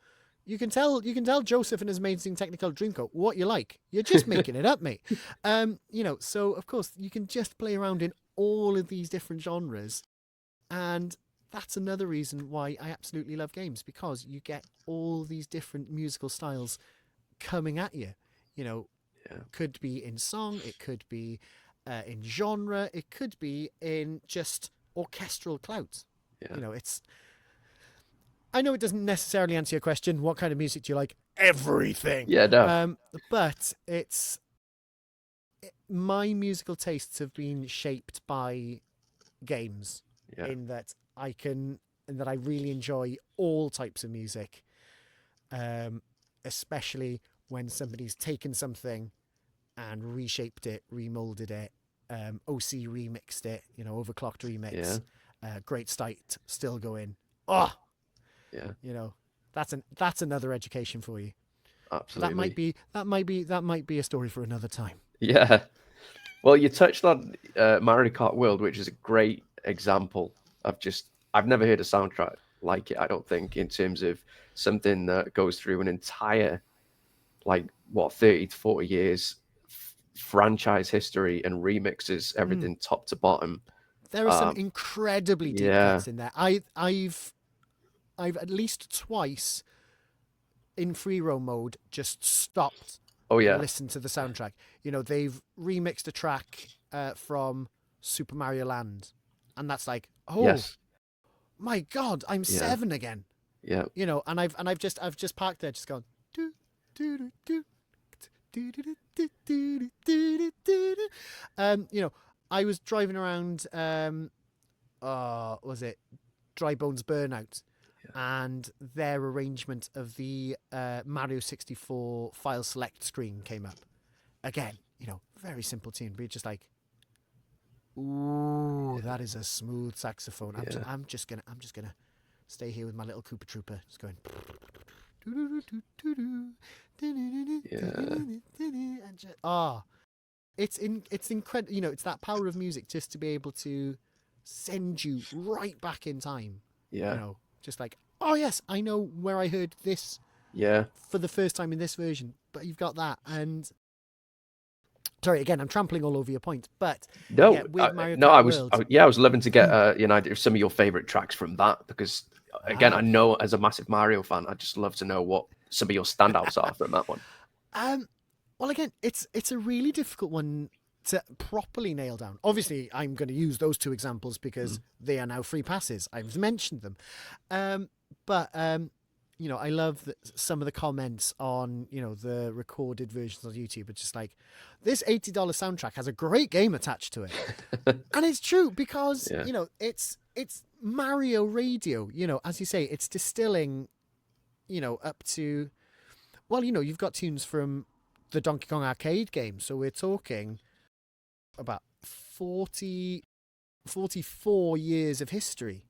S2: you can tell Joseph and his amazing Technicolor Dreamcoat what you like. You're just making it up, mate. You know, so of course you can just play around in all of these different genres, and that's another reason why I absolutely love games, because you get all these different musical styles coming at you. You know, could be in song, it could be in genre, it could be in just orchestral clout. You know, I know it doesn't necessarily answer your question. What kind of music do you like? Everything.
S1: Yeah, no.
S2: But my musical tastes have been shaped by games, in that I really enjoy all types of music, especially when somebody's taken something and reshaped it, remolded it, OC remixed it, you know, overclocked remix, great state, still going. Oh,
S1: yeah.
S2: You know, that's another education for you.
S1: Absolutely.
S2: That might be a story for another time.
S1: Yeah. Well, you touched on Mario Kart World, which is a great example of I've never heard a soundtrack like it, I don't think, in terms of something that goes through an entire, 30 to 40 years franchise history and remixes everything top to bottom.
S2: There are some incredibly deep cuts in there. I've at least twice in free roam mode just stopped and listened to the soundtrack. You know, they've remixed a track from Super Mario Land, and that's like, my God, I'm 7 again.
S1: Yeah.
S2: You know, and I've just parked there, just gone do do do do do do do do do do. You know, I was driving around. Was it Dry Bones Burnout? And their arrangement of the Mario 64 file select screen came up. Again, you know, very simple tune, but you're just like, ooh, that is a smooth saxophone. I'm just gonna stay here with my little Koopa Trooper, just going. It's incredible. You know, it's that power of music just to be able to send you right back in time.
S1: Yeah.
S2: You know, just like, oh yes, I know where I heard this.
S1: Yeah.
S2: For the first time in this version, but you've got that. And sorry, again, I'm trampling all over your point, but
S1: no,
S2: with Mario
S1: no,
S2: Kart
S1: I was loving to get an idea of some of your favorite tracks from that, because again, I know as a massive Mario fan, I just love to know what some of your standouts are from that one.
S2: Well, again, it's a really difficult one to properly nail down. Obviously, I'm going to use those two examples because they are now free passes. I've mentioned them. But you know, I love some of the comments on, you know, the recorded versions on YouTube. It's just like, this $80 soundtrack has a great game attached to it. And it's true, because, you know, it's Mario radio, you know, as you say, it's distilling, you know, up to, well, you know, you've got tunes from the Donkey Kong arcade game. So we're talking about 44 years of history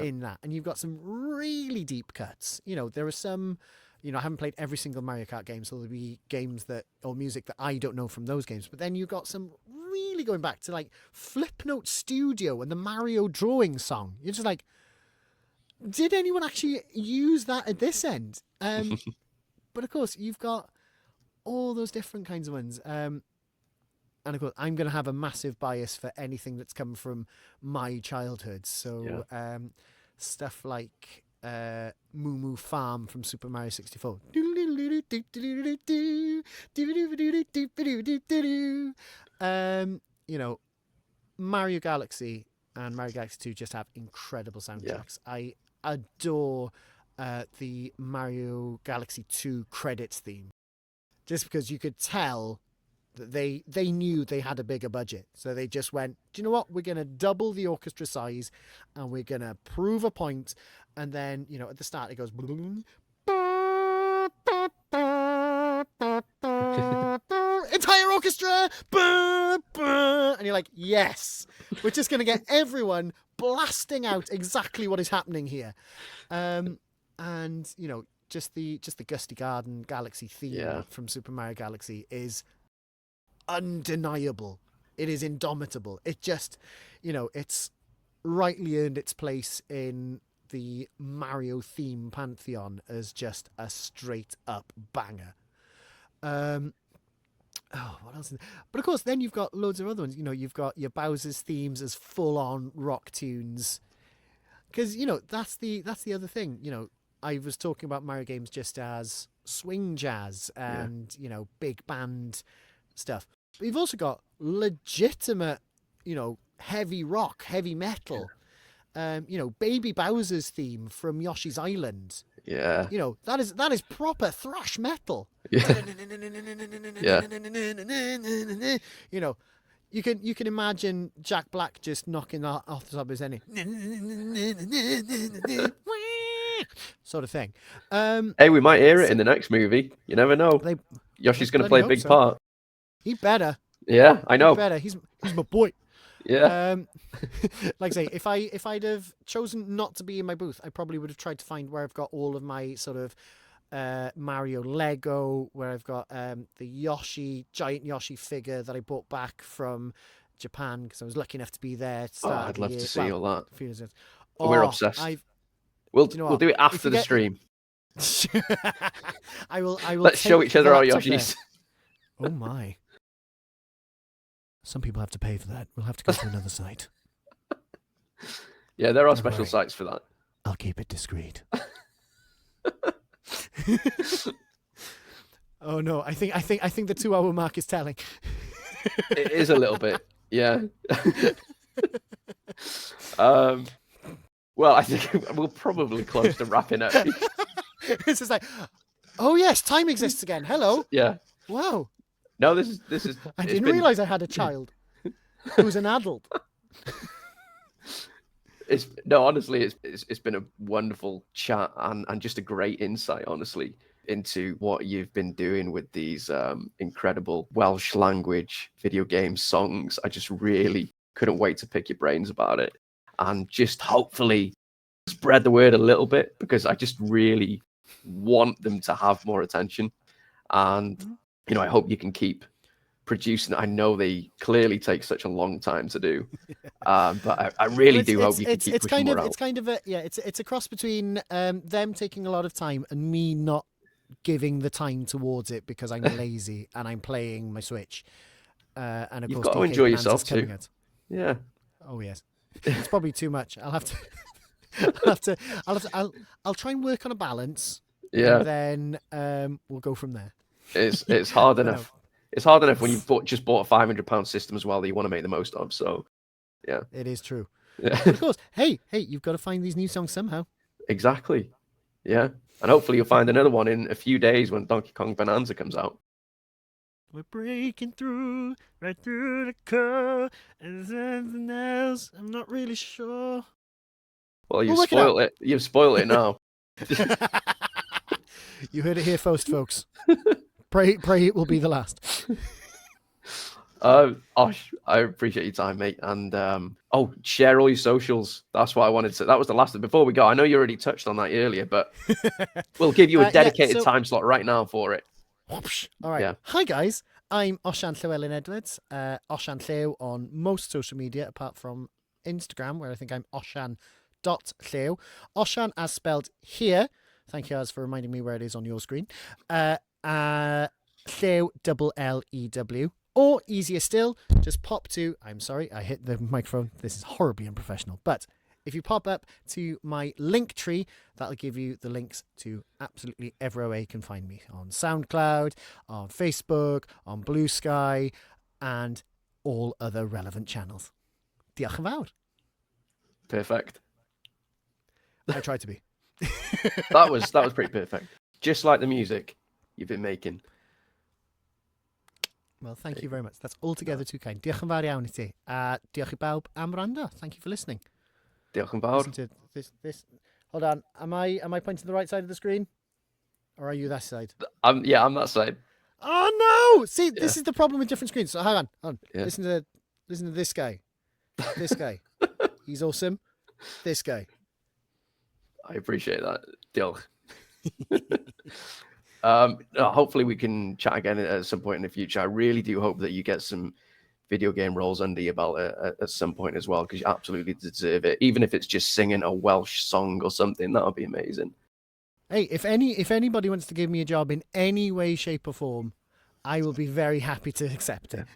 S2: in that. And you've got some really deep cuts. You know, there are some, you know, I haven't played every single Mario Kart game, so there'll be games or music that I don't know from those games. But then you've got some really going back to like Flipnote Studio and the Mario drawing song. You're just like, did anyone actually use that at this end? But of course, you've got all those different kinds of ones. And of course, I'm going to have a massive bias for anything that's come from my childhood. So stuff like Moo Moo Farm from Super Mario 64. You know, Mario Galaxy and Mario Galaxy 2 just have incredible soundtracks. I adore the Mario Galaxy 2 credits theme. Just because you could tell that they knew they had a bigger budget. So they just went, do you know what? We're going to double the orchestra size and we're going to prove a point. And then, you know, at the start it goes... entire orchestra! And you're like, yes! We're just going to get everyone blasting out exactly what is happening here. And, you know, just the Gusty Garden Galaxy theme from Super Mario Galaxy is undeniable. It is indomitable. It just, you know, it's rightly earned its place in the Mario theme pantheon as just a straight up banger. What else? But of course, then you've got loads of other ones. You've got your Bowser's themes as full on rock tunes. Because, that's the other thing. I was talking about Mario games just as swing jazz and, big band stuff. But you've also got legitimate, heavy rock, heavy metal. Baby Bowser's theme from Yoshi's Island.
S1: Yeah.
S2: That is proper thrash metal.
S1: Yeah.
S2: You can imagine Jack Black just knocking that off the top of his head. Sort of thing.
S1: Hey, we might hear it in the next movie. You never know. Yoshi's going to play a big part.
S2: He better.
S1: Yeah, I know.
S2: He better. He's my boy.
S1: Yeah.
S2: Like I say, if I'd have chosen not to be in my booth, I probably would have tried to find where I've got all of my sort of Mario Lego, where I've got the giant Yoshi figure that I bought back from Japan because I was lucky enough to be there.
S1: I'd love to see all that.
S2: We're
S1: obsessed. We'll do it after the stream.
S2: I will.
S1: Let's show each other our Yoshis.
S2: Oh my. Some people have to pay for that. We'll have to go to another site.
S1: Yeah, there are special sites for that.
S2: I'll keep it discreet. Oh no, I think the 2-hour mark is telling.
S1: It is a little bit, yeah. Well, I think we're probably close to wrapping up.
S2: It's just like, oh yes, time exists again. Hello.
S1: Yeah.
S2: Wow.
S1: No, this is.
S2: I didn't realize I had a child who was an adult.
S1: Honestly, it's been a wonderful chat and just a great insight, honestly, into what you've been doing with these incredible Welsh language video game songs. I just really couldn't wait to pick your brains about it and just hopefully spread the word a little bit, because I just really want them to have more attention. And, I hope you can keep producing. I know they clearly take such a long time to do, but I really do hope you can keep pushing more out.
S2: It's kind of it's a cross between them taking a lot of time and me not giving the time towards it because I'm lazy and I'm playing my Switch. And of
S1: You've
S2: course,
S1: got to
S2: DK
S1: enjoy
S2: Bonanza's
S1: yourself too.
S2: coming out.
S1: Yeah.
S2: Oh yes, it's probably too much. I'll have to. I'll try and work on a balance.
S1: Yeah.
S2: And then we'll go from there.
S1: It's hard enough. It's hard enough when you've just bought a £500 system as well that you want to make the most of. So, yeah.
S2: It is true.
S1: Yeah.
S2: Of course. Hey, you've got to find these new songs somehow.
S1: Exactly. Yeah. And hopefully you'll find another one in a few days when Donkey Kong Bonanza comes out.
S2: We're breaking through, right through the core, and there's anything else. I'm not really sure.
S1: Well, you've spoiled it. You've spoiled it now.
S2: You heard it here first, folks. Pray it will be the last.
S1: Osh, I appreciate your time, mate. And share all your socials. That's what I wanted to. That was the last. Before we go, I know you already touched on that earlier, but we'll give you a dedicated time slot right now for it.
S2: All right. Yeah. Hi guys, I'm Osian Llewelyn Edwards. Osian Llew on most social media apart from Instagram, where I think I'm Osian.Llew. Osian as spelled here. Thank you, Az, for reminding me where it is on your screen. Llew, L-E-W. Or easier still, just pop to, I'm sorry, I hit the microphone. This is horribly unprofessional. But if you pop up to my link tree, that'll give you the links to absolutely everywhere you can find me. On SoundCloud, on Facebook, on Blue Sky, and all other relevant channels. Diolch yn fawr.
S1: Perfect.
S2: I tried to be.
S1: That was pretty perfect. Just like the music you've been making.
S2: Well, thank you very much. That's altogether too kind. Diolch yn fawr iawn I ti. Diolch I bawb am wrando. Thank you for listening.
S1: Diolch yn fawr.
S2: Listen to this. Hold on. Am I pointing to the right side of the screen? Or are you that side?
S1: I'm that side.
S2: Oh no! See, this is the problem with different screens. So hang on.
S1: Yeah.
S2: Listen to this guy. This guy. He's awesome. This guy.
S1: I appreciate that. Diolch. Hopefully we can chat again at some point in the future. I really do hope that you get some video game roles under your belt at some point as well, because you absolutely deserve it. Even if it's just singing a Welsh song or something, that would be amazing.
S2: Hey, if anybody wants to give me a job in any way, shape, or form, I will be very happy to accept it.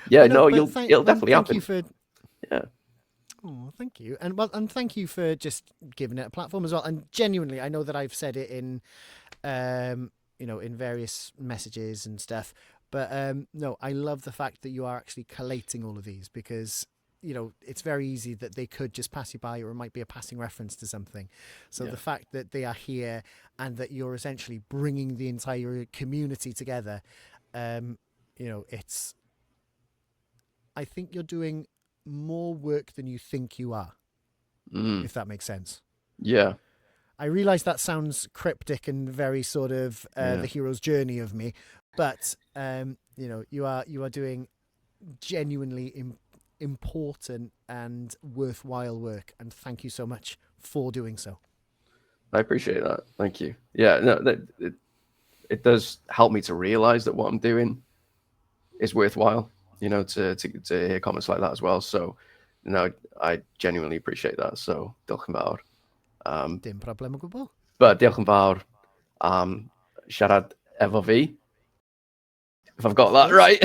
S1: Yeah, no, it'll definitely happen.
S2: Thank you for.
S1: Yeah.
S2: Oh, thank you, and thank you for just giving it a platform as well. And genuinely, I know that I've said it in, in various messages and stuff. But no, I love the fact that you are actually collating all of these, because it's very easy that they could just pass you by, or it might be a passing reference to something. So the fact that they are here and that you're essentially bringing the entire community together, it's. I think you're doing more work than you think you are, if that makes sense.
S1: Yeah.
S2: I realise that sounds cryptic and very sort of the hero's journey of me, but you are doing genuinely important and worthwhile work, and thank you so much for doing so.
S1: I appreciate that. Thank you. Yeah, no, it does help me to realise that what I'm doing is worthwhile. To hear comments like that as well. So, I genuinely appreciate that. So, diolch yn fawr.
S2: Dim problem o gwbl.
S1: But diolch yn fawr siarad efo fi. If I've got that right.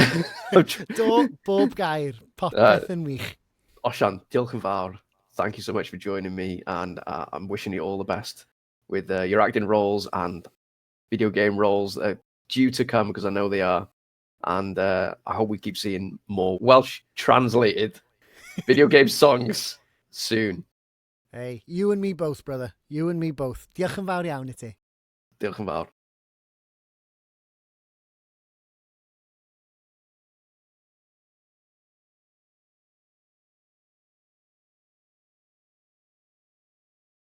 S2: Do bob gair, popeth yn wych.
S1: Osian, diolch yn fawr. Thank you so much for joining me, and I'm wishing you all the best with your acting roles and video game roles due to come, because I know they are. And I hope we keep seeing more Welsh translated video game songs soon.
S2: Hey, you and me both, brother. You and me both. Diolch yn fawr iawn I ti.
S1: Diolch yn fawr.